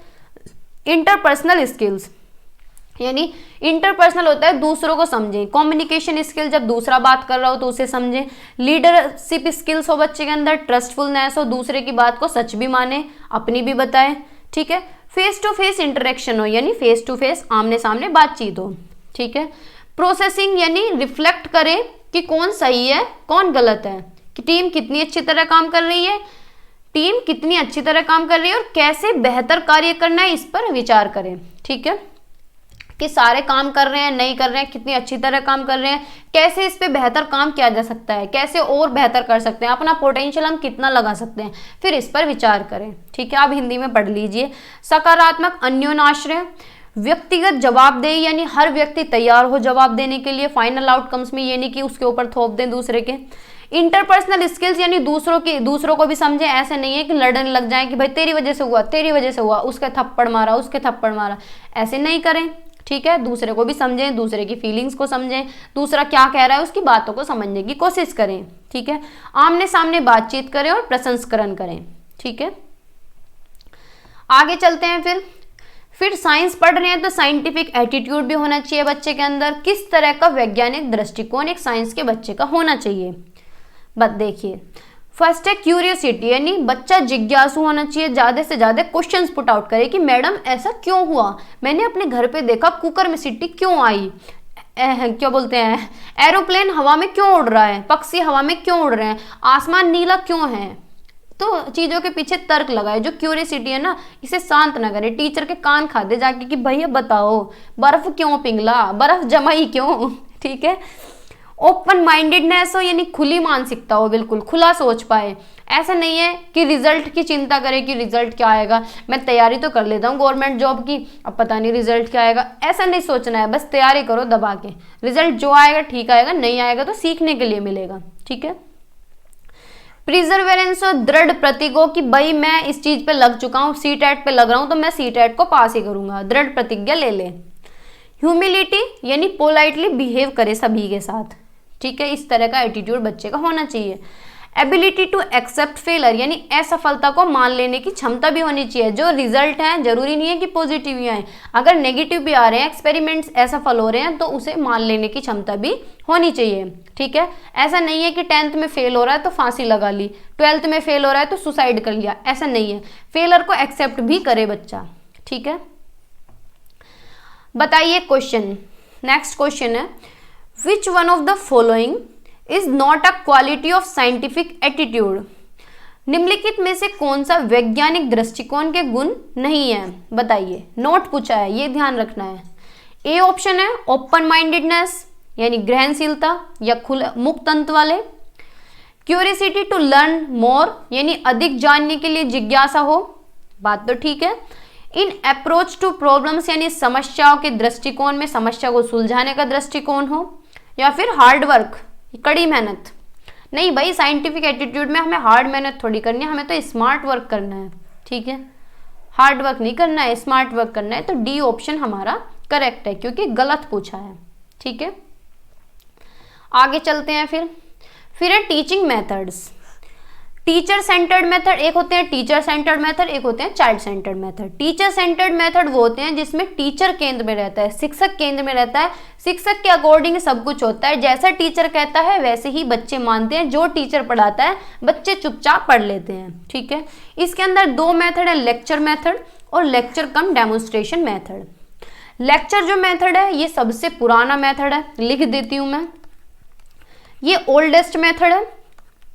इंटरपर्सनल स्किल्स, यानी इंटरपर्सनल होता है दूसरों को समझें। कम्युनिकेशन स्किल, जब दूसरा बात कर रहा हो तो उसे समझें। लीडरशिप स्किल्स हो बच्चे के अंदर, ट्रस्टफुलनेस हो, दूसरे की बात को सच भी माने, अपनी भी बताए। ठीक है, फेस टू फेस इंटरेक्शन हो, यानी फेस टू फेस आमने सामने बातचीत हो। ठीक है, प्रोसेसिंग, यानी रिफ्लेक्ट करें कि कौन सही है कौन गलत है, कि टीम कितनी अच्छी तरह काम कर रही है, टीम कितनी अच्छी तरह काम कर रही है और कैसे बेहतर कार्य करना है, इस पर विचार करें। ठीक है, कि सारे काम कर रहे हैं नहीं कर रहे हैं, कितनी अच्छी तरह काम कर रहे हैं, कैसे इस पे बेहतर काम किया जा सकता है, कैसे और बेहतर कर सकते हैं, अपना पोटेंशियल हम कितना लगा सकते हैं, फिर इस पर विचार करें। ठीक है, आप हिंदी में पढ़ लीजिए। सकारात्मक अन्योन्याश्रय, व्यक्तिगत जवाबदेही, यानी हर व्यक्ति तैयार हो जवाब देने के लिए फाइनल आउटकम्स में, यानी कि उसके ऊपर थोप दें दूसरे के। इंटरपर्सनल स्किल्स, यानी दूसरों को भी समझे, ऐसे नहीं है कि लड़ने लग जाए कि भाई तेरी वजह से हुआ, तेरी वजह से हुआ, उसके थप्पड़ मारा, उसके थप्पड़ मारा, ऐसे नहीं करें। ठीक है, दूसरे को भी समझें, दूसरे की फीलिंग्स को समझें, दूसरा क्या कह रहा है उसकी बातों को समझने की कोशिश करें। ठीक है, आमने सामने बातचीत करें और प्रसंस्करण करें। ठीक है, आगे चलते हैं। फिर साइंस पढ़ रहे हैं तो साइंटिफिक एटीट्यूड भी होना चाहिए बच्चे के अंदर। किस तरह का वैज्ञानिक दृष्टिकोण एक साइंस के बच्चे का होना चाहिए, बस देखिए। फर्स्ट है क्यूरियोसिटी, यानी बच्चा जिज्ञासु होना चाहिए, ज़्यादा से ज़्यादा क्वेश्चंस पुट आउट करे कि मैडम ऐसा क्यों हुआ, मैंने अपने घर पे देखा कुकर में सीटी क्यों आई, क्या बोलते हैं एरोप्लेन हवा में क्यों उड़ रहा है, पक्षी हवा में क्यों उड़ रहे हैं, आसमान नीला क्यों है। तो चीज़ों के पीछे तर्क लगाए। जो क्यूरियोसिटी है ना, इसे शांत ना करे, टीचर के कान खा दे जाके कि भैया बताओ बर्फ क्यों पिघला, बर्फ जमाई क्यों। ठीक है, ओपन माइंडेडनेस हो, यानी खुली मानसिकता हो, बिल्कुल खुला सोच पाए। ऐसा नहीं है कि रिजल्ट की चिंता करे कि रिजल्ट क्या आएगा, मैं तैयारी तो कर लेता हूँ गवर्नमेंट जॉब की, अब पता नहीं रिजल्ट क्या आएगा, ऐसा नहीं सोचना है। बस तैयारी करो दबा के, रिजल्ट जो आएगा ठीक आएगा, नहीं आएगा तो सीखने के लिए मिलेगा। ठीक है, प्रिजर्वेरेंस और दृढ़ प्रतीक हो कि भाई मैं इस चीज पे लग चुका हूँ, सीटेट पे लग रहा हूँ तो मैं सीटेट को पास ही करूंगा, दृढ़ प्रतिज्ञा ले ले। ह्यूमिलिटी, यानी पोलाइटली बिहेव करे सभी के साथ। ठीक है, इस तरह का एटीट्यूड बच्चे का होना चाहिए। एबिलिटी टू एक्सेप्ट फेलर, यानी असफलता को मान लेने की क्षमता भी होनी चाहिए। जो रिजल्ट है जरूरी नहीं है कि पॉजिटिव ही आए, अगर नेगेटिव भी आ रहे हैं, एक्सपेरिमेंट्स असफल हो रहे हैं, तो उसे मान लेने की क्षमता भी होनी चाहिए। ठीक है, ऐसा नहीं है कि 10th में फेल हो रहा है तो फांसी लगा ली, 12th में फेल हो रहा है तो सुसाइड कर लिया, ऐसा नहीं है। फेलर को एक्सेप्ट भी करे बच्चा। ठीक है, बताइए क्वेश्चन, नेक्स्ट क्वेश्चन है which one of the following is not a quality of scientific attitude. निम्नलिखित में से कौन सा वैज्ञानिक दृष्टिकोण के गुण नहीं है, बताइए। नोट पूछा है, ये ध्यान रखना है। ए ऑप्शन है ओपन माइंडेडनेस, यानी ग्रहणशीलता या खुला मुक्त अंत वाले। क्यूरियोसिटी टू लर्न मोर, यानी अधिक जानने के लिए जिज्ञासा हो, बात तो ठीक है। इन अप्रोच टू प्रॉब्लम्स, यानी समस्याओं के दृष्टिकोण में समस्या को सुलझाने का दृष्टिकोण हो, या फिर हार्ड वर्क, कड़ी मेहनत, नहीं भाई, साइंटिफिक एटीट्यूड में हमें हार्ड मेहनत थोड़ी करनी है, हमें तो स्मार्ट वर्क करना है, ठीक है, हार्ड वर्क नहीं करना है, स्मार्ट वर्क करना है। तो डी ऑप्शन हमारा करेक्ट है क्योंकि गलत पूछा है, ठीक है। आगे चलते हैं फिर है teaching methods. Teacher centred method, एक होते हैं टीचर सेंटर्ड मेथड, एक होते हैं child centred method. Teacher centred method वो होते हैं जिसमें टीचर केंद्र में रहता है, शिक्षक केंद्र में रहता है, शिक्षक के अकॉर्डिंग सब कुछ होता है, जैसा टीचर कहता है वैसे ही बच्चे मानते हैं, जो टीचर पढ़ाता है बच्चे चुपचाप पढ़ लेते हैं, ठीक है। इसके अंदर दो मेथड है, लेक्चर मेथड और लेक्चर कम डेमोन्स्ट्रेशन मेथड। लेक्चर जो मेथड है ये सबसे पुराना मेथड है, लिख देती हूं मैं, ये ओल्डेस्ट मेथड है,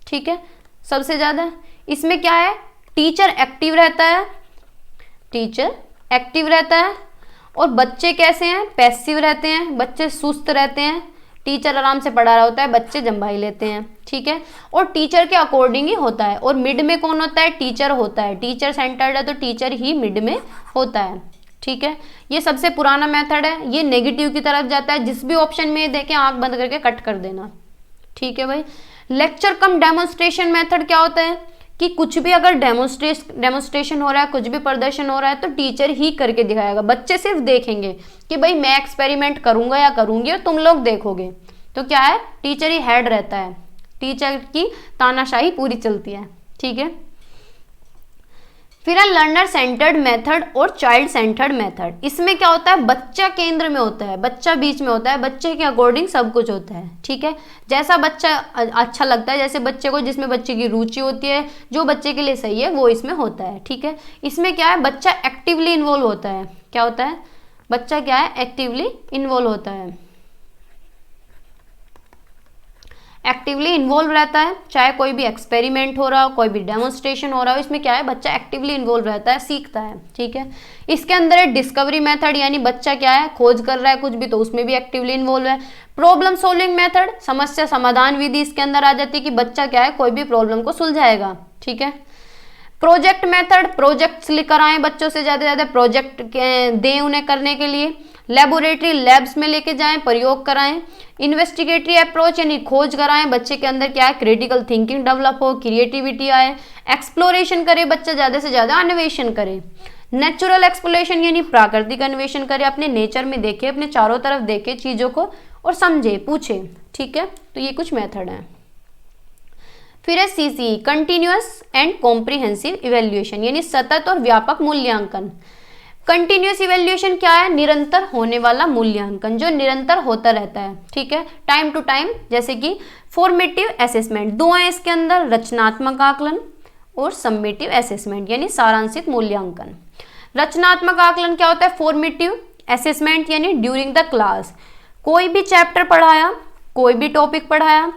ठीक है, सबसे ज्यादा। इसमें क्या है, टीचर एक्टिव रहता है, टीचर एक्टिव रहता है और बच्चे कैसे हैं, पैसिव रहते हैं, बच्चे सुस्त रहते हैं, टीचर आराम से पढ़ा रहा होता है, बच्चे जंभाई लेते हैं, ठीक है, और टीचर के अकॉर्डिंग ही होता है। और मिड में कौन होता है, टीचर होता है, टीचर सेंटर्ड है तो टीचर ही मिड में होता है, ठीक है। ये सबसे पुराना मेथड है, ये नेगेटिव की तरफ जाता है, जिस भी ऑप्शन में देखें आंख बंद करके कट कर देना, ठीक है भाई। लेक्चर कम डेमोन्स्ट्रेशन मेथड क्या होता है कि कुछ भी अगर डेमोन्स्ट्रेशन हो रहा है, कुछ भी प्रदर्शन हो रहा है तो टीचर ही करके दिखाएगा, बच्चे सिर्फ देखेंगे कि भाई मैं एक्सपेरिमेंट करूंगा या करूंगी और तुम लोग देखोगे। तो क्या है, टीचर ही हेड रहता है, टीचर की तानाशाही पूरी चलती है, ठीक है। फिर है लर्नर सेंटर्ड मेथड और चाइल्ड सेंटर्ड मेथड। इसमें क्या होता है, बच्चा केंद्र में होता है, बच्चा बीच में होता है, बच्चे के अकॉर्डिंग सब कुछ होता है, ठीक है। जैसा बच्चा अच्छा लगता है, जैसे बच्चे को, जिसमें बच्चे की रुचि होती है, जो बच्चे के लिए सही है वो इसमें होता है, ठीक है। इसमें क्या है, बच्चा एक्टिवली इन्वॉल्व होता है, क्या होता है, बच्चा क्या है, एक्टिवली इन्वॉल्व होता है, एक्टिवली इन्वॉल्व रहता है, चाहे कोई भी एक्सपेरिमेंट हो रहा हो, कोई भी डेमोन्स्ट्रेशन हो रहा हो, इसमें क्या है, बच्चा एक्टिवली इन्वॉल्व रहता है, सीखता है, ठीक है। इसके अंदर है डिस्कवरी मेथड, यानी बच्चा क्या है, खोज कर रहा है कुछ भी तो उसमें भी एक्टिवली इन्वॉल्व है। प्रॉब्लम सॉल्विंग मेथड, समस्या समाधान विधि इसके अंदर आ जाती है कि बच्चा क्या है, कोई भी प्रॉब्लम को सुलझाएगा, ठीक है। प्रोजेक्ट मेथड, प्रोजेक्ट्स लेकर आए बच्चों से, ज्यादा प्रोजेक्ट दें उन्हें करने के लिए, लेबोरेटरी लैब्स में लेके जाएं, प्रयोग कराएं। इन्वेस्टिगेटरी अप्रोच यानी खोज कराएं, बच्चे के अंदर क्या है, क्रिटिकल थिंकिंग डेवलप हो, क्रिएटिविटी आए, एक्सप्लोरेशन करे, बच्चा ज्यादा से ज्यादा अन्वेषण करे। नेचुरल एक्सप्लोरेशन यानी प्राकृतिक अन्वेषण करे, अपने नेचर में देखे, अपने चारों तरफ देखे चीजों को और समझे, पूछे, ठीक है। तो ये कुछ मेथड है। फिर है CC, continuous and comprehensive evaluation, यानी सतत और व्यापक मूल्यांकन। कंटिन्यूअस इवेल्युएशन क्या है, निरंतर होने वाला मूल्यांकन, जो निरंतर होता रहता है, ठीक है, टाइम टू टाइम। जैसे कि फॉर्मेटिव असेसमेंट, दो हैं इसके अंदर, रचनात्मक आकलन और समेटिव असेसमेंट यानी सारांशित मूल्यांकन। रचनात्मक आकलन क्या होता है, फॉर्मेटिव असेसमेंट यानी ड्यूरिंग द क्लास, कोई भी चैप्टर पढ़ाया, कोई भी टॉपिक पढ़ाया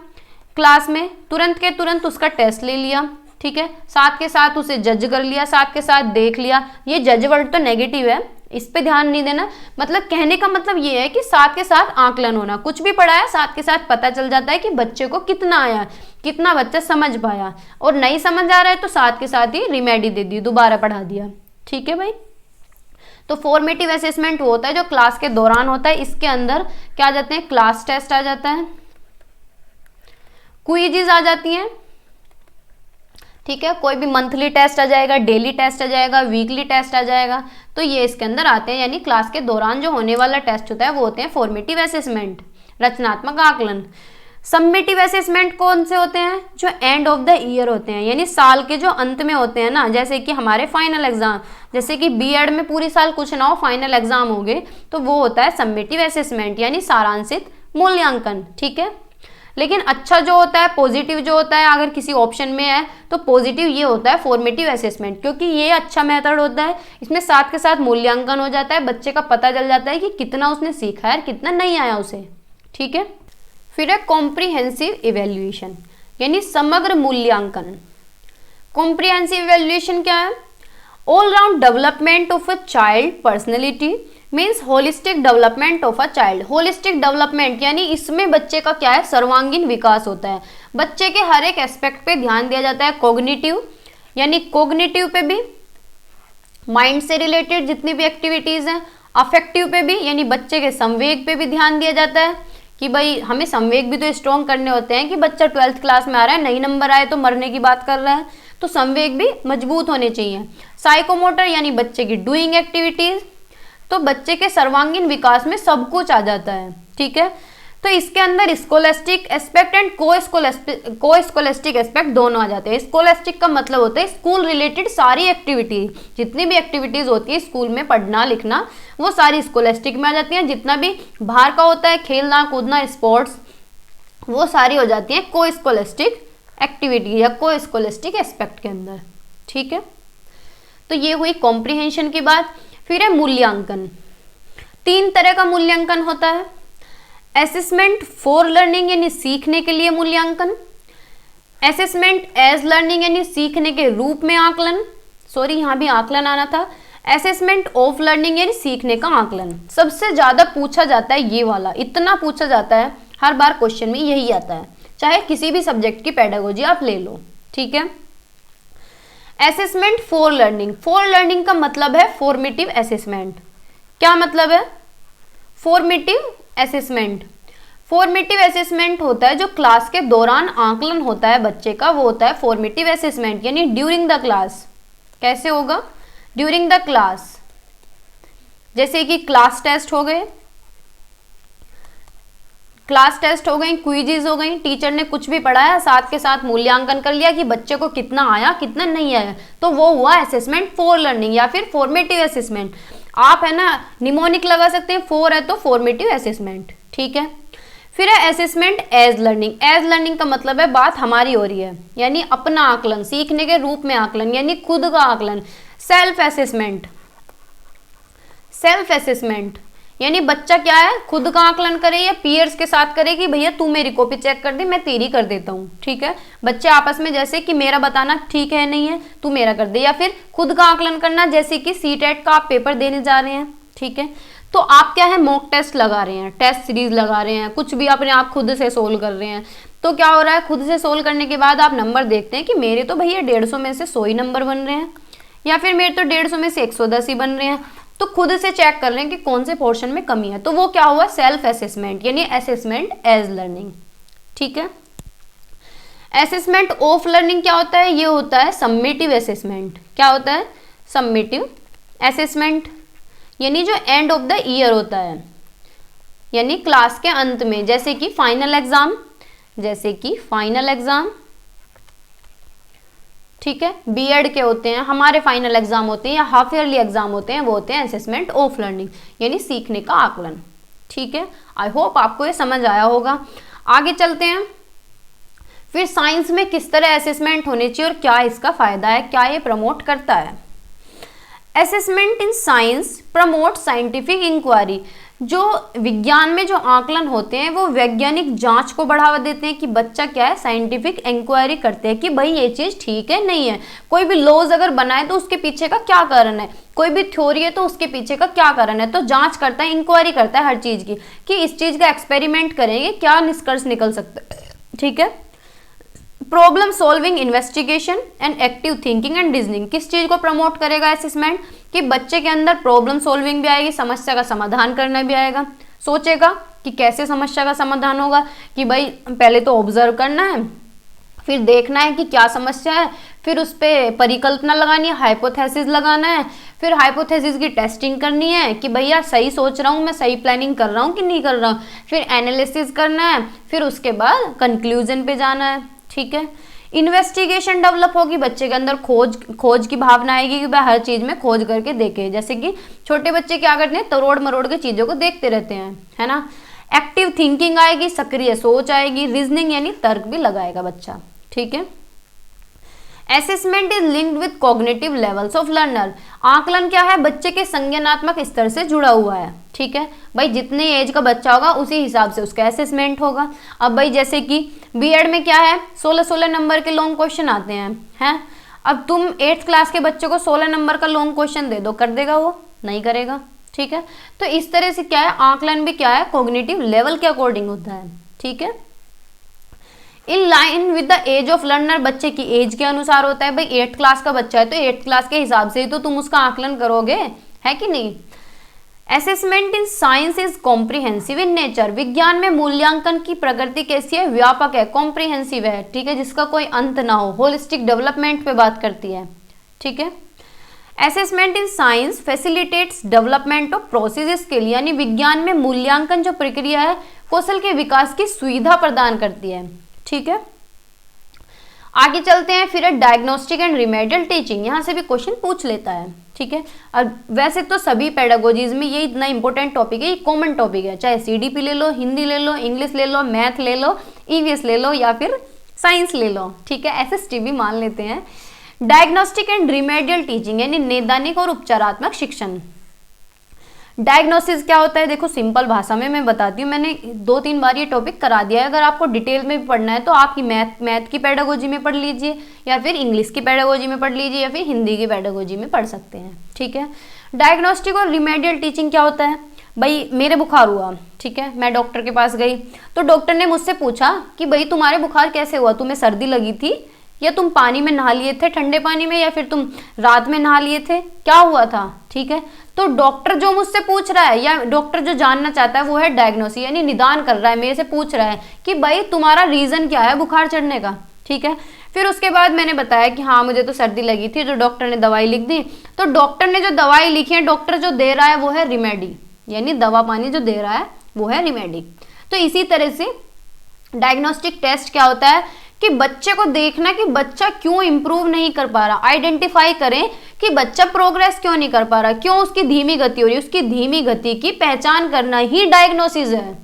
क्लास में, तुरंत के तुरंत उसका टेस्ट ले लिया, ठीक है, साथ के साथ उसे जज कर लिया, साथ के साथ देख लिया। ये जज वर्ड तो नेगेटिव है, इस पे ध्यान नहीं देना, मतलब कहने का मतलब ये है कि साथ के साथ आकलन होना, कुछ भी पढ़ाया साथ के साथ पता चल जाता है कि बच्चे को कितना आया, कितना बच्चा समझ पाया, और नहीं समझ आ रहा है तो साथ के साथ ही रिमेडी दे दी, दोबारा पढ़ा दिया, ठीक है भाई। तो फॉर्मेटिव असेसमेंट वो होता है जो क्लास के दौरान होता है। इसके अंदर क्या आ जाते हैं, क्लास टेस्ट आ जाता है, क्विज़ आ जाती हैं, ठीक है, कोई भी मंथली टेस्ट आ जाएगा, डेली टेस्ट आ जाएगा, वीकली टेस्ट आ जाएगा, तो ये इसके अंदर आते हैं। यानी क्लास के दौरान जो होने वाला टेस्ट होता है वो होते हैं फॉर्मेटिव असेसमेंट, रचनात्मक आकलन। समेटिव असेसमेंट कौन से होते हैं, जो एंड ऑफ द ईयर होते हैं, यानी साल के जो अंत में होते हैं ना, जैसे कि हमारे फाइनल एग्जाम, जैसे कि बीएड में पूरी साल कुछ ना हो, फाइनल एग्जाम हो गए, तो वो होता है समेटिव असेसमेंट यानी सारांशित मूल्यांकन, ठीक है। लेकिन अच्छा जो होता है, पॉजिटिव जो होता है, अगर किसी ऑप्शन में है तो पॉजिटिव ये होता है फॉर्मेटिव असेसमेंट, क्योंकि ये अच्छा मेथड होता है, इसमें साथ के साथ मूल्यांकन हो जाता है, बच्चे का पता चल जाता है कि कितना उसने सीखा है, कितना नहीं आया उसे, ठीक है। फिर है कॉम्प्रिहेंसिव इवेल्युएशन यानी समग्र मूल्यांकन। कॉम्प्रिहेंसिव इवेल्युएशन क्या है, all round development of a child personality means holistic development of a child. Holistic development यानी इसमें बच्चे का क्या है, सर्वांगीण विकास होता है, बच्चे के हर एक एस्पेक्ट पे ध्यान दिया जाता है। कॉग्निटिव यानी कॉग्निटिव पे भी, माइंड से रिलेटेड जितनी भी एक्टिविटीज हैं, अफेक्टिव पे भी यानी बच्चे के संवेग पे भी ध्यान दिया जाता है, कि भाई हमें संवेग भी तो स्ट्रॉन्ग करने होते हैं कि बच्चा 12th क्लास में आ रहा है, नहीं नंबर आए तो मरने की बात कर रहा है, तो संवेग भी मजबूत होने चाहिए। साइकोमोटर यानी बच्चे की डूइंग एक्टिविटीज, तो बच्चे के सर्वांगीण विकास में सब कुछ आ जाता है, ठीक है। तो इसके अंदर स्कोलेस्टिक एस्पेक्ट एंड को स्कोलेस्टिक एस्पेक्ट दोनों आ जाते हैं। स्कोलेस्टिक का मतलब होता है स्कूल रिलेटेड सारी एक्टिविटी, जितनी भी एक्टिविटीज होती है स्कूल में, पढ़ना लिखना, वो सारी स्कोलेस्टिक में आ जाती हैं। जितना भी बाहर का होता है, खेलना कूदना, स्पोर्ट्स, वो सारी हो जाती हैं को स्कोलेस्टिक एक्टिविटी या को स्कोलेस्टिक एस्पेक्ट के अंदर, ठीक है। तो ये हुई कॉम्प्रिहेंशन की बात। फिर है मूल्यांकन। 3 तरह का मूल्यांकन होता है। असेसमेंट फॉर लर्निंग यानी सीखने के लिए मूल्यांकन, असेसमेंट एज लर्निंग यानी सीखने के रूप में आकलन, सॉरी यहाँ भी आकलन आना था, असेसमेंट ऑफ लर्निंग यानी सीखने का आकलन। सबसे ज्यादा पूछा जाता है ये वाला, इतना पूछा जाता है हर बार क्वेश्चन में यही आता है, चाहे किसी भी सब्जेक्ट की पेडागोजी आप ले लो, ठीक है। Assessment for learning, for learning का मतलब है फॉर्मेटिव असेसमेंट। क्या मतलब है फॉर्मेटिव असेसमेंट? फॉर्मेटिव असेसमेंट होता है जो क्लास के दौरान आकलन होता है बच्चे का, वो होता है फॉर्मेटिव असेसमेंट, यानी ड्यूरिंग द क्लास। कैसे होगा? ड्यूरिंग द क्लास, जैसे कि क्लास टेस्ट हो गए, क्लास टेस्ट हो गई, क्विजेज हो गई, टीचर ने कुछ भी पढ़ाया साथ के साथ मूल्यांकन कर लिया कि बच्चे को कितना आया कितना नहीं आया, तो वो हुआ असेसमेंट फॉर लर्निंग या फिर फॉर्मेटिव असेसमेंट। आप है ना निमोनिक लगा सकते हैं, फॉर है तो फॉर्मेटिव असेसमेंट, ठीक है। फिर है assessment as learning. As learning का मतलब है बात हमारी हो रही है, यानी अपना आकलन, सीखने के रूप में आकलन, यानी खुद का आकलन। सेल्फ असेसमेंट, सेल्फ असेसमेंट यानी बच्चा क्या है खुद का आकलन करे या पीयर्स के साथ करे कि भैया तू मेरी कॉपी चेक कर दे, मैं तेरी कर देता हूँ, ठीक है। बच्चे आपस में जैसे कि मेरा बताना ठीक है नहीं है, तू मेरा कर दे, या फिर खुद का आकलन करना, जैसे कि सीटेट का आप पेपर देने जा रहे हैं, ठीक है। तो आप क्या है मॉक टेस्ट लगा रहे हैं, टेस्ट सीरीज लगा रहे हैं, कुछ भी अपने आप खुद से सोल्व कर रहे हैं, तो क्या हो रहा है खुद से सोल्व करने के बाद आप नंबर देखते हैं कि मेरे तो भैया 150 में से 100 ही नंबर बन रहे हैं, या फिर मेरे तो 150 में से 110 ही बन रहे हैं, तो खुद से चेक कर रहे हैं कि कौन से पोर्शन में कमी है, तो वो क्या हुआ सेल्फ असेसमेंट, यानी असेसमेंट एज लर्निंग, ठीक है। असेसमेंट ऑफ लर्निंग क्या होता है? ये होता है सम्मेटिव असेसमेंट। क्या होता है? सम्मेटिव असेसमेंट, यानी जो एंड ऑफ द ईयर होता है, यानी क्लास के अंत में, जैसे कि फाइनल एग्जाम, जैसे कि फाइनल एग्जाम, ठीक है। बीएड के होते हैं, हमारे फाइनल एग्जाम होते हैं या हाफ ईयरली एग्जाम होते हैं, वो होते हैं असेसमेंट ऑफ लर्निंग, यानी सीखने का आकलन, ठीक है। आई होप आपको ये समझ आया होगा। आगे चलते हैं। फिर साइंस में किस तरह असेसमेंट होने चाहिए और क्या इसका फायदा है, क्या ये प्रमोट करता है? Assessment in science promote scientific inquiry. जो विज्ञान में जो आकलन होते हैं वो वैज्ञानिक जांच को बढ़ावा देते हैं कि बच्चा क्या है साइंटिफिक इंक्वायरी करते हैं कि भाई ये चीज ठीक है नहीं है। कोई भी लॉज अगर बनाए तो उसके पीछे का क्या कारण है, कोई भी थ्योरी है तो उसके पीछे का क्या कारण है, तो जांच करता है, इंक्वायरी करता है हर चीज की कि इस चीज का एक्सपेरिमेंट करेंगे क्या निष्कर्ष निकल सकता है, ठीक है। Problem solving investigation and active thinking and reasoning, किस चीज को प्रमोट करेगा असेसमेंट? कि बच्चे के अंदर प्रॉब्लम सॉल्विंग भी आएगी, समस्या का समाधान करना भी आएगा, सोचेगा कि कैसे समस्या का समाधान होगा, कि भाई पहले तो ऑब्जर्व करना है, फिर देखना है कि क्या समस्या है, फिर उस पर परिकल्पना लगानी है, हाइपोथेसिस लगाना है, फिर हाइपोथेसिस की टेस्टिंग करनी है कि भैया सही सोच रहा हूँ मैं, सही प्लानिंग कर रहा हूँ कि नहीं कर रहा हूँ, फिर एनालिसिस करना है, फिर उसके बाद कंक्लूजन पे जाना है, ठीक है। इन्वेस्टिगेशन डेवलप होगी, बच्चे के अंदर खोज की भावना आएगी कि भाई हर चीज में खोज करके देखे, जैसे कि छोटे बच्चे क्या करते हैं तरोड़ मरोड़ के चीजों को देखते रहते हैं, है ना। एक्टिव थिंकिंग आएगी, सक्रिय सोच आएगी, रीजनिंग यानी तर्क भी लगाएगा बच्चा, ठीक है। Assessment is linked with cognitive levels of learner. आकलन क्या है? बच्चे के संज्ञानात्मक स्तर से जुड़ा हुआ है, ठीक है भाई। जितने एज का बच्चा होगा उसी हिसाब से उसका असेसमेंट होगा। अब भाई जैसे कि बीएड में क्या है 16-16 नंबर के लॉन्ग क्वेश्चन आते हैं। अब तुम 8th क्लास के बच्चे को 16 नंबर का लॉन्ग क्वेश्चन दे दो, कर देगा वो? नहीं करेगा, ठीक है। तो इस तरह से क्या है आकलन भी क्या है कॉग्निटिव लेवल के अकॉर्डिंग होता है, ठीक है। In line with the age of learner, बच्चे की एज के अनुसार होता है। भाई 8th क्लास का बच्चा है तो 8th क्लास के हिसाब से ही तो तुम उसका आकलन करोगे, है कि नहीं। Assessment in science is comprehensive in nature, विज्ञान में मूल्यांकन की प्रकृति कैसी है, व्यापक है, कॉम्प्रिहेंसिव है, ठीक है, जिसका कोई अंत ना हो, होलिस्टिक डेवलपमेंट पे बात करती है, ठीक है। Assessment in science facilitates development of process skill, यानी विज्ञान में मूल्यांकन जो प्रक्रिया है कौशल के विकास की सुविधा प्रदान करती है, ठीक है। आगे चलते हैं फिर डायग्नोस्टिक एंड रिमेडियल टीचिंग, यहाँ से भी क्वेश्चन पूछ लेता है, ठीक है। और वैसे तो सभी पेडागोजीज में ये इतना इंपॉर्टेंट टॉपिक है, ये कॉमन टॉपिक है, चाहे सीडीपी ले लो, हिंदी ले लो, इंग्लिश ले लो, मैथ ले लो, ईवीएस ले लो या फिर साइंस ले लो, ठीक है, एसएसटी भी मान लेते हैं। डायग्नोस्टिक एंड रिमेडियल टीचिंग यानी नैदानिक और उपचारात्मक शिक्षण। डायग्नोसिस क्या होता है, देखो सिंपल भाषा में मैं बताती हूँ, मैंने 2-3 बार ये टॉपिक करा दिया है, अगर आपको डिटेल में भी पढ़ना है तो आपकी मैथ की पेडागोजी में पढ़ लीजिए या फिर इंग्लिश की पेडागोजी में पढ़ लीजिए या फिर हिंदी की पेडागोजी में पढ़ सकते हैं, ठीक है। डायग्नोस्टिक और रिमेडियल टीचिंग क्या होता है, भाई मेरे बुखार हुआ, ठीक है, मैं डॉक्टर के पास गई तो डॉक्टर ने मुझसे पूछा कि भाई तुम्हारे बुखार कैसे हुआ, तुम्हें सर्दी लगी थी या तुम पानी में नहा लिए थे ठंडे पानी में या फिर तुम रात में नहा लिए थे, क्या हुआ था, ठीक है। तो डॉक्टर जो मुझसे पूछ रहा है या डॉक्टर जो जानना चाहता है वो है डायग्नोसिस, यानी निदान कर रहा है, मेरे से पूछ रहा है कि भाई तुम्हारा रीजन क्या है बुखार चढ़ने का, ठीक है। फिर उसके बाद मैंने बताया कि हाँ मुझे तो सर्दी लगी थी, तो डॉक्टर ने दवाई लिख दी, तो डॉक्टर ने जो दवाई लिखी है डॉक्टर जो दे रहा है वो है रिमेडी, यानी दवा पानी जो दे रहा है वो है रिमेडी। तो इसी तरह से डायग्नोस्टिक टेस्ट क्या होता है कि बच्चे को देखना कि बच्चा क्यों इंप्रूव नहीं कर पा रहा, आइडेंटिफाई करें कि बच्चा प्रोग्रेस क्यों नहीं कर पा रहा, क्यों उसकी धीमी गति हो रही है, उसकी धीमी गति की पहचान करना ही डायग्नोसिस है,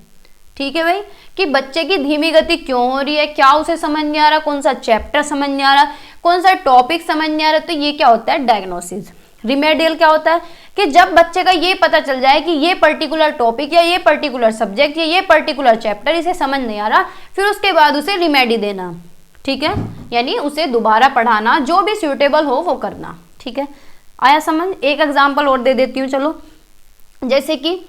ठीक है भाई, कि बच्चे की धीमी गति क्यों हो रही है, क्या उसे समझ नहीं आ रहा, कौन सा चैप्टर समझ नहीं आ रहा, कौन सा टॉपिक समझ नहीं आ रहा, तो ये क्या होता है डायग्नोसिस। रिमेडियल क्या होता है कि जब बच्चे का ये पता चल जाए कि ये पर्टिकुलर टॉपिक या ये पर्टिकुलर सब्जेक्ट या ये पर्टिकुलर चैप्टर इसे समझ नहीं आ रहा, फिर उसके बाद उसे रिमेडी देना, ठीक है, यानी उसे दोबारा पढ़ाना, जो भी सूटेबल हो वो करना, ठीक है। आया समझ। एक एग्जांपल और दे देती हूँ, चलो, जैसे कि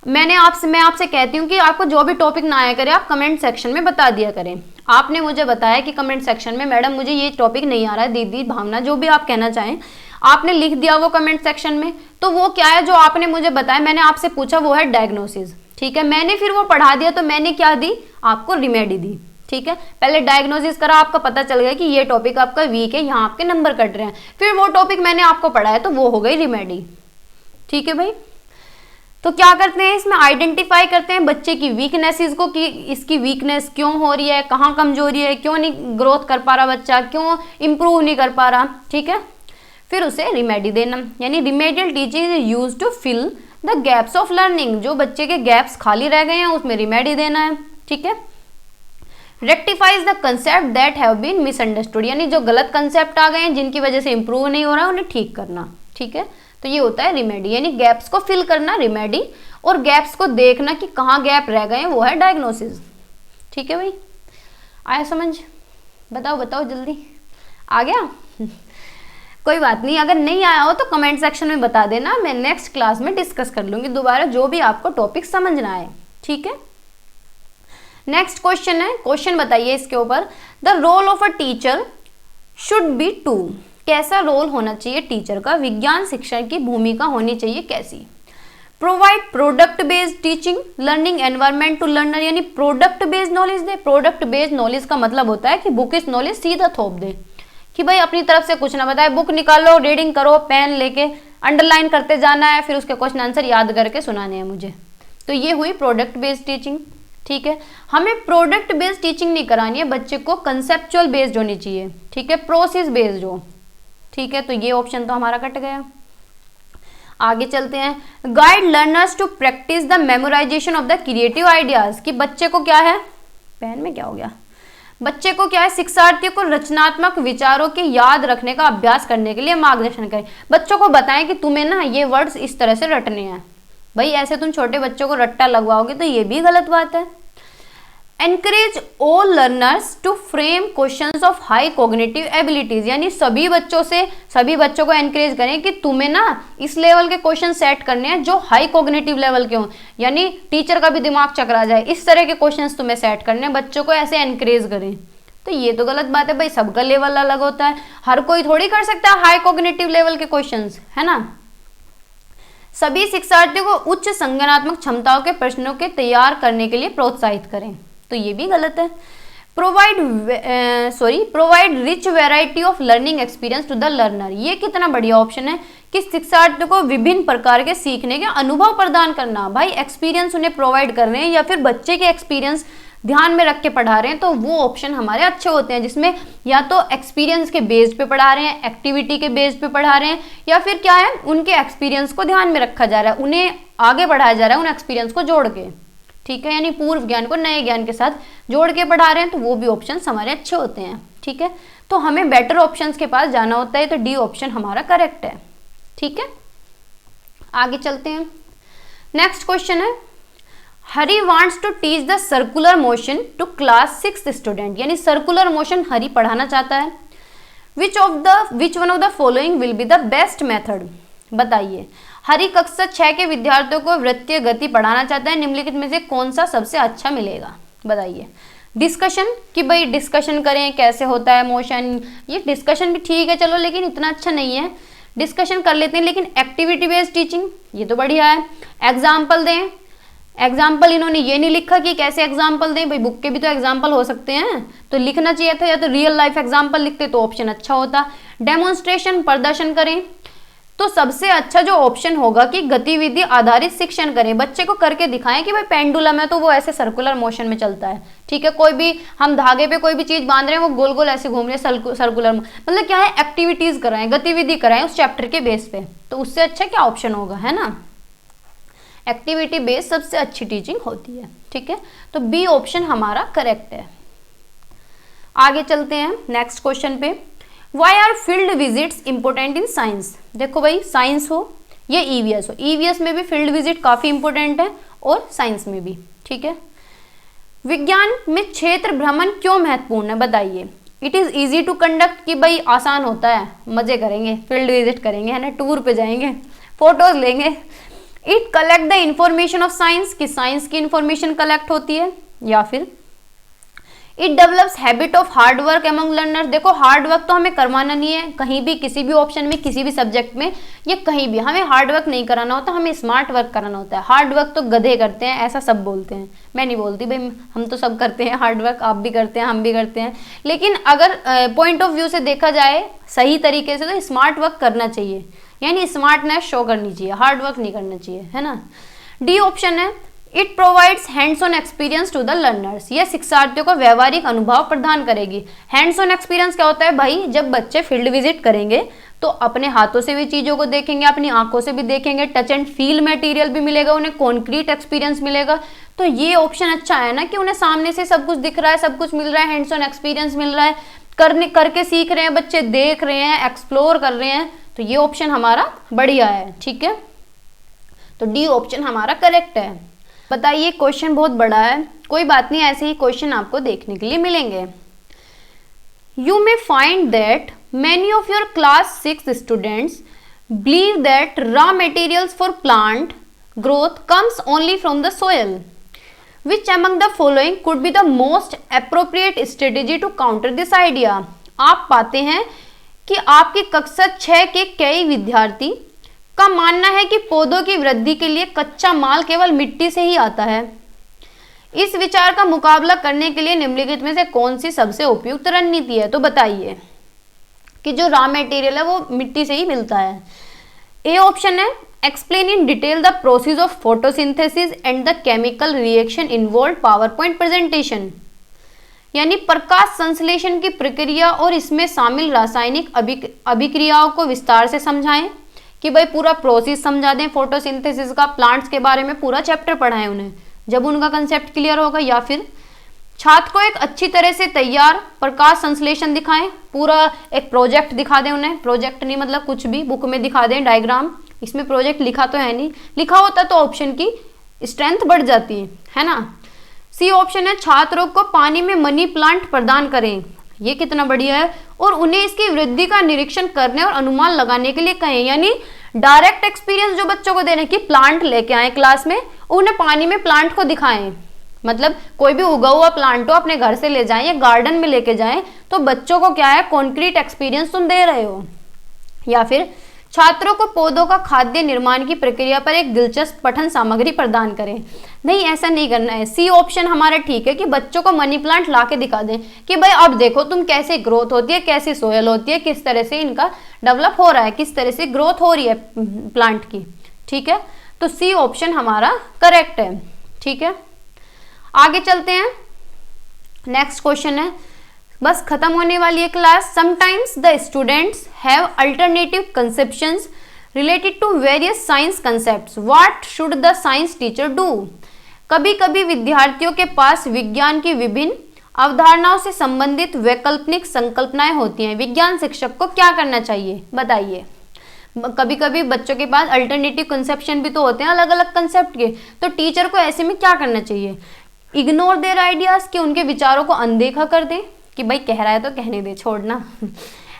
मैं आपसे कहती हूँ कि आपको जो भी टॉपिक ना आया करे आप कमेंट सेक्शन में बता दिया करें। आपने मुझे बताया कि कमेंट सेक्शन में मैडम मुझे ये टॉपिक नहीं आ रहा है, दीदी, भावना, जो भी आप कहना चाहें, आपने लिख दिया वो कमेंट सेक्शन में, तो वो क्या है जो आपने मुझे बताया, मैंने आपसे पूछा, वो है डायग्नोसिस, ठीक है। मैंने फिर वो पढ़ा दिया तो मैंने क्या दी, आपको रिमेडी दी, ठीक है। पहले डायग्नोसिस करा, आपका पता चल गया कि ये टॉपिक आपका वीक है, यहाँ आपके नंबर कट रहे हैं, फिर वो टॉपिक मैंने आपको पढ़ाया तो वो हो गई रिमेडी, ठीक है भाई। तो क्या करते हैं इसमें, आइडेंटिफाई करते हैं बच्चे की वीकनेसेस को कि इसकी वीकनेस क्यों हो रही है, कहाँ कमजोरी है, क्यों नहीं ग्रोथ कर पा रहा बच्चा, क्यों इंप्रूव नहीं कर पा रहा, ठीक है। फिर उसे रिमेडी देना, यानी remedial teaching is used to fill the gaps of learning, जो बच्चे के गैप्स खाली रह गए हैं उसमें रिमेडी देना है, ठीक है। Rectifies the concept that have been misunderstood, यानी जो गलत कंसेप्ट आ गए हैं जिनकी वजह से इंप्रूव नहीं हो रहा उन्हें ठीक करना, ठीक है। तो ये होता है रिमेडी, यानी गैप्स को फिल करना रिमेडी, और गैप्स को देखना कि कहाँ गैप रह गए हैं वो है डायग्नोसिस, ठीक है भाई। आया समझ, बताओ जल्दी, आ गया कोई बात नहीं, अगर नहीं आया हो तो कमेंट सेक्शन में बता देना, मैं नेक्स्ट क्लास में डिस्कस कर लूंगी दोबारा जो भी आपको टॉपिक समझना है, ठीक है। नेक्स्ट क्वेश्चन है, क्वेश्चन बताइए इसके ऊपर, the role of a teacher should be to, कैसा रोल होना चाहिए टीचर का, विज्ञान शिक्षण की भूमिका होनी चाहिए कैसी। Provide product based teaching learning environment to learner, यानी प्रोडक्ट बेस्ड नॉलेज दे। प्रोडक्ट बेस्ड नॉलेज का मतलब होता है कि बुक इस नॉलेज सीधा थोप दे, कि भाई अपनी तरफ से कुछ ना बताए, बुक निकालो, रीडिंग करो, पेन लेके अंडरलाइन करते जाना है, फिर उसके क्वेश्चन आंसर याद करके सुनाने हैं मुझे, तो ये हुई प्रोडक्ट बेस्ड टीचिंग, ठीक है। हमें प्रोडक्ट बेस्ड टीचिंग नहीं करानी है, बच्चे को कंसेप्चुअल बेस्ड होनी चाहिए, ठीक है, प्रोसेस बेस्ड हो, ठीक है। तो ये ऑप्शन तो हमारा कट गया। आगे चलते हैं, guide learners to practise the memorisation of the creative ideas, कि बच्चे को क्या है, पेन में क्या हो गया, बच्चे को क्या है, शिक्षार्थियों को रचनात्मक विचारों के याद रखने का अभ्यास करने के लिए मार्गदर्शन करें। बच्चों को बताएं कि तुम्हें ना ये वर्ड्स इस तरह से रटने हैं, भाई ऐसे तुम छोटे बच्चों को रट्टा लगवाओगे तो ये भी गलत बात है। Encourage all learners to frame questions of high cognitive abilities, यानी सभी बच्चों को एनकरेज करें कि तुम्हें ना इस लेवल के क्वेश्चन सेट करने हैं जो हाई कॉग्निटिव लेवल के हों, यानी टीचर का भी दिमाग चकरा जाए, इस तरह के क्वेश्चंस तुम्हें सेट करने हैं, बच्चों को ऐसे एनकरेज करें। तो ये तो गलत बात है भाई, सबका लेवल अलग होता है, हर कोई थोड़ी कर सकता है हाई कॉग्निटिव लेवल के क्वेश्चंस, है ना। सभी शिक्षार्थियों को उच्च संज्ञानात्मक क्षमताओं के प्रश्नों के तैयार करने के लिए प्रोत्साहित करें, तो ये भी गलत है। Provide rich variety of learning experience to the learner, ये कितना बढ़िया ऑप्शन है कि शिक्षार्थियों को विभिन्न प्रकार के सीखने के अनुभव प्रदान करना। भाई एक्सपीरियंस उन्हें प्रोवाइड कर रहे हैं या फिर बच्चे के एक्सपीरियंस ध्यान में रख के पढ़ा रहे हैं, तो वो ऑप्शन हमारे अच्छे होते हैं, जिसमें या तो एक्सपीरियंस के बेस पे पढ़ा रहे हैं, एक्टिविटी के बेस पे पढ़ा रहे हैं, या फिर क्या है उनके एक्सपीरियंस को ध्यान में रखा जा रहा है, उन्हें आगे बढ़ाया जा रहा है उन एक्सपीरियंस को जोड़ के, ठीक है, यानी पूर्व ज्ञान को नए ज्ञान के साथ जोड़ के पढ़ा रहे हैं, तो वो भी ऑप्शन हमारे अच्छे होते हैं, ठीक है। तो हमें बेटर ऑप्शंस के पास जाना होता है, तो डी ऑप्शन हमारा करेक्ट है, ठीक है। आगे चलते हैं। नेक्स्ट क्वेश्चन है, Hari wants to teach the circular motion to class 6 student, यानी सर्कुलर मोशन हरी पढ़ाना चाहता है। Which one of the following will be the best method, बताइए। हरी कक्षा 6 के विद्यार्थियों को वृत्तीय गति पढ़ाना चाहता है, निम्नलिखित में से कौन सा सबसे अच्छा मिलेगा, बताइए। डिस्कशन, कि भाई डिस्कशन करें कैसे होता है मोशन, ये डिस्कशन भी ठीक है चलो, लेकिन इतना अच्छा नहीं है, डिस्कशन कर लेते हैं। लेकिन एक्टिविटी बेस्ड टीचिंग ये तो बढ़िया है। एग्जाम्पल दें, एग्जाम्पल इन्होंने ये नहीं लिखा कि कैसे एग्जाम्पल दें, भाई बुक के भी तो एग्जाम्पल हो सकते हैं, तो लिखना चाहिए था, या तो रियल लाइफ एग्जाम्पल लिखते तो ऑप्शन अच्छा होता। डेमोन्स्ट्रेशन, प्रदर्शन करें, तो सबसे अच्छा जो ऑप्शन होगा कि गतिविधि आधारित शिक्षण करें, बच्चे को करके दिखाएं कि भाई पेंडुलम है तो वो ऐसे सर्कुलर मोशन में चलता है, ठीक है। कोई भी हम धागे पे कोई भी चीज बांध रहे हैं, वो गोल गोल ऐसे घूम रहे हैं सर्कुलर, मतलब क्या है, एक्टिविटीज कराएं, गतिविधि कराएं उस चैप्टर के बेस पे, तो उससे अच्छा क्या ऑप्शन होगा, है ना। एक्टिविटी बेस्ड सबसे अच्छी टीचिंग होती है, ठीक है। तो बी ऑप्शन हमारा करेक्ट है। आगे चलते हैं नेक्स्ट क्वेश्चन पे। Why are field visits important in science, देखो भाई साइंस हो या ईवीएस हो, ईवीएस में भी फील्ड विजिट काफी इंपॉर्टेंट है और साइंस में भी, ठीक है। विज्ञान में क्षेत्र भ्रमण क्यों महत्वपूर्ण है, बताइए। It is easy to conduct, कि भाई आसान होता है, मजे करेंगे, फील्ड विजिट करेंगे, है ना, टूर पे जाएंगे, फोटोज लेंगे। It collect the information of science, कि साइंस की इंफॉर्मेशन कलेक्ट होती है। या फिर it develops habit of hard work among learner, देखो हार्ड वर्क तो हमें करवाना नहीं है कहीं भी, किसी भी ऑप्शन में, किसी भी सब्जेक्ट में, या कहीं भी हमें हार्ड वर्क नहीं कराना होता, हमें स्मार्ट वर्क कराना होता है। हार्ड वर्क तो गधे करते हैं, ऐसा सब बोलते हैं, मैं नहीं बोलती भाई, हम तो सब करते हैं हार्ड वर्क, आप भी करते हैं, हम भी करते हैं, लेकिन अगर पॉइंट ऑफ व्यू से देखा जाए सही तरीके से, तो स्मार्ट वर्क करना चाहिए, यानी स्मार्टनेस शो करनी चाहिए, हार्ड वर्क नहीं करना चाहिए, है ना। डी ऑप्शन है, it provides hands on experience to the learners, ये शिक्षार्थियों को व्यवहारिक अनुभव प्रदान करेगी। हैंड्स ऑन एक्सपीरियंस क्या होता है भाई, जब बच्चे फील्ड विजिट करेंगे तो अपने हाथों से भी चीजों को देखेंगे, अपनी आंखों से भी देखेंगे, टच एंड फील मटेरियल भी मिलेगा, उन्हें कॉन्क्रीट एक्सपीरियंस मिलेगा। तो ये ऑप्शन अच्छा है ना, कि उन्हें सामने से सब कुछ दिख रहा है, सब कुछ मिल रहा है, हैंड्स ऑन एक्सपीरियंस मिल रहा है, करके सीख रहे हैं बच्चे, देख रहे हैं, एक्सप्लोर कर रहे हैं, तो ये ऑप्शन हमारा बढ़िया है, ठीक है। तो डी ऑप्शन हमारा करेक्ट है। बताइए क्वेश्चन बहुत बड़ा है, कोई बात नहीं, ऐसे ही क्वेश्चन आपको देखने के लिए मिलेंगे। You may find that many of your class 6 students believe that raw materials for plant growth comes only from the soil. Which among the following could be the most appropriate strategy to counter this idea. आप पाते हैं कि आपकी कक्षा 6 के कई विद्यार्थी का मानना है कि पौधों की वृद्धि के लिए कच्चा माल केवल मिट्टी से ही आता है। इस विचार का मुकाबला करने के लिए निम्नलिखित में से कौन सी सबसे उपयुक्त रणनीति है, तो बताइए कि जो रॉ मटेरियल है वो मिट्टी से ही मिलता है। ए ऑप्शन है, explain in detail the process of photosynthesis and the chemical reaction involve power point presentation, यानी प्रकाश संश्लेषण की प्रक्रिया और इसमें शामिल रासायनिक अभिक्रियाओं को विस्तार से समझाएं, कि भाई पूरा प्रोसेस समझा दें फोटोसिंथेसिस का, प्लांट्स के बारे में पूरा चैप्टर पढ़ाएं उन्हें, जब उनका कंसेप्ट क्लियर होगा। या फिर छात्र को एक अच्छी तरह से तैयार प्रकाश संश्लेषण दिखाएं, पूरा एक प्रोजेक्ट दिखा दें उन्हें, प्रोजेक्ट नहीं मतलब कुछ भी बुक में दिखा दें डायग्राम, इसमें प्रोजेक्ट लिखा तो है नहीं, लिखा होता तो ऑप्शन की स्ट्रेंथ बढ़ जाती है ना। सी ऑप्शन है, छात्रों को पानी में मनी प्लांट प्रदान करें, ये कितना बढ़िया है, और उन्हें इसकी वृद्धि का निरीक्षण करने और अनुमान लगाने के लिए कहें, यानी डायरेक्ट एक्सपीरियंस जो बच्चों को देने की, प्लांट लेके आए क्लास में, उन्हें पानी में प्लांट को दिखाएं, मतलब कोई भी उगा हुआ प्लांट हो अपने घर से ले जाएं या गार्डन में लेके जाएं, तो बच्चों को क्या है, कॉन्क्रीट एक्सपीरियंस तुम दे रहे हो। या फिर छात्रों को पौधों का खाद्य निर्माण की प्रक्रिया पर एक दिलचस्प पठन सामग्री प्रदान करें। नहीं, ऐसा नहीं करना है। सी ऑप्शन हमारा ठीक है कि बच्चों को मनी प्लांट ला के दिखा दें कि भाई अब देखो तुम कैसे ग्रोथ होती है, कैसी सोयल होती है, किस तरह से इनका डेवलप हो रहा है, किस तरह से ग्रोथ हो रही है प्लांट की। ठीक है, तो सी ऑप्शन हमारा करेक्ट है। ठीक है, आगे चलते हैं। नेक्स्ट क्वेश्चन है, बस खत्म होने वाली है class. Sometimes the students have alternative conceptions related to various science concepts, what should the science teacher do? कभी कभी विद्यार्थियों के पास विज्ञान की विभिन्न अवधारणाओं से संबंधित वैकल्पिक संकल्पनाएं होती हैं, विज्ञान शिक्षक को क्या करना चाहिए बताइए। कभी कभी बच्चों के पास अल्टरनेटिव कंसेप्शन भी तो होते हैं अलग अलग कंसेप्ट के, तो टीचर को ऐसे में क्या करना चाहिए? इग्नोर देयर आइडियाज, कि उनके विचारों को अनदेखा कर दे कि भाई कह रहा है तो कहने दे, छोड़ना।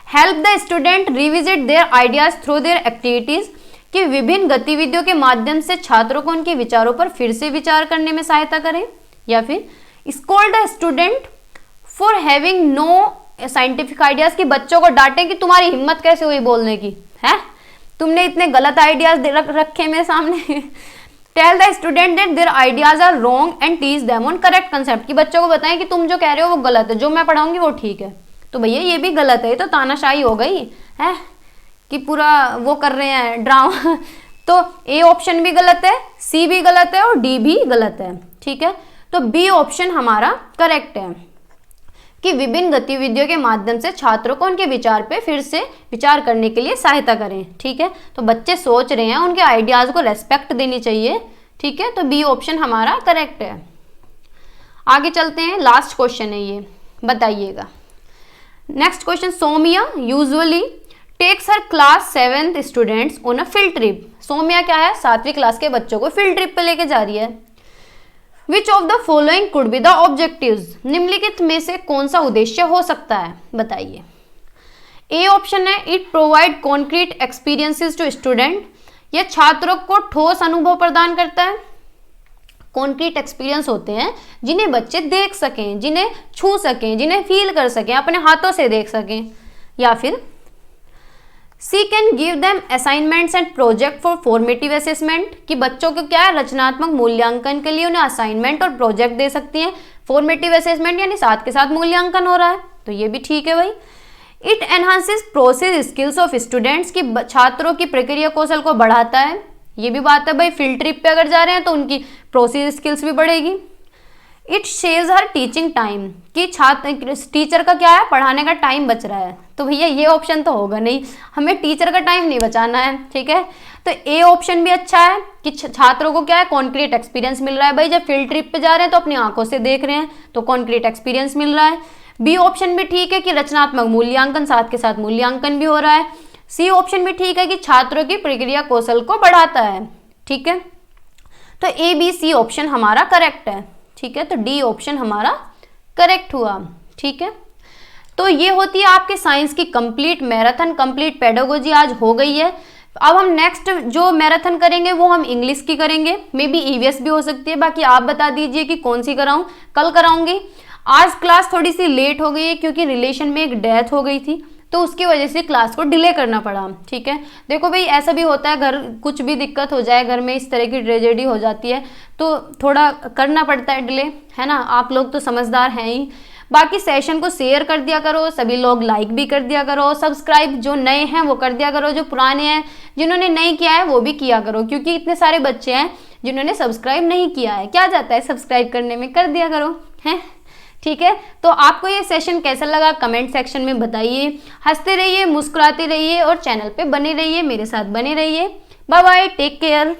Help the student revisit their ideas through their activities, कि विभिन्न गतिविधियों के माध्यम से छात्रों को उनके विचारों पर फिर से विचार करने में सहायता करें। या फिर scold the student for having no scientific ideas, कि बच्चों को डांटें कि तुम्हारी हिम्मत कैसे हुई बोलने की, है तुमने इतने गलत आइडियाज रखे मेरे सामने। Tell the student that their ideas are wrong and teach them on correct concept, कि बच्चों को बताएं कि तुम जो कह रहे हो वो गलत है, जो मैं पढ़ाऊंगी वो ठीक है। तो भैया ये भी गलत है, ये तो तानाशाही हो गई है कि पूरा वो कर रहे हैं ड्रामा। तो ए ऑप्शन भी गलत है, सी भी गलत है और डी भी गलत है। ठीक है, तो बी ऑप्शन हमारा करेक्ट है कि विभिन्न गतिविधियों के माध्यम से छात्रों को उनके विचार पे फिर से विचार करने के लिए सहायता करें। ठीक है, तो बच्चे सोच रहे हैं, उनके आइडियाज को रेस्पेक्ट देनी चाहिए। ठीक है, तो बी ऑप्शन हमारा करेक्ट है। आगे चलते हैं, लास्ट क्वेश्चन है ये, बताइएगा। Next question, Somiya usually takes her class 7th students on a field trip. Somiya क्या है, 7वीं क्लास के बच्चों को फील्ड ट्रिप पे लेके जा रही है। विच of the following could be the objectives, निम्नलिखित में से कौन सा उद्देश्य हो सकता है बताइए। ए ऑप्शन है it provide concrete experiences to student, यह छात्रों को ठोस अनुभव प्रदान करता है। कॉन्क्रीट एक्सपीरियंस होते हैं जिन्हें बच्चे देख सकें, जिन्हें छू सकें, जिन्हें फील कर सकें, अपने हाथों से देख सकें। या फिर she can give them assignments and project for formative assessment, कि बच्चों को क्या है रचनात्मक मूल्यांकन के लिए उन्हें असाइनमेंट और प्रोजेक्ट दे सकती हैं। फॉर्मेटिव असेसमेंट यानी साथ के साथ मूल्यांकन हो रहा है, तो ये भी ठीक है भाई। It enhances process skills of students, की छात्रों की प्रक्रिया कौशल को बढ़ाता है। ये भी बात है भाई, फील्ड ट्रिप पे अगर जा रहे हैं तो उनकी प्रोसेस स्किल्स भी बढ़ेगी। It saves her teaching time, कि छात्र टीचर का क्या है पढ़ाने का टाइम बच रहा है। तो भैया ये ऑप्शन तो होगा नहीं, हमें टीचर का टाइम नहीं बचाना है। ठीक है, तो ए ऑप्शन भी अच्छा है कि छात्रों को क्या है कॉन्क्रीट एक्सपीरियंस मिल रहा है। भाई जब फील्ड ट्रिप पे जा रहे हैं तो अपनी आंखों से देख रहे हैं तो कॉन्क्रीट एक्सपीरियंस मिल रहा है। बी ऑप्शन भी ठीक है कि रचनात्मक मूल्यांकन, साथ के साथ मूल्यांकन भी हो रहा है। सी ऑप्शन भी ठीक है कि छात्रों की प्रक्रिया कौशल को बढ़ाता है। ठीक है, तो ए बी सी ऑप्शन हमारा करेक्ट है। ठीक है, तो डी ऑप्शन हमारा करेक्ट हुआ। ठीक है, तो ये होती है आपके साइंस की कंप्लीट मैराथन, कंप्लीट पेडागोजी आज हो गई है। अब हम नेक्स्ट जो मैराथन करेंगे वो हम इंग्लिश की करेंगे, मे बी ईवीएस भी हो सकती है, बाकी आप बता दीजिए कि कौन सी कराऊं, कल कराऊंगी। आज क्लास थोड़ी सी लेट हो गई है क्योंकि रिलेशन में एक डेथ हो गई थी, तो उसकी वजह से क्लास को डिले करना पड़ा। ठीक है, देखो भाई ऐसा भी होता है, घर कुछ भी दिक्कत हो जाए, घर में इस तरह की ट्रेजेडी हो जाती है तो थोड़ा करना पड़ता है डिले, है ना। आप लोग तो समझदार हैं ही। बाकी सेशन को शेयर कर दिया करो, सभी लोग लाइक भी कर दिया करो, सब्सक्राइब जो नए हैं वो कर दिया करो, जो पुराने हैं जिन्होंने नहीं किया है वो भी किया करो, क्योंकि इतने सारे बच्चे हैं जिन्होंने सब्सक्राइब नहीं किया है। क्या जाता है सब्सक्राइब करने में, कर दिया करो, हैं। ठीक है, तो आपको ये सेशन कैसा लगा कमेंट सेक्शन में बताइए। हंसते रहिए, मुस्कुराते रहिए और चैनल पे बने रहिए, मेरे साथ बने रहिए। Bye bye, take care.